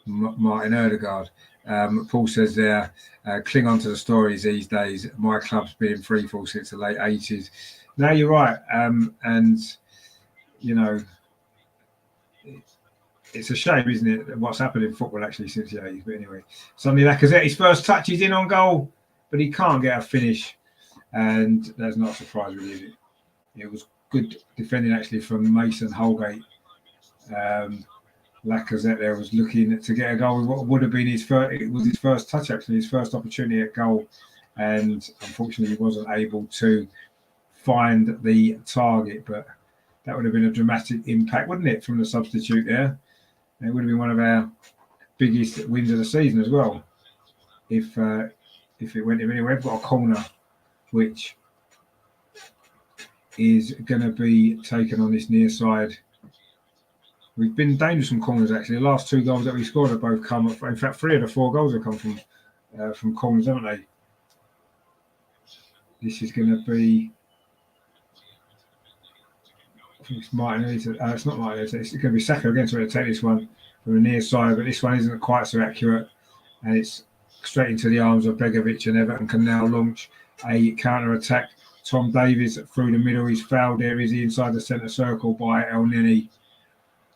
Martin Odegaard. Paul says there, cling on to the stories these days. My club's been in free fall since the late 80s. No, you're right. And, you know, it's a shame, isn't it, what's happened in football actually since the 80s. But anyway, suddenly Lacazette, his first touch, he's in on goal, but he can't get a finish. And that's not a surprise, really, is it? It was good defending actually from Mason Holgate. Lacazette there was looking to get a goal with what would have been his first. It was his first touch, actually, his first opportunity at goal. And unfortunately, he wasn't able to find the target. But that would have been a dramatic impact, wouldn't it, from the substitute there? It would have been one of our biggest wins of the season as well, if it went anywhere. We've got a corner which is going to be taken on this near side. We've been dangerous from corners actually. The last 2 goals that we scored have both come. In fact, 3 of the 4 goals have come from corners, haven't they? This is going to be I think it's Martinelli. It's not Martinelli. It's going to be Saka again. So we're going to take this one from the near side, but this one isn't quite so accurate, and it's straight into the arms of Begovic, and Everton can now launch a counter attack. Tom Davies through the middle. He's fouled there. Is he inside the centre circle by El Neni?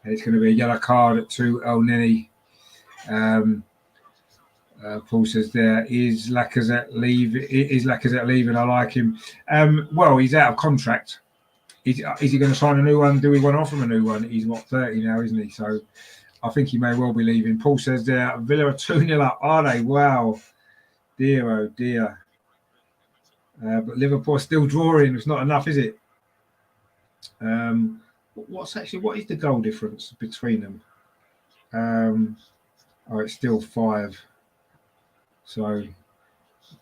And it's going to be a yellow card to El Neni. Paul says there, is Lacazette leaving? I like him. Well, he's out of contract. Is he going to sign a new one? Do we want to offer him a new one? He's 30 now, isn't he? So I think he may well be leaving. Paul says there, Villa are 2-0 up, are they? Wow. Dear, oh dear. But Liverpool are still drawing. It's not enough, is it? What is the goal difference between them? It's still 5. So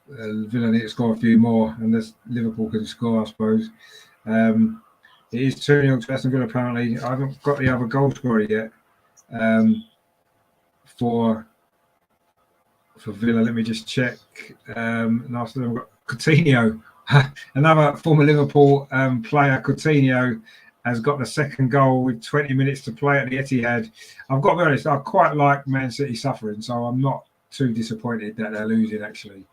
Villa need to score a few more, unless Liverpool can score, I suppose. It is 2-0 to Aston Villa, apparently. I haven't got the other goal scorer yet. For Villa, let me just check. Last time we've got Coutinho, another former Liverpool player. Coutinho has got the second goal with 20 minutes to play at the Etihad. I've got to be honest, I quite like Man City suffering, so I'm not too disappointed that they're losing, actually.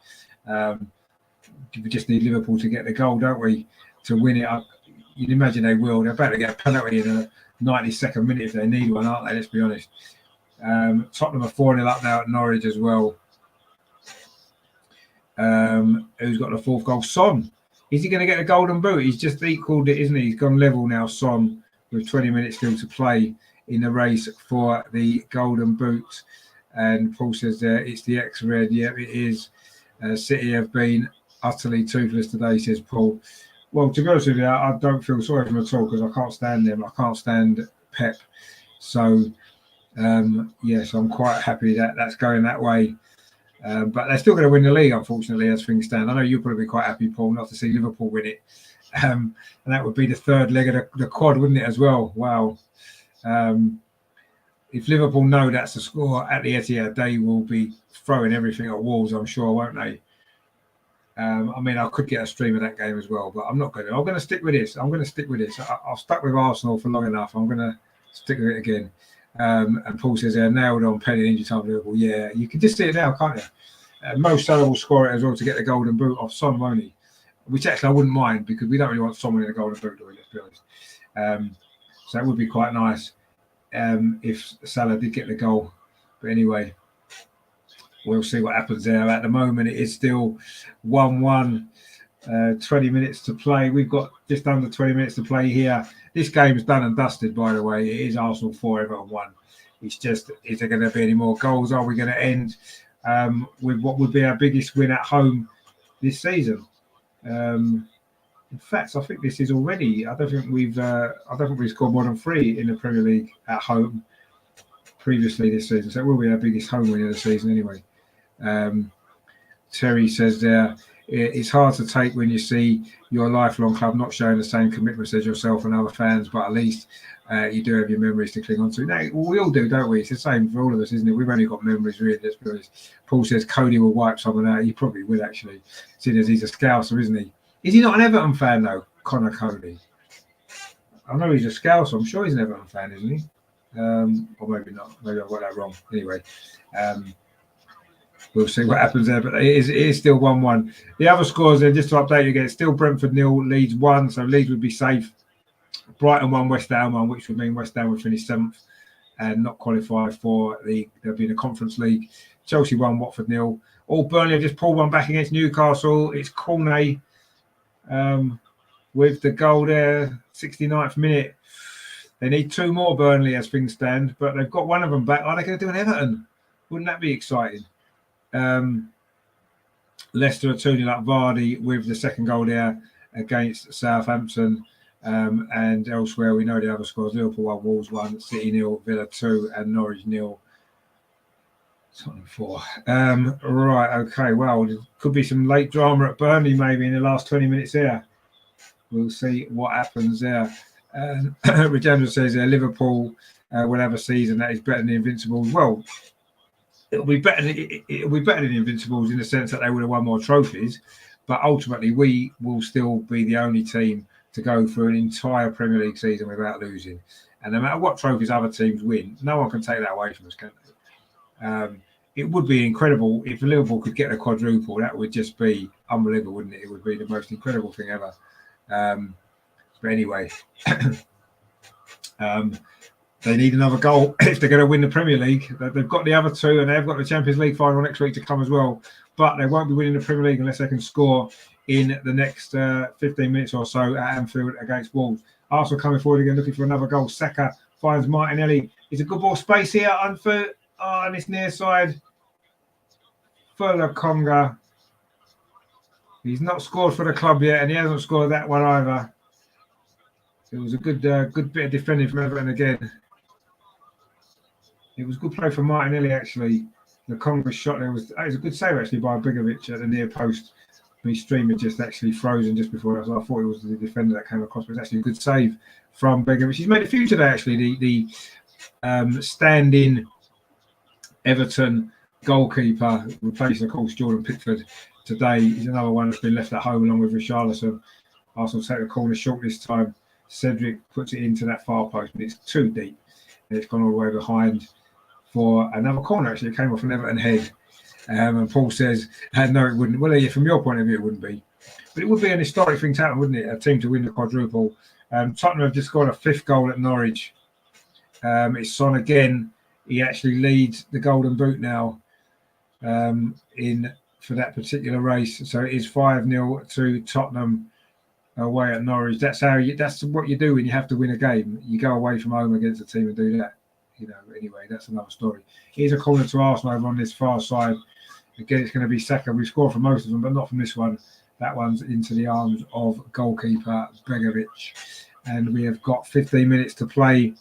We just need Liverpool to get the goal, don't we, to win it up. You'd imagine they will. They're about to get a penalty in the 92nd minute if they need one, aren't they? Let's be honest. Tottenham are 4-0 up now at Norwich as well. Who's got the fourth goal? Son. Is he going to get a golden boot? He's just equalled it, isn't he? He's gone level now, Son, with 20 minutes still to play in the race for the golden boot. And Paul says there, it's the X-Red. Yeah, it is. City have been utterly toothless today, says Paul. Well, to be honest with you, I don't feel sorry for them at all because I can't stand them. I can't stand Pep. So, yes, I'm quite happy that that's going that way. But they're still going to win the league, unfortunately, as things stand. I know you'll probably be quite happy, Paul, not to see Liverpool win it. And that would be the third leg of the quad, wouldn't it, as well? Wow. If Liverpool know that's the score at the Etihad, they will be throwing everything at walls, I'm sure, won't they? I mean, I could get a stream of that game as well, but I'm not going to. I'm going to stick with this. I've stuck with Arsenal for long enough. I'm going to stick with it again. And Paul says they're nailed on penny injury time Liverpool. Yeah, you can just see it now, can't you? Mo Salah will score it as well to get the golden boot off Son, won't he? Which actually I wouldn't mind because we don't really want someone in the golden boot, do we? Let's be honest. So that would be quite nice if Salah did get the goal. But anyway, we'll see what happens there. At the moment, it is still 1-1. 20 minutes to play. We've got just under 20 minutes to play here. This game is done and dusted, by the way. It is Arsenal 4, Everton 1. It's just, is there going to be any more goals? Are we going to end with what would be our biggest win at home this season? In fact, I think this is already. I don't think we've scored more than 3 in the Premier League at home previously this season. So it will be our biggest home win of the season anyway. Terry says there, it's hard to take when you see your lifelong club not showing the same commitments as yourself and other fans, but at least you do have your memories to cling on to. Now, we all do, don't we? It's the same for all of us, isn't it? We've only got memories, really, let's be honest. Paul says Cody will wipe someone out. He probably will, actually, seeing as he's a Scouser, isn't he? Is he not an Everton fan, though, Connor Cody? I know he's a Scouser. I'm sure he's an Everton fan, isn't he? Or maybe not. Maybe I've got that wrong. Anyway, we'll see what happens there. But it is still 1-1. The other scores there, just to update you again, still Brentford 0, Leeds 1. So Leeds would be safe. Brighton 1, West Ham 1, which would mean West Ham would finish 7th and not qualify for there'll be the Conference League. Chelsea 1, Watford 0. All Burnley have just pulled one back against Newcastle. It's Cornet with the goal there, 69th minute. They need 2 more, Burnley, as things stand, but they've got one of them back. Are they going to do an Everton? Wouldn't that be exciting? Leicester are 2-0 up. Vardy with the second goal there against Southampton. And elsewhere, we know the other scores. Liverpool 1, Wolves 1, City 0, Villa 2, and Norwich 0. Tottenham 4. Right, okay. Well, there could be some late drama at Burnley maybe in the last 20 minutes there. We'll see what happens there. Regenda says Liverpool will have a season that is better than the Invincibles. Well, it'll be better than the Invincibles in the sense that they would have won more trophies, but ultimately we will still be the only team to go through an entire Premier League season without losing. And no matter what trophies other teams win, no one can take that away from us, can they? It would be incredible if Liverpool could get a quadruple. That would just be unbelievable, wouldn't it? It would be the most incredible thing ever. But anyway, they need another goal if they're going to win the Premier League. They've got the other two, and they've got the Champions League final next week to come as well. But they won't be winning the Premier League unless they can score in the next 15 minutes or so at Anfield against Wolves. Arsenal coming forward again, looking for another goal. Saka finds Martinelli. It's a good ball space here on this near side. Further Conga. He's not scored for the club yet, and he hasn't scored that one either. It was a good bit of defending from Everton again. It was good play from Martinelli, actually. The Conga shot there was a good save, actually, by Begovic at the near post. My stream had just actually frozen just before that, so I thought it was the defender that came across, but it's actually a good save from Begovic. He's made a few today, actually. The stand-in Everton goalkeeper, replacing, of course, Jordan Pickford today. He's another one that's been left at home along with Richarlison. Arsenal take the corner short this time. Cedric puts it into that far post, but it's too deep. And it's gone all the way behind for another corner, actually. It came off an Everton head. And Paul says, no, it wouldn't. Well, yeah, from your point of view, it wouldn't be. But it would be an historic thing to happen, wouldn't it? A team to win the quadruple. Tottenham have just got a 5th goal at Norwich. It's Son again. He actually leads the Golden Boot now for that particular race. So it is 5-0 to Tottenham away at Norwich. That's what you do when you have to win a game. You go away from home against a team and do that. Anyway, that's another story. Here's a corner to Arsenal over on this far side. Again, it's going to be Saka. We've scored from most of them, but not from this one. That one's into the arms of goalkeeper Begovic. And we have got 15 minutes to play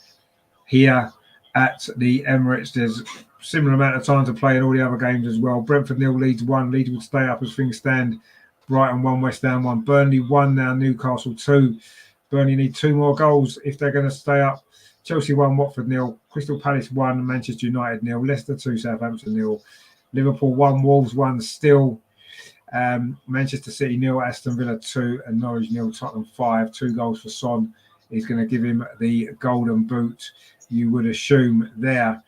here at the Emirates. There's a similar amount of time to play in all the other games as well. Brentford 0, Leeds 1. Leeds will stay up as things stand. Brighton 1, West Ham 1. Burnley 1 now, Newcastle 2. Burnley need 2 more goals if they're going to stay up. Chelsea 1, Watford 0. Crystal Palace 1, Manchester United 0. Leicester 2, Southampton 0. Liverpool 1, Wolves 1 still. Manchester City 0, Aston Villa 2, and Norwich 0, Tottenham 5. 2 goals for Son. He's going to give him the Golden Boot, you would assume there,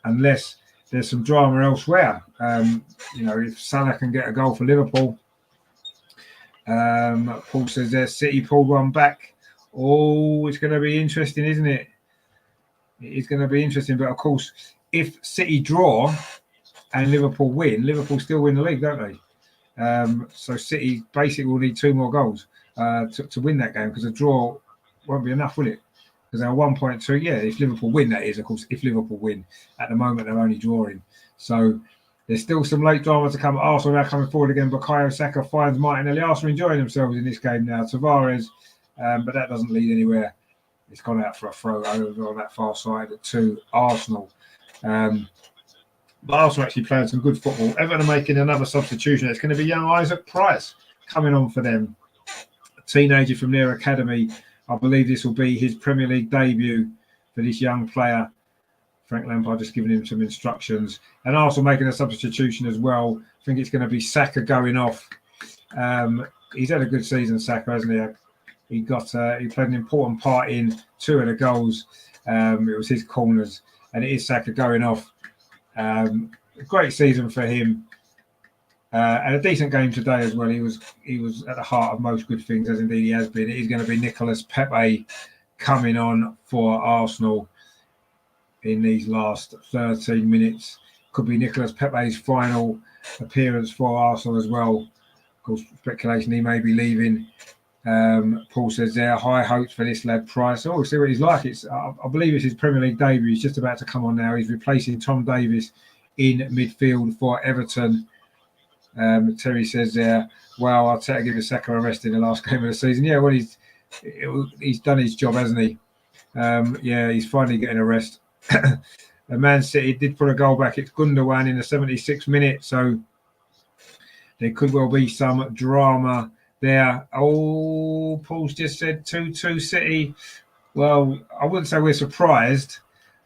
unless there's some drama elsewhere. If Salah can get a goal for Liverpool. Paul says there, City pulled one back. Oh, it's going to be interesting, isn't it? It is going to be interesting. But, of course, if City draw and Liverpool win, Liverpool still win the league, don't they? So City basically will need 2 more goals to win that game, because a draw won't be enough, will it? Because they're 1.2. Yeah, if Liverpool win, that is, of course, if Liverpool win. At the moment, they're only drawing. So there's still some late drama to come. Arsenal now coming forward again. Bukayo Saka finds Martinelli. Arsenal enjoying themselves in this game now. Tavares, but that doesn't lead anywhere. It's gone out for a throw over on that far side to Arsenal. But Arsenal actually playing some good football. Everton are making another substitution. It's going to be young Isaac Price coming on for them. A teenager from their academy. I believe this will be his Premier League debut for this young player. Frank Lampard just giving him some instructions. And Arsenal making a substitution as well. I think it's going to be Saka going off. He's had a good season, Saka, hasn't he? He played an important part in 2 of the goals. It was his corners, and it is Saka going off. A great season for him, and a decent game today as well. He was at the heart of most good things, as indeed he has been. It is going to be Nicolas Pepe coming on for Arsenal in these last 13 minutes. Could be Nicolas Pepe's final appearance for Arsenal as well. Of course, speculation he may be leaving. Paul says there, high hopes for this lad Price. Oh, we'll see what he's like. I believe it's his Premier League debut. He's just about to come on now. He's replacing Tom Davies in midfield for Everton. Terry says there, wow, Arteta give Saka a rest in the last game of the season. Yeah, well, he's done his job, hasn't he? Yeah, he's finally getting a rest. Man City did put a goal back. It's Gundogan in the 76th minute, so there could well be some drama there. Oh, Paul's just said 2-2 City. Well, I wouldn't say we're surprised.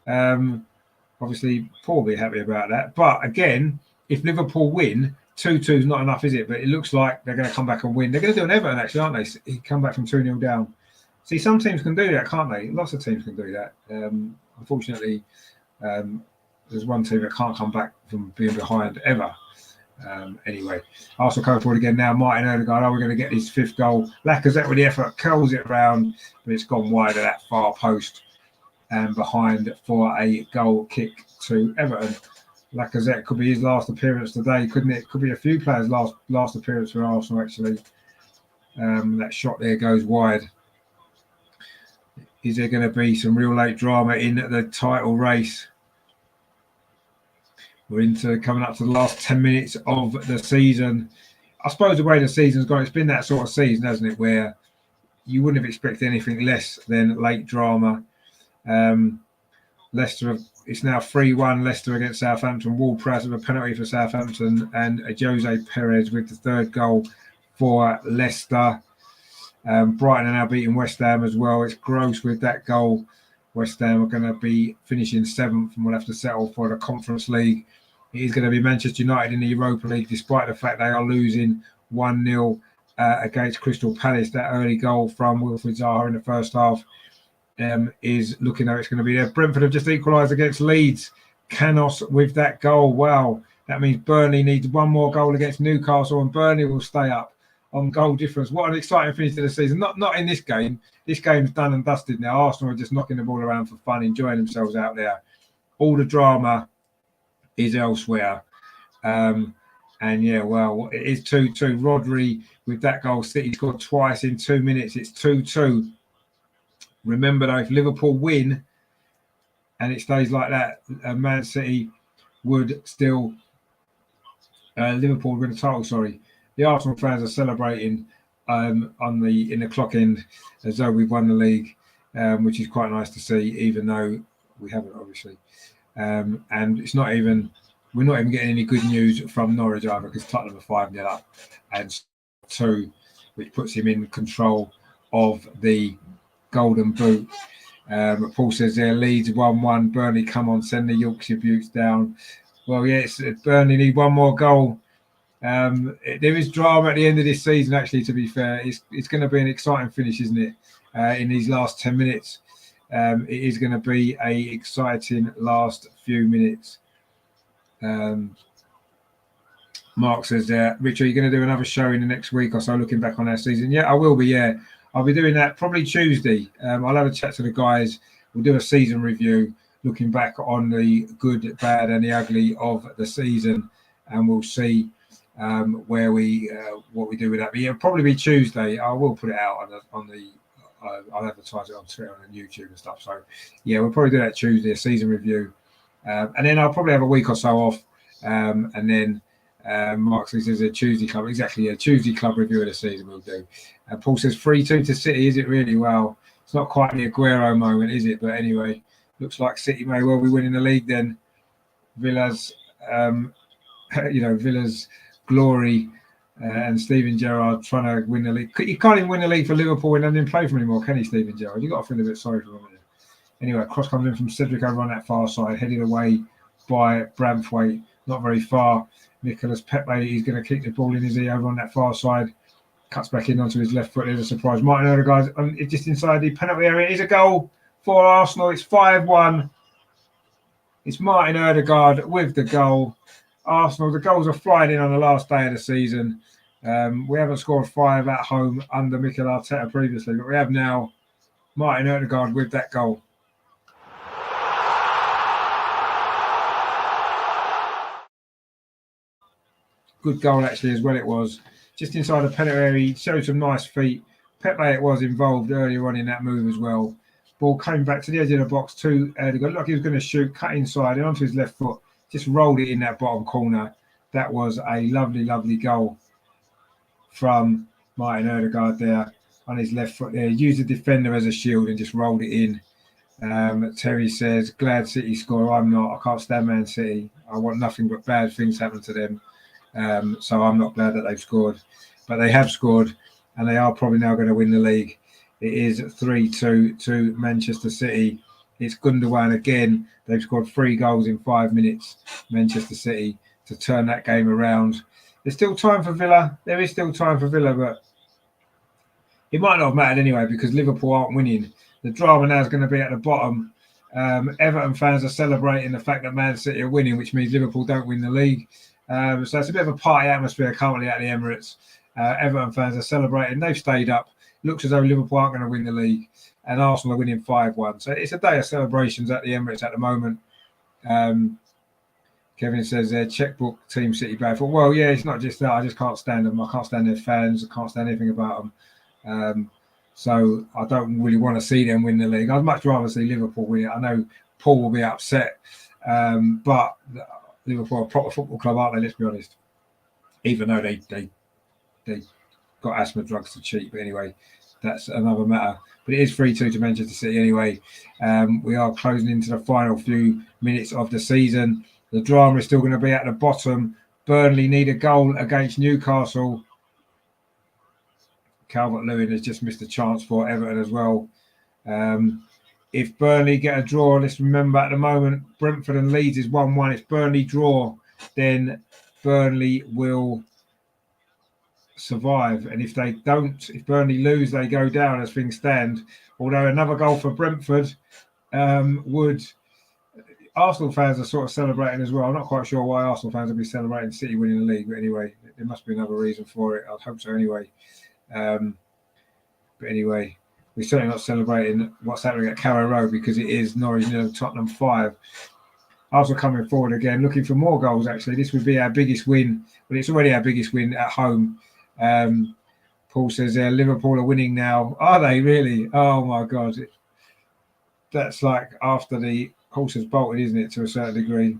Obviously, Paul will be happy about that. But again, if Liverpool win, 2-2 is not enough, is it? But it looks like they're going to come back and win. They're going to do an Everton, actually, aren't they? He come back from 2-0 down. See, some teams can do that, can't they? Lots of teams can do that. Unfortunately, there's one team that can't come back from being behind ever. Anyway, Arsenal coming forward again now. Martin Odegaard, we're going to get his 5th goal. Lacazette with the effort, curls it around, but it's gone wide of that far post and behind for a goal kick to Everton. Lacazette could be his last appearance today, couldn't it? Could be a few players' last appearance for Arsenal, actually. That shot there goes wide. Is there going to be some real late drama in the title race? We're into coming up to the last 10 minutes of the season. I suppose the way the season's gone, it's been that sort of season, hasn't it, where you wouldn't have expected anything less than late drama. Leicester, it's now 3-1 Leicester against Southampton. Ward-Prowse with a penalty for Southampton, and Jose Perez with the 3rd goal for Leicester. Brighton are now beating West Ham as well. It's gross with that goal. West Ham are going to be finishing 7th and will have to settle for the Conference League. It is going to be Manchester United in the Europa League, despite the fact they are losing 1-0 against Crystal Palace. That early goal from Wilfried Zaha in the first half is looking like it's going to be there. Brentford have just equalised against Leeds. Canos with that goal. Wow. That means Burnley needs one more goal against Newcastle and Burnley will stay up on goal difference. What an exciting finish to the season. Not in this game. This game's done and dusted now. Arsenal are just knocking the ball around for fun, enjoying themselves out there. All the drama is elsewhere. And yeah, well, it is 2-2. Rodri with that goal. City scored twice in 2 minutes. It's 2-2. Remember, though, if Liverpool win and it stays like that, Man City would still... Liverpool would win the title, sorry. The Arsenal fans are celebrating in the clock end as though we've won the league, which is quite nice to see, even though we haven't, obviously. And we're not even getting any good news from Norwich either, because Tottenham are 5-0 up and 2, which puts him in control of the Golden Boot. Paul says there, Leeds 1-1. Burnley, come on, send the Yorkshire Buttes down. Well, yes, Burnley need one more goal. There is drama at the end of this season, actually, to be fair. It's going to be an exciting finish, isn't it? In these last 10 minutes. It is going to be an exciting last few minutes. Mark says there, Rich, are you going to do another show in the next week or so, looking back on our season? Yeah, I will be, yeah. I'll be doing that probably Tuesday. I'll have a chat to the guys. We'll do a season review, looking back on the good, bad and the ugly of the season. And we'll see what we do with that. But yeah, it'll probably be Tuesday. I will put it out I'll advertise it on Twitter and YouTube and stuff. So yeah, we'll probably do that Tuesday, a season review. And then I'll probably have a week or so off. And then Mark says a Tuesday club. Exactly, a Tuesday club review of the season we'll do. Paul says 3-2 to City. Is it really? Well, it's not quite the Aguero moment, is it? But anyway, looks like City may well be winning the league then. Villa's glory and Steven Gerrard trying to win the league. You can't even win the league for Liverpool and didn't play for him anymore, can he, Steven Gerrard? You've got to feel a bit sorry for him. Anyway, cross comes in from Cedric over on that far side, headed away by Bramthwaite, not very far. Nicolas Pepe, he's going to kick the ball in his ear over on that far side. Cuts back in onto his left foot. There's a surprise. Martin Odegaard, just inside the penalty area. It is a goal for Arsenal. It's 5-1. It's Martin Odegaard with the goal. Arsenal, the goals are flying in on the last day of the season. We haven't scored 5 at home under Mikel Arteta previously, but we have now. Martin Odegaard with that goal. Good goal, actually, as well it was. Just inside the penalty area, he showed some nice feet. Pepe, it was involved earlier on in that move as well. Ball came back to the edge of the box to Odegaard. Look, he was going to shoot, cut inside and onto his left foot. Just rolled it in that bottom corner. That was a lovely, lovely goal from Martin Odegaard there on his left foot there. Used the defender as a shield and just rolled it in. Terry says, glad City score. I'm not. I can't stand Man City. I want nothing but bad things happen to them. So I'm not glad that they've scored. But they have scored and they are probably now going to win the league. It is 3-2 to Manchester City. It's Gundogan again. They've scored 3 goals in 5 minutes, Manchester City, to turn that game around. There's still time for Villa. There is still time for Villa, but it might not have mattered anyway because Liverpool aren't winning. The drama now is going to be at the bottom. Everton fans are celebrating the fact that Man City are winning, which means Liverpool don't win the league. So it's a bit of a party atmosphere currently at the Emirates. Everton fans are celebrating. They've stayed up. Looks as though Liverpool aren't going to win the league. And Arsenal are winning 5-1. So it's a day of celebrations at the Emirates at the moment. Kevin says their checkbook Team City bad. Well, yeah, it's not just that. I just can't stand them. I can't stand their fans. I can't stand anything about them. So I don't really want to see them win the league. I'd much rather see Liverpool win it. I know Paul will be upset. But Liverpool are a proper football club, aren't they? Let's be honest. Even though they got asthma drugs to cheat. But anyway, that's another matter. But it is 3-2 to Manchester City anyway. We are closing into the final few minutes of the season. The drama is still going to be at the bottom. Burnley need a goal against Newcastle. Calvert-Lewin has just missed a chance for Everton as well. If Burnley get a draw, let's remember at the moment, Brentford and Leeds is 1-1. If Burnley draw, then Burnley will survive. And if they don't, if Burnley lose, they go down as things stand. Although another goal for Brentford would... Arsenal fans are sort of celebrating as well. I'm not quite sure why Arsenal fans will be celebrating City winning the league. But anyway, there must be another reason for it. I'd hope so anyway. But anyway, we're certainly not celebrating what's happening at Carrow Road because it is Norwich 0, Tottenham 5. Arsenal coming forward again, looking for more goals, actually. This would be our biggest win. Well, it's already our biggest win at home. Paul says Liverpool are winning now. Are they really? Oh, my God. That's like after the horse has bolted, isn't it, to a certain degree?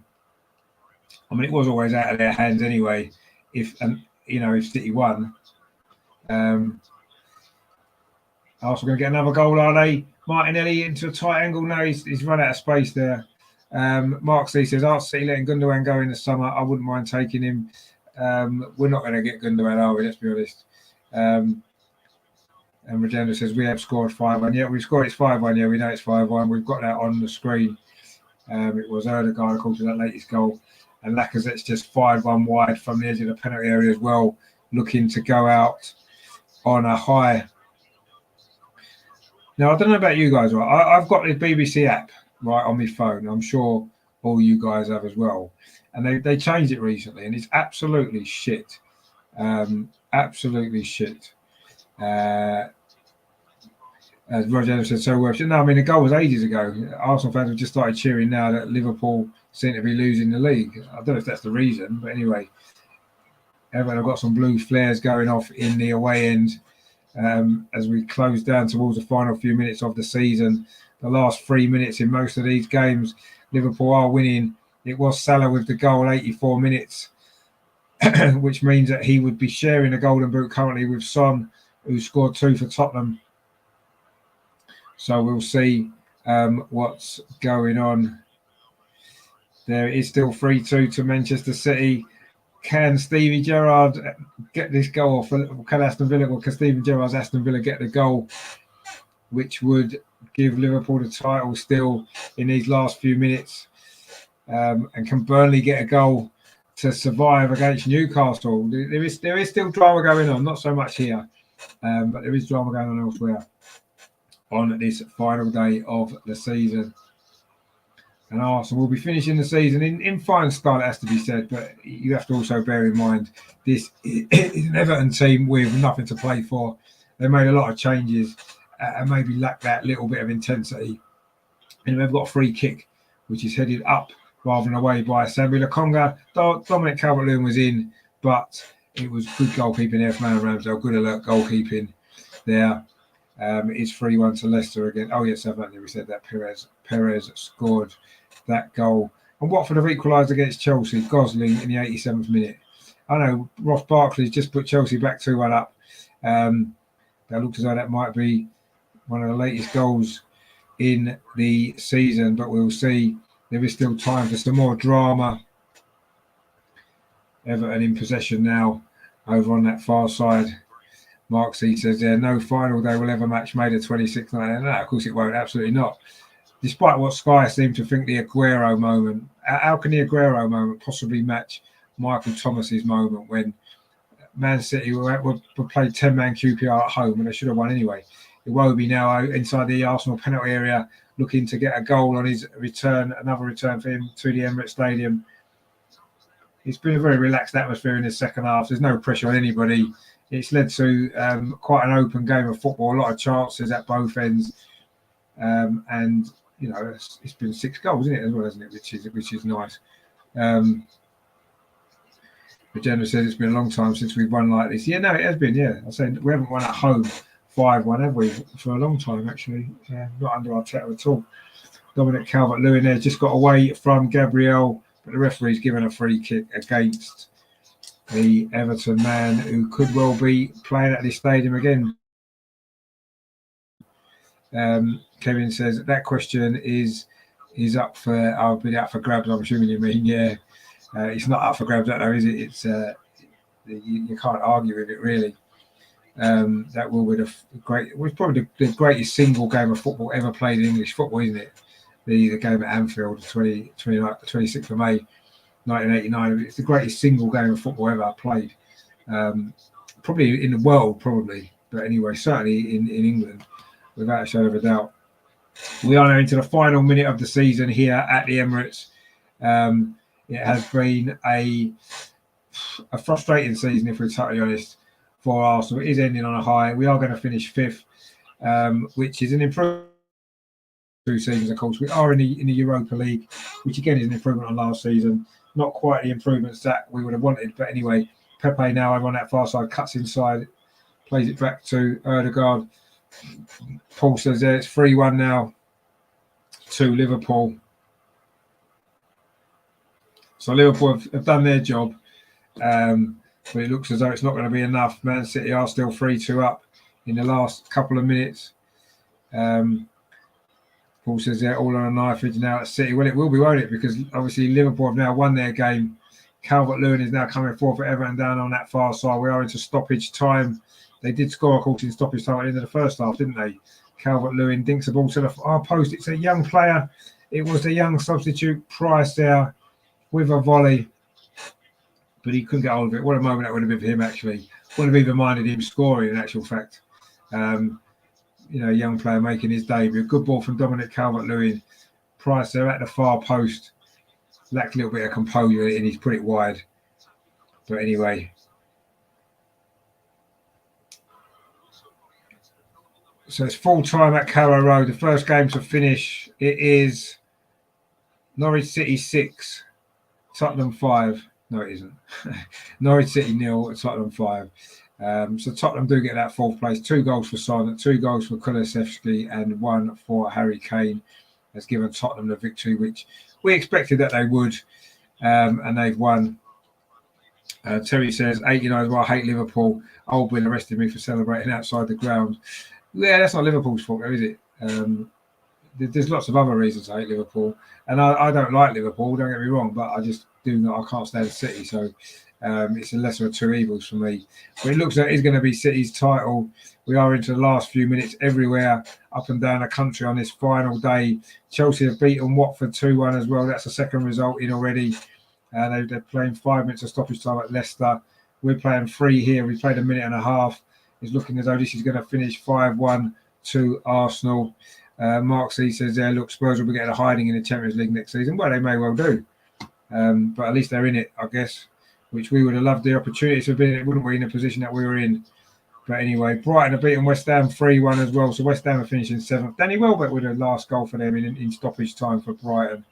I mean, it was always out of their hands anyway. If City won. Arsenal going to get another goal, are they? Martinelli into a tight angle. No, he's run out of space there. Mark C says, Arsenal City letting Gundogan go in the summer. I wouldn't mind taking him. We're not going to get Gundogan, are we? Let's be honest. And Regenda says, we have scored 5-1. Yeah, we've scored. It's 5-1. Yeah, we know it's 5-1. We've got that on the screen. It was Erdogan, of course, to that latest goal. And Lacazette's just fired one wide from the edge of the penalty area as well, looking to go out on a high. Now, I don't know about you guys, right? I've got the BBC app, right, on my phone. I'm sure all you guys have as well. And they changed it recently, and it's absolutely shit. Absolutely shit. As Roger said, so worth. No, I mean, the goal was ages ago. Arsenal fans have just started cheering now that Liverpool seem to be losing the league. I don't know if that's the reason, but anyway, Everton have got some blue flares going off in the away end as we close down towards the final few minutes of the season. The last 3 minutes in most of these games, Liverpool are winning. It was Salah with the goal, 84 minutes, which means that he would be sharing the golden boot currently with Son, who scored 2 for Tottenham. So we'll see what's going on. There is still 3-2 to Manchester City. Can Stevie Gerrard get this goal? Can Aston Villa, or can Stevie Gerrard's Aston Villa get the goal, which would give Liverpool the title still in these last few minutes? And can Burnley get a goal to survive against Newcastle? There is still drama going on, not so much here, but there is drama going on elsewhere on this final day of the season. And Arsenal will be finishing the season in fine style, it has to be said, but you have to also bear in mind this is an Everton team with nothing to play for. They made a lot of changes and maybe lack that little bit of intensity. And they've got a free kick, which is headed up rather than away by Sambi Lokonga. Dominic Calvert-Lewin was in, but it was good goalkeeping there from Aaron Ramsdale, good alert goalkeeping there. It's 3-1 to Leicester again. Oh, yes, we said that. Perez scored that goal. And Watford have equalised against Chelsea. Gosling in the 87th minute. I know Ross Barkley's just put Chelsea back 2-1 up. That looks as though that might be one of the latest goals in the season, but we'll see. There is still time for some more drama. Everton in possession now over on that far side. Mark C says no final day will ever match May the 26th. No, of course it won't. Absolutely not. Despite what Sky seem to think the Aguero moment, how can the Aguero moment possibly match Michael Thomas's moment when Man City were played 10-man QPR at home, and they should have won anyway. Iwobi now inside the Arsenal penalty area, looking to get a goal on his return, another return for him to the Emirates Stadium. It's been a very relaxed atmosphere in the second half. There's no pressure on anybody. It's led to quite an open game of football, a lot of chances at both ends, and you know it's been 6 goals, isn't it, as well, isn't it? Which is nice. The general says it's been a long time since we've won like this. Yeah, no, it has been. Yeah, I said we haven't won at home 5-1, have we? For a long time, actually. Not under Arteta at all. Dominic Calvert-Lewin there just got away from Gabriel, but the referee's given a free kick against the Everton man, who could well be playing at this stadium again. Kevin says that question is up for. I'll be up for grabs. I'm assuming you mean, yeah. It's not up for grabs, though, is it? It's you can't argue with it, really. That will be was probably the greatest single game of football ever played in English football, isn't it? The game at Anfield, 26th of May, 1989. It's the greatest single game of football ever played. Probably in the world, probably. But anyway, certainly in England, without a shadow of a doubt. We are now into the final minute of the season here at the Emirates. It has been a frustrating season, if we're totally honest, for Arsenal. It is ending on a high. We are going to finish 5th, which is an improvement. 2 seasons, of course. We are in the Europa League, which again is an improvement on last season. Not quite the improvements that we would have wanted, but anyway, Pepe now over on that far side, cuts inside, plays it back to Ødegaard. Paul says there it's 3-1 now to Liverpool. So Liverpool have done their job, but it looks as though it's not going to be enough. Man City are still 3-2 up in the last couple of minutes. Paul says they're all on a knife edge now at City. Well, it will be, won't it? Because obviously Liverpool have now won their game. Calvert-Lewin is now coming forward for Everton down on that far side. We are into stoppage time. They did score, of course, in stoppage time at the end of the first half, didn't they? Calvert-Lewin dinks the ball to the far post. It's a young player. It was the young substitute Price there with a volley, but he couldn't get hold of it. What a moment that would have been for him, actually. Would have even minded him scoring, in actual fact. Young player making his debut. Good ball from Dominic Calvert-Lewin. Price there at the far post. Lacked a little bit of composure and he's put it wide. But anyway. So it's full time at Carrow Road. The first game to finish. It is Norwich City 6, Tottenham 5. No, it isn't. Norwich City 0, Tottenham 5. So Tottenham do get that 4th place. 2 goals for Son, 2 goals for Kulusevski, and 1 for Harry Kane. Has given Tottenham the victory, which we expected that they would, and they've won. Terry says 89 as well. I hate Liverpool. Oldwin arrested me for celebrating outside the ground. Yeah, that's not Liverpool's fault, though, is it? There's lots of other reasons I hate Liverpool, and I don't like Liverpool. Don't get me wrong, but I just do not. I can't stand City, so it's a lesser of 2 evils for me. But it looks like it's going to be City's title. We are into the last few minutes everywhere, up and down the country on this final day. Chelsea have beaten Watford 2-1 as well. That's the second result in already. They're playing 5 minutes of stoppage time at Leicester. We're playing 3 here. We played a minute and a half. It's looking as though this is going to finish 5-1 to Arsenal. Mark C says there, look, Spurs will be getting a hiding in the Champions League next season. Well, they may well do. But at least they're in it, I guess, which we would have loved the opportunity to have been in, wouldn't we, in the position that we were in. But anyway, Brighton have beaten West Ham 3-1 as well. So West Ham are finishing 7th. Danny Welbeck with the last goal for them in stoppage time for Brighton.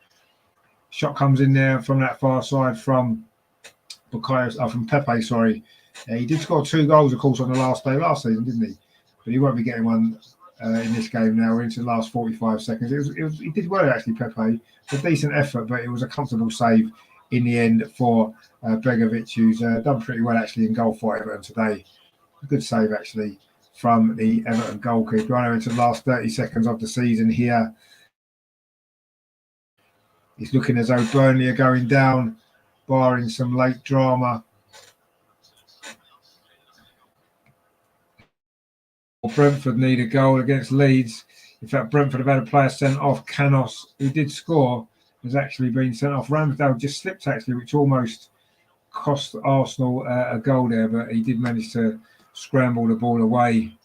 Shot comes in there from that far side from Pepe, sorry. He did score 2 goals, of course, on the last day last season, didn't he? But he won't be getting one in this game now. We're into the last 45 seconds. He did well, actually, Pepe. A decent effort, but it was a comfortable save in the end for Begovic, who's done pretty well, actually, in goal for Everton today. A good save, actually, from the Everton goalkeeper. We're into the last 30 seconds of the season here. It's looking as though Burnley are going down, barring some late drama. Brentford need a goal against Leeds. In fact, Brentford have had a player sent off. Canos, who did score, has actually been sent off. Ramsdale just slipped, actually, which almost cost Arsenal a goal there, but he did manage to scramble the ball away.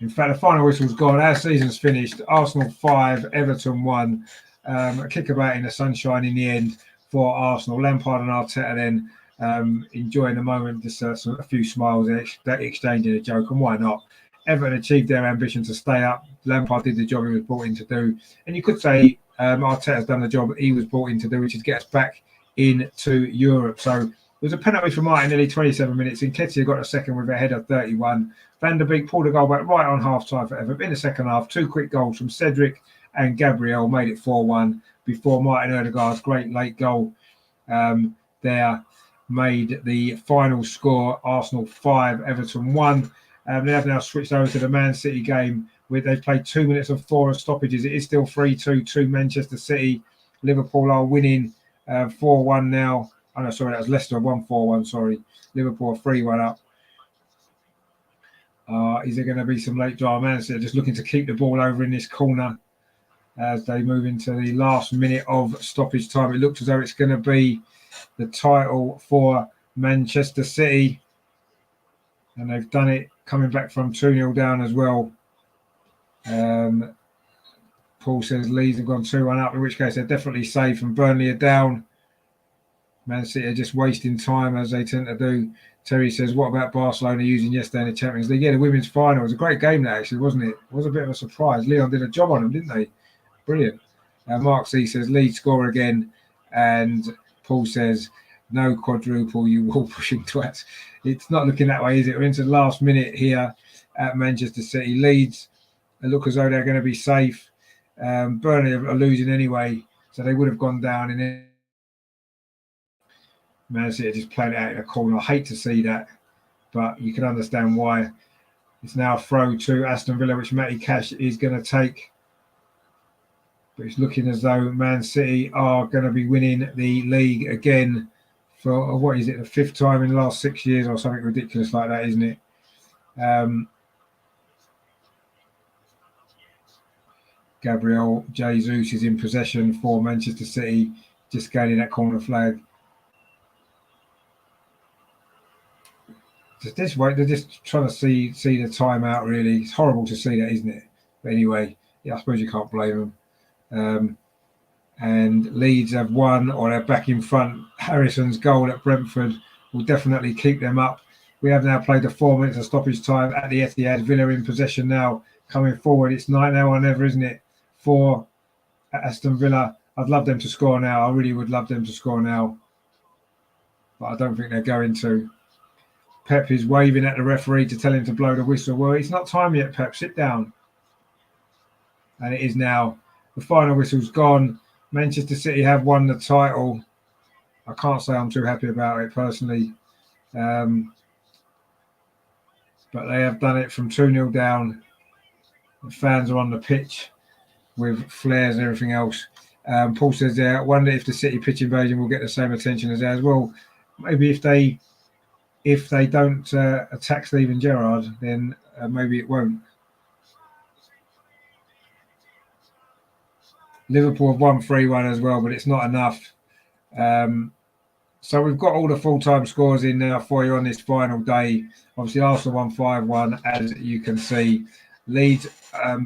In fact, the final whistle's gone. Our season's finished. Arsenal 5, Everton 1. A kickabout in the sunshine in the end for Arsenal. Lampard and Arteta then enjoying the moment, just a few smiles, exchanging a joke, and why not? Everton achieved their ambition to stay up. Lampard did the job he was brought in to do. And you could say Arteta's done the job he was brought in to do, which is get us back into Europe. So there was a penalty for Martinelli, 27 minutes. Nketiah got a second with a header, 31. Van der Beek pulled a goal back right on half-time for Everton. In the second half, 2 quick goals from Cedric and Gabriel made it 4-1 before Martin Odegaard's great late goal there made the final score Arsenal 5, Everton 1. They have now switched over to the Man City game where they've played 2 minutes of 4 stoppages. It is still 3-2 to Manchester City. Liverpool are winning 4-1 now. Oh, no, sorry, that was Leicester 1-4-1, sorry. Liverpool 3-1 up. Is there going to be some late drama? Man City just looking to keep the ball over in this corner as they move into the last minute of stoppage time. It looks as though it's going to be the title for Manchester City. And they've done it coming back from 2-0 down as well. Paul says Leeds have gone 2-1 up, in which case they're definitely safe, and Burnley are down. Man City are just wasting time as they tend to do. Terry says, what about Barcelona using yesterday in the Champions League? Yeah, the women's final was a great game, that actually, wasn't it? It was a bit of a surprise. Leon did a job on them, didn't they? Brilliant. Mark C says, Leeds score again. And Paul says, no quadruple, you wall pushing twats. It's not looking that way, is it? We're into the last minute here at Manchester City. Leeds look as though they're going to be safe. Burnley are losing anyway, so they would have gone down in it. Man City just playing it out in a corner. I hate to see that, but you can understand why. It's now a throw to Aston Villa, which Matty Cash is going to take. But it's looking as though Man City are going to be winning the league again for, what is it, the 5th time in the last 6 years or something ridiculous like that, isn't it? Gabriel Jesus is in possession for Manchester City, just gaining that corner flag. This way, they're just trying to see the timeout, really. It's horrible to see that, isn't it? But anyway, yeah, I suppose you can't blame them. And Leeds have won, or they're back in front. Harrison's goal at Brentford will definitely keep them up. We have now played the 4 minutes of stoppage time at the Etihad. Villa in possession now, coming forward. It's night now or never, isn't it? For Aston Villa. I'd love them to score now. I really would love them to score now. But I don't think they're going to. Pep is waving at the referee to tell him to blow the whistle. Well, it's not time yet, Pep. Sit down. And it is now. The final whistle's gone. Manchester City have won the title. I can't say I'm too happy about it personally. But they have done it from 2-0 down. The fans are on the pitch with flares and everything else. Paul says there, I wonder if the City pitch invasion will get the same attention as ours. Well, maybe if they don't attack Steven Gerrard, then maybe it won't. Liverpool have won 3-1 as well, but it's not enough. So we've got all the full-time scores in now for you on this final day. Obviously, Arsenal won 5-1, as you can see. Leeds,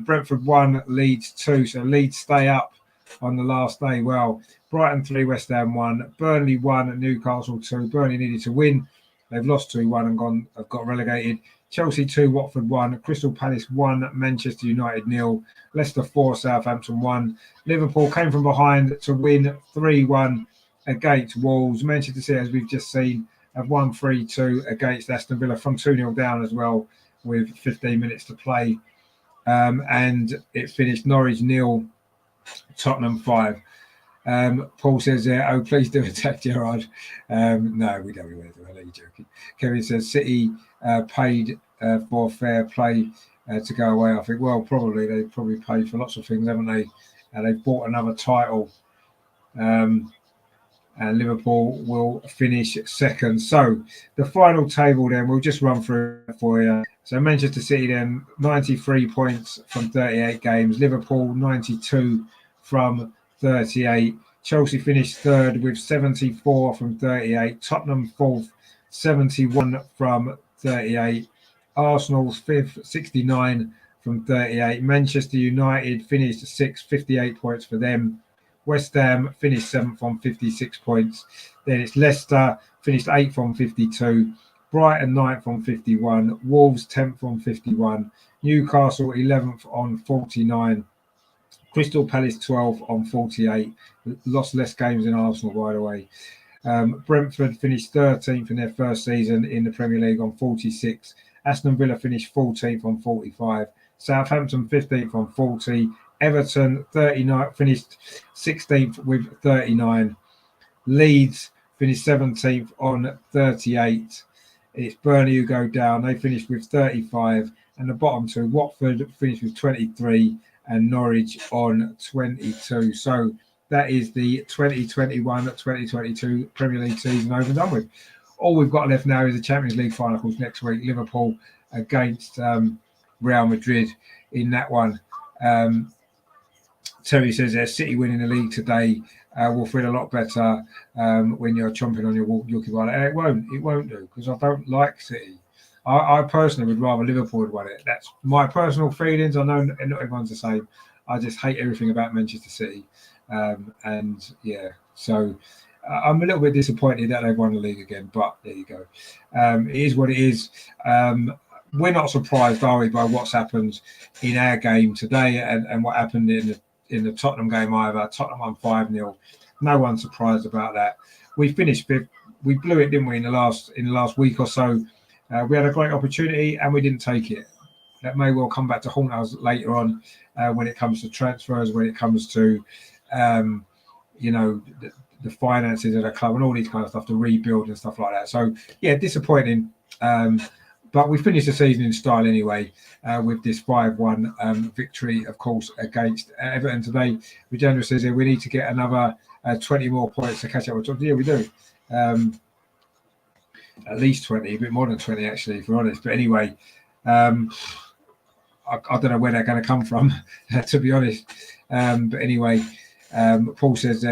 Brentford 1, Leeds 2. So Leeds stay up on the last day. Well, Brighton 3, West Ham 1, Burnley 1, Newcastle 2. Burnley needed to win. They've lost 2-1 and have got relegated. Chelsea 2, Watford 1, Crystal Palace 1, Manchester United 0, Leicester 4, Southampton 1. Liverpool came from behind to win 3-1 against Wolves. Manchester City, as we've just seen, have won 3-2 against Aston Villa from 2-0 down as well with 15 minutes to play. And it finished Norwich 0, Tottenham 5. Paul says there, oh, please do attack Gerrard. No, we don't want to do it. I'm joking. Kevin says City paid for fair play to go away. I think, well, probably. They probably paid for lots of things, haven't they? They've bought another title. And Liverpool will finish second. So the final table then, we'll just run through it for you. So Manchester City then, 93 points from 38 games. Liverpool, 92 from 38. Chelsea finished third with 74 from 38. Tottenham fourth, 71 from 38. Arsenal's fifth, 69 from 38. Manchester United finished sixth, 58 points for them. West Ham finished seventh on 56 points. Then it's Leicester finished eighth on 52. Brighton ninth on 51. Wolves 10th on 51. Newcastle 11th on 49. Crystal Palace 12th on 48. Lost less games than Arsenal, by the way. Brentford finished 13th in their first season in the Premier League on 46. Aston Villa finished 14th on 45. Southampton 15th on 40. Everton 39 finished 16th with 39. Leeds finished 17th on 38. It's Burnley who go down. They finished with 35. And the bottom two, Watford finished with 23 and Norwich on 22. So that is the 2021-2022 Premier League season over and done with. All we've got left now is the Champions League final, of course, next week. Liverpool against Real Madrid in that one. Terry says their City winning the league today will feel a lot better when you're chomping on your Yorkie bar. It won't do, because I don't like City. I personally would rather Liverpool had won it. That's my personal feelings. I know not everyone's the same. I just hate everything about Manchester City. And yeah, so I'm a little bit disappointed that they've won the league again, but there you go. It is what it is. We're not surprised, are we, by what's happened in our game today and what happened in the Tottenham game either. Tottenham won 5-0. No one's surprised about that. We finished fifth. We blew it, didn't we, in the last week or so. We had a great opportunity and we didn't take it. That may well come back to haunt us later on when it comes to transfers, when it comes to, the finances of the club and all these kind of stuff, to rebuild and stuff like that. So, yeah, disappointing. But we finished the season in style anyway with this 5-1 victory, of course, against Everton today. Vijendra says here we need to get another 20 more points to catch up with. Yeah, we do. At least 20, a bit more than 20 actually, if we're honest. But anyway, I don't know where they're going to come from, to be honest. But anyway, Paul says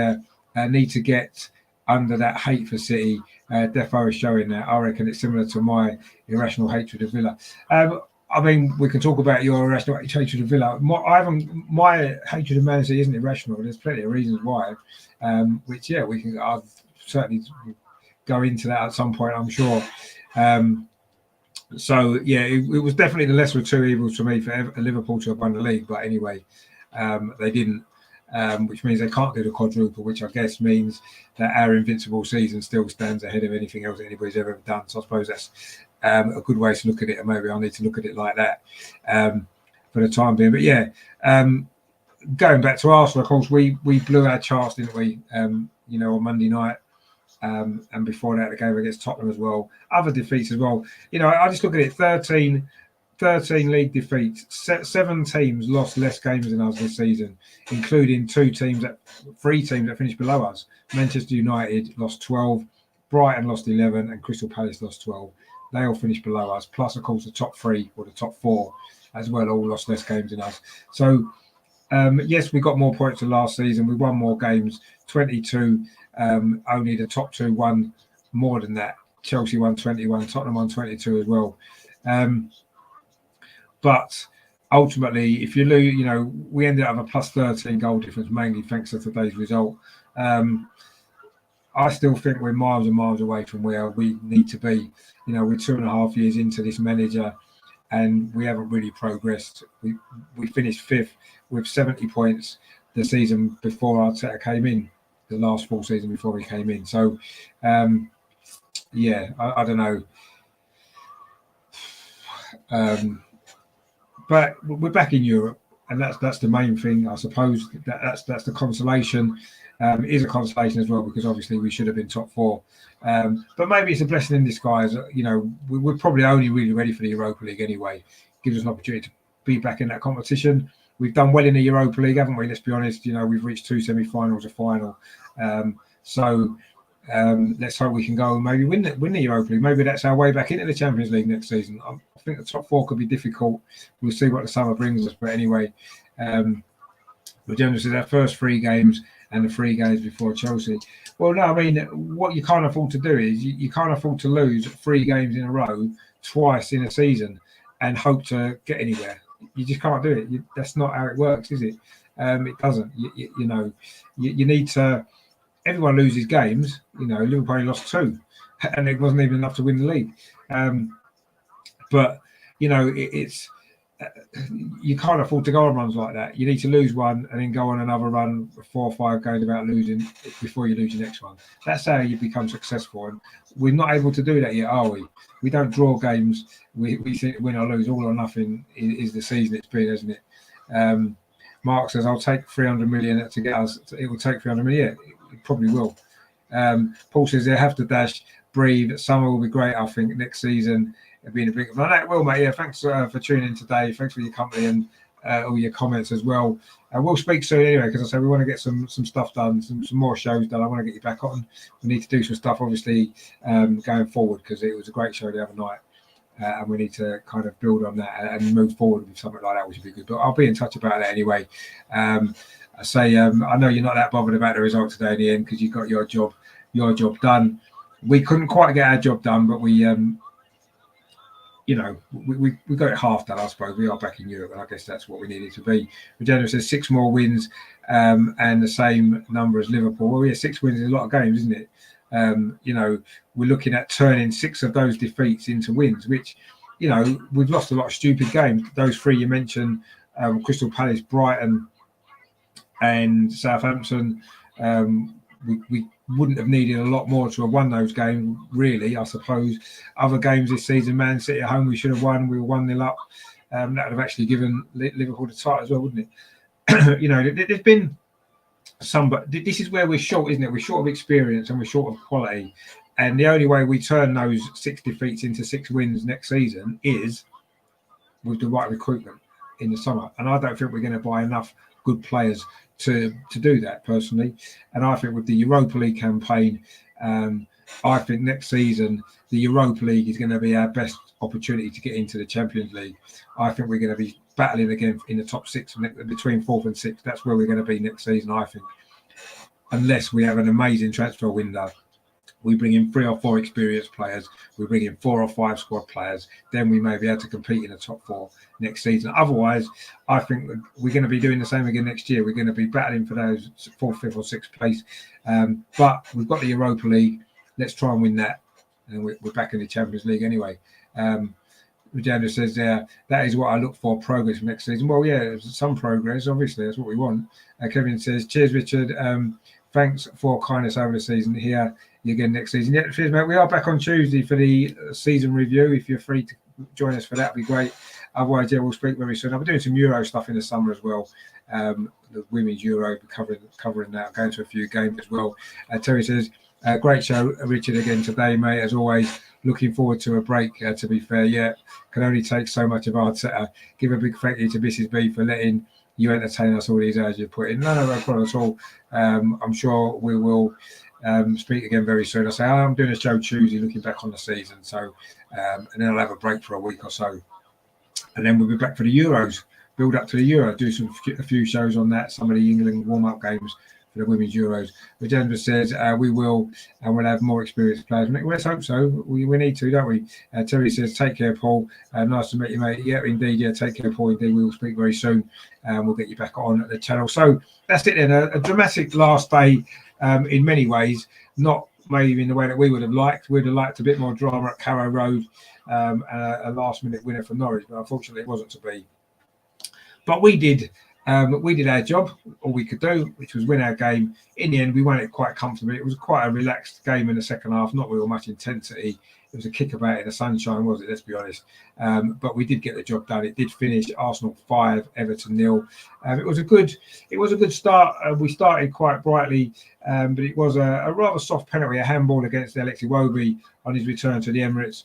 need to get under that hate for City. Defo is showing that. I reckon it's similar to my irrational hatred of Villa. I mean, we can talk about your irrational hatred of Villa. My hatred of Man City isn't irrational. There's plenty of reasons why, which, yeah, I'll certainly go into that at some point, I'm sure. So, yeah, it was definitely the lesser of two evils for me for Liverpool to have won the league. But anyway, they didn't, which means they can't do the quadruple, which I guess means that our invincible season still stands ahead of anything else anybody's ever done. So I suppose that's a good way to look at it, and maybe I need to look at it like that for the time being. But yeah, going back to Arsenal, of course, we blew our chance, didn't we? On Monday night. And before that, the game against Tottenham as well. Other defeats as well. I just look at it, 13 league defeats. 7 teams lost less games than us this season, including 3 teams that finished below us. Manchester United lost 12, Brighton lost 11, and Crystal Palace lost 12. They all finished below us. Plus, of course, the top 3 or the top 4 as well all lost less games than us. So, yes, we got more points than last season. We won more games, 22. Only the top 2 won more than that. Chelsea won 21, Tottenham won 22 as well. But ultimately, if you lose, we ended up with a plus 13 goal difference, mainly thanks to today's result. I still think we're miles and miles away from where we need to be. We're 2.5 years into this manager and we haven't really progressed. We finished 5th with 70 points the season before Arteta came in. The last full season before he came in. So, I don't know. But we're back in Europe, and that's the main thing, I suppose. That's the consolation. It is a consolation as well, because obviously we should have been top 4. But maybe it's a blessing in disguise. We're probably only really ready for the Europa League anyway. Gives us an opportunity to be back in that competition. We've done well in the Europa League, haven't we? Let's be honest. We've reached 2 semi-finals, a final. So let's hope we can go and maybe win the Europa League. Maybe that's our way back into the Champions League next season. I think the top 4 could be difficult. We'll see what the summer brings us. But anyway, the general says our first 3 games and the 3 games before Chelsea. Well, no, I mean, what you can't afford to do is you can't afford to lose 3 games in a row twice in a season and hope to get anywhere. You just can't do it. That's not how it works, is it? It doesn't. You need to. Everyone loses games. Liverpool only lost 2, and it wasn't even enough to win the league. But it's you can't afford to go on runs like that. You need to lose one and then go on another run, 4 or 5 games without losing before you lose your next one. That's how you become successful. And we're not able to do that yet, are we? We don't draw games. We think win or lose, all or nothing is the season it's been, isn't it? Mark says, I'll take 300 million to get us. It will take 300 million. Yeah, it probably will. Paul says they have to dash, breathe. Summer will be great, I think, next season. It'll be in a big. That will, mate. Yeah, thanks for tuning in today. Thanks for your company and all your comments as well. We'll speak soon anyway, because I say we want to get some stuff done, some more shows done. I want to get you back on. We need to do some stuff, obviously, going forward, because it was a great show the other night. And we need to kind of build on that and move forward with something like that, which would be good. But I'll be in touch about that anyway. I know you're not that bothered about the result today in the end, because you got your job done. We couldn't quite get our job done, but we got it half done, I suppose. We are back in Europe, and I guess that's what we needed to be. Regeneron says 6 more wins and the same number as Liverpool. Well, yeah, 6 wins is a lot of games, isn't it? We're looking at turning 6 of those defeats into wins, which, we've lost a lot of stupid games. Those 3 you mentioned, Crystal Palace, Brighton and Southampton, we wouldn't have needed a lot more to have won those games, really, I suppose. Other games this season, Man City at home, we should have won. We were 1-0 up. That would have actually given Liverpool the title as well, wouldn't it? There's been some, but this is where we're short, isn't it? We're short of experience and we're short of quality. And the only way we turn those 6 defeats into 6 wins next season is with the right recruitment in the summer. And I don't think we're going to buy enough good players to do that, personally. And I think with the Europa League campaign, I think next season the Europa League is going to be our best opportunity to get into the Champions League. I think we're going to be battling again in the top 6, between 4th and 6th. That's where we're going to be next season, I think, unless we have an amazing transfer window. We bring in 3 or 4 experienced players. We bring in 4 or 5 squad players. Then we may be able to compete in the top 4 next season. Otherwise, I think we're going to be doing the same again next year. We're going to be battling for those 4th, 5th, or 6th place. But we've got the Europa League. Let's try and win that. And we're back in the Champions League anyway. Regina says that is what I look for, progress for next season. Well, yeah, some progress. Obviously, that's what we want. Kevin says, cheers, Richard. Thanks for kindness over the season. Here you again next season. Yeah, cheers, mate. We are back on Tuesday for the season review. If you're free to join us for that, would be great. Otherwise, yeah, we'll speak very soon. I'll be doing some Euro stuff in the summer as well. The Women's Euro, covering that, going to a few games as well. Terry says, great show, Richard, again today, mate. As always, looking forward to a break, to be fair. Yeah, can only take so much of Arteta. Give a big thank you to Mrs. B for letting you entertain us all these hours you put in. No problem at all. I'm sure we will speak again very soon. I say I'm doing a show Tuesday, looking back on the season. So, and then I'll have a break for a week or so, and then we'll be back for the Euros. Build up to the Euro. Do a few shows on that. Some of the England warm-up games for the Women's Euros. But Denver says we will, and we'll have more experienced players. Well, let's hope so. We need to, don't we? Terry says, take care, Paul. Nice to meet you, mate. Yeah, indeed. Yeah, take care, Paul. Indeed, we will speak very soon. We'll get you back on the channel. So that's it then. A dramatic last day in many ways. Not maybe in the way that we would have liked. We'd have liked a bit more drama at Carrow Road, a last-minute winner for Norwich, but unfortunately it wasn't to be. But we did our job, all we could do, which was win our game. In the end, we won it quite comfortably. It was quite a relaxed game in the second half, not with much intensity. It was a kick about in the sunshine, was it? Let's be honest. But we did get the job done. It did finish Arsenal 5, Everton 0. It was a good start. We started quite brightly, but it was a rather soft penalty, a handball against Alexi Iwobi on his return to the Emirates.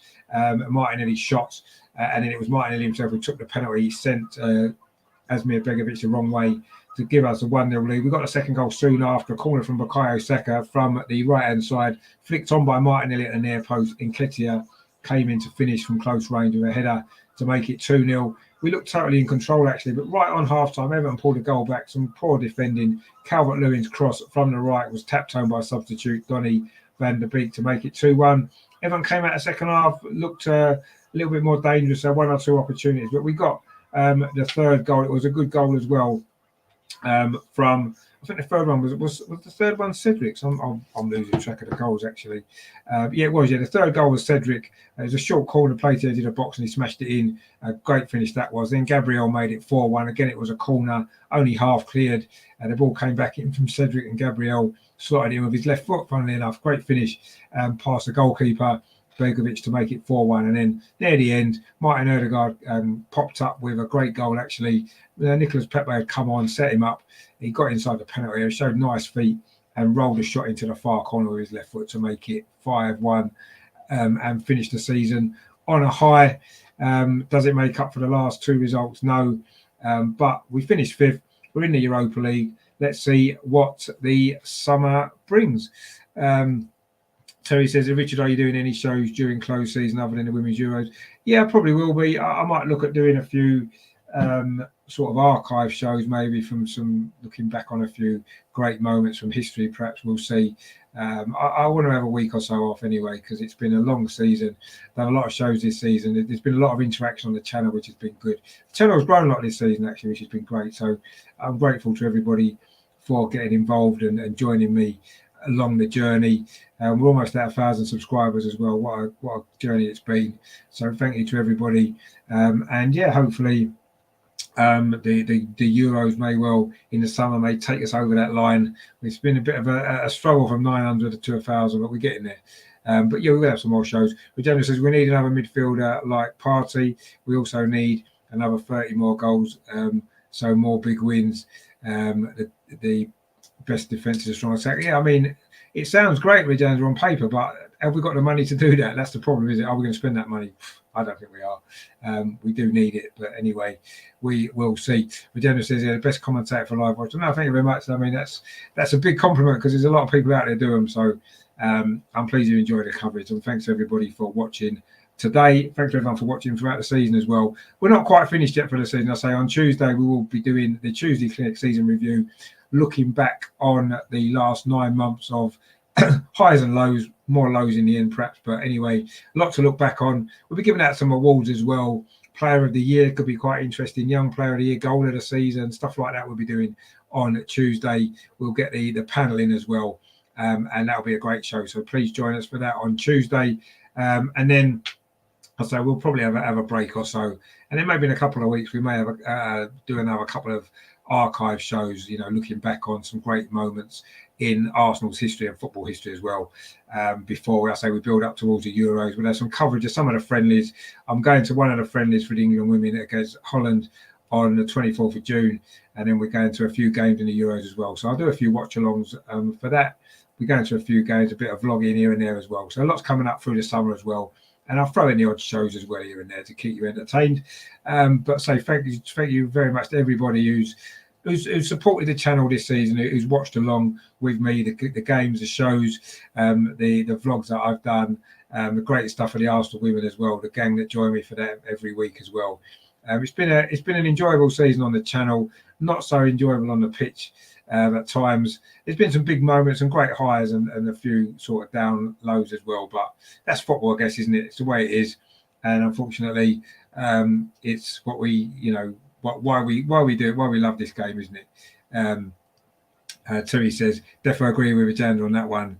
Martinelli shot, and then it was Martinelli himself who took the penalty. He sent Asmir Begovic the wrong way to give us a 1-0 lead. We got the second goal soon after, a corner from Bukayo Saka from the right-hand side, flicked on by Martinelli at the near post. Nketiah came in to finish from close range with a header to make it 2-0. We looked totally in control, actually, but right on half-time, Everton pulled a goal back, some poor defending. Calvert-Lewin's cross from the right was tapped home by substitute Donny van der Beek to make it 2-1. Everton came out the second half, looked a little bit more dangerous, had 1 or 2 opportunities, but we got the third goal. It was a good goal as well from... I think the third one was the third one Cedric's. I'm losing track of the goals, actually. Yeah, it was. Yeah, the third goal was Cedric. It was a short corner play to the box and he smashed it in. A great finish that was. Then Gabriel made it 4-1. Again, it was a corner, only half cleared. The ball came back in from Cedric and Gabriel slotted in with his left foot, funnily enough. Great finish past the goalkeeper, Begovic, to make it 4-1. And then near the end, Martin Odegaard popped up with a great goal, actually. Nicolas Pepe had come on, set him up. He got inside the penalty area, showed nice feet, and rolled a shot into the far corner with his left foot to make it 5-1 and finish the season on a high. Does it make up for the last 2 results? No. But we finished 5th. We're in the Europa League. Let's see what the summer brings. Terry says, Richard, are you doing any shows during close season other than the Women's Euros? Yeah, probably will be. I might look at doing a few sort of archive shows, maybe from some looking back on a few great moments from history. Perhaps we'll see. I want to have a week or so off anyway, because it's been a long season. Done a lot of shows this season. There's been a lot of interaction on the channel, which has been good. The channel has grown a lot this season, actually, which has been great. So I'm grateful to everybody for getting involved and joining me along the journey. We're almost at 1,000 subscribers as well. What a journey it's been. So thank you to everybody. And yeah, hopefully the Euros may well in the summer may take us over that line. It's been a bit of a struggle from 900 to 1,000, but we're getting there. But yeah, we'll have some more shows. But Jenna says we need another midfielder like Partey. We also need another 30 more goals, so more big wins. The best defence is a strong attack. Yeah, I mean, it sounds great, Regenza, on paper, but have we got the money to do that? That's the problem, is it? Are we going to spend that money? I don't think we are. We do need it, but anyway, we will see. Regenza says, yeah, the best commentator for live watch. No, thank you very much. I mean, that's a big compliment, because there's a lot of people out there doing them. So I'm pleased you enjoyed the coverage, and thanks to everybody for watching today. Thanks to everyone for watching throughout the season as well. We're not quite finished yet for the season. I say on Tuesday we will be doing the Tuesday Clinic season review, looking back on the last 9 months of highs and lows, more lows in the end perhaps, but anyway, a lot to look back on. We'll be giving out some awards as well. Player of the Year could be quite interesting. Young Player of the Year, Goal of the Season, stuff like that we'll be doing on Tuesday. We'll get the panel in as well, and that'll be a great show. So please join us for that on Tuesday. And then I'll say we'll probably have a break or so, and then maybe in a couple of weeks we may have do another couple of archive shows, you know, looking back on some great moments in Arsenal's history and football history as well. Before, I say, we build up towards the Euros, we'll have some coverage of some of the friendlies. I'm going to one of the friendlies for the England women against Holland on the 24th of June, and then we're going to a few games in the Euros as well. So I'll do a few watch-alongs for that. We're going to a few games, a bit of vlogging here and there as well. So lots coming up through the summer as well. And I'll throw in the odd shows as well here and there to keep you entertained. But say thank you very much to everybody who's supported the channel this season, who's watched along with me, the games, the shows, the vlogs that I've done, the great stuff for the Arsenal women as well, the gang that join me for that every week as well. It's been an enjoyable season on the channel, not so enjoyable on the pitch at times. There's been some big moments and great highs and a few sort of down lows as well, but that's football, I guess, isn't it? It's the way it is, and unfortunately it's what we, you know, why we do it, why we love this game, isn't it? Terry says, definitely agree with Agenda on that one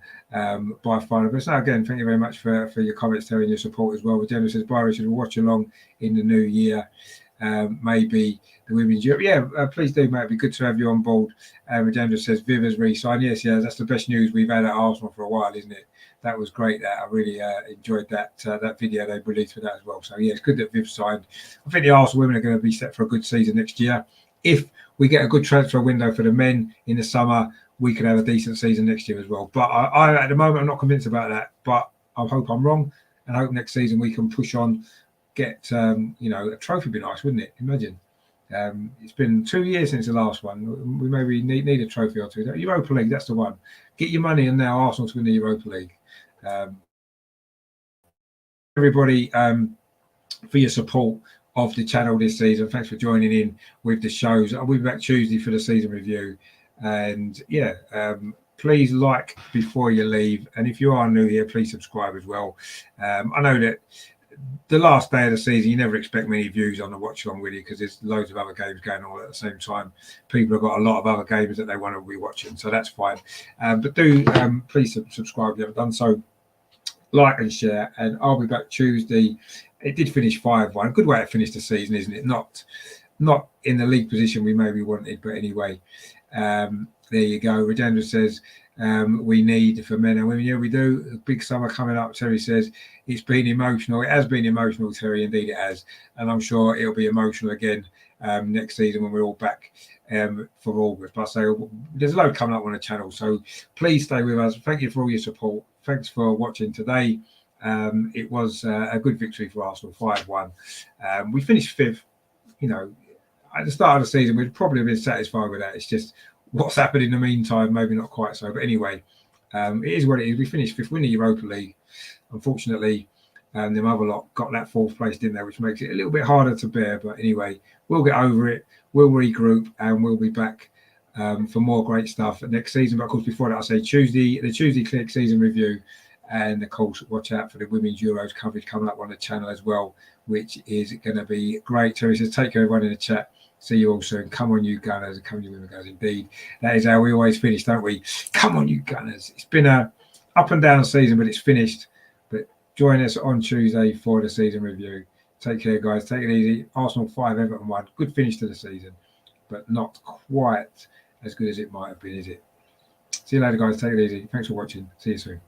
by far. But so again, thank you very much for your comments, Terry, and your support as well. Agenda says, Byron should watch along in the new year. Maybe the Women's Europe. Yeah, please do, mate. It'd be good to have you on board. Agenda says, Viv has re-signed. Yes, that's the best news we've had at Arsenal for a while, isn't it? That was great. That I really enjoyed that video they released for that as well. So yeah, it's good that Viv signed. I think the Arsenal women are going to be set for a good season next year. If we get a good transfer window for the men in the summer, we could have a decent season next year as well. But I at the moment, I'm not convinced about that. But I hope I'm wrong, and I hope next season we can push on, get you know, a trophy. Would be nice, wouldn't it? Imagine. It's been 2 years since the last one. We maybe need a trophy or two. Europa League, that's the one. Get your money, and now Arsenal to win the Europa League. everybody for your support of the channel this season. Thanks for joining in with the shows. I'll be back Tuesday for the season review. And yeah, please like before you leave. And if you are new here, please subscribe as well. I know that the last day of the season, you never expect many views on the watch along with you because there's loads of other games going on at the same time. People have got a lot of other games that they want to be watching, so that's fine. But do please subscribe if you haven't done so. Like and share, and I'll be back Tuesday. It did finish 5-1. Good way to finish the season, isn't it? Not in the league position we maybe wanted, but anyway. There you go. Redendra says we need for men and women. Yeah, we do. A big summer coming up. Terry says it's been emotional. It has been emotional, Terry. Indeed, it has, and I'm sure it'll be emotional again next season when we're all back for August. But I say there's a load coming up on the channel, so please stay with us. Thank you for all your support. Thanks for watching today. It was a good victory for Arsenal, 5-1. We finished 5th. You know, at the start of the season, we'd probably have been satisfied with that. It's just what's happened in the meantime, maybe not quite so. But anyway, it is what it is. We finished 5th, win the Europa League. Unfortunately, the other lot got that 4th place, didn't they? Which makes it a little bit harder to bear. But anyway, we'll get over it. We'll regroup and we'll be back for more great stuff next season. But of course, before that, I say the Tuesday Click season review. And of course, watch out for the Women's Euros coverage coming up on the channel as well, which is going to be great. Terry says, take care, everyone in the chat. See you all soon. Come on, you Gunners. And come on, you Women Gunners. Indeed. That is how we always finish, don't we? Come on, you Gunners. It's been a up and down season, but it's finished. But join us on Tuesday for the season review. Take care, guys. Take it easy. Arsenal 5, Everton 1. Good finish to the season, but not quite as good as it might have been, is it? See you later, guys. Take it easy. Thanks for watching. See you soon.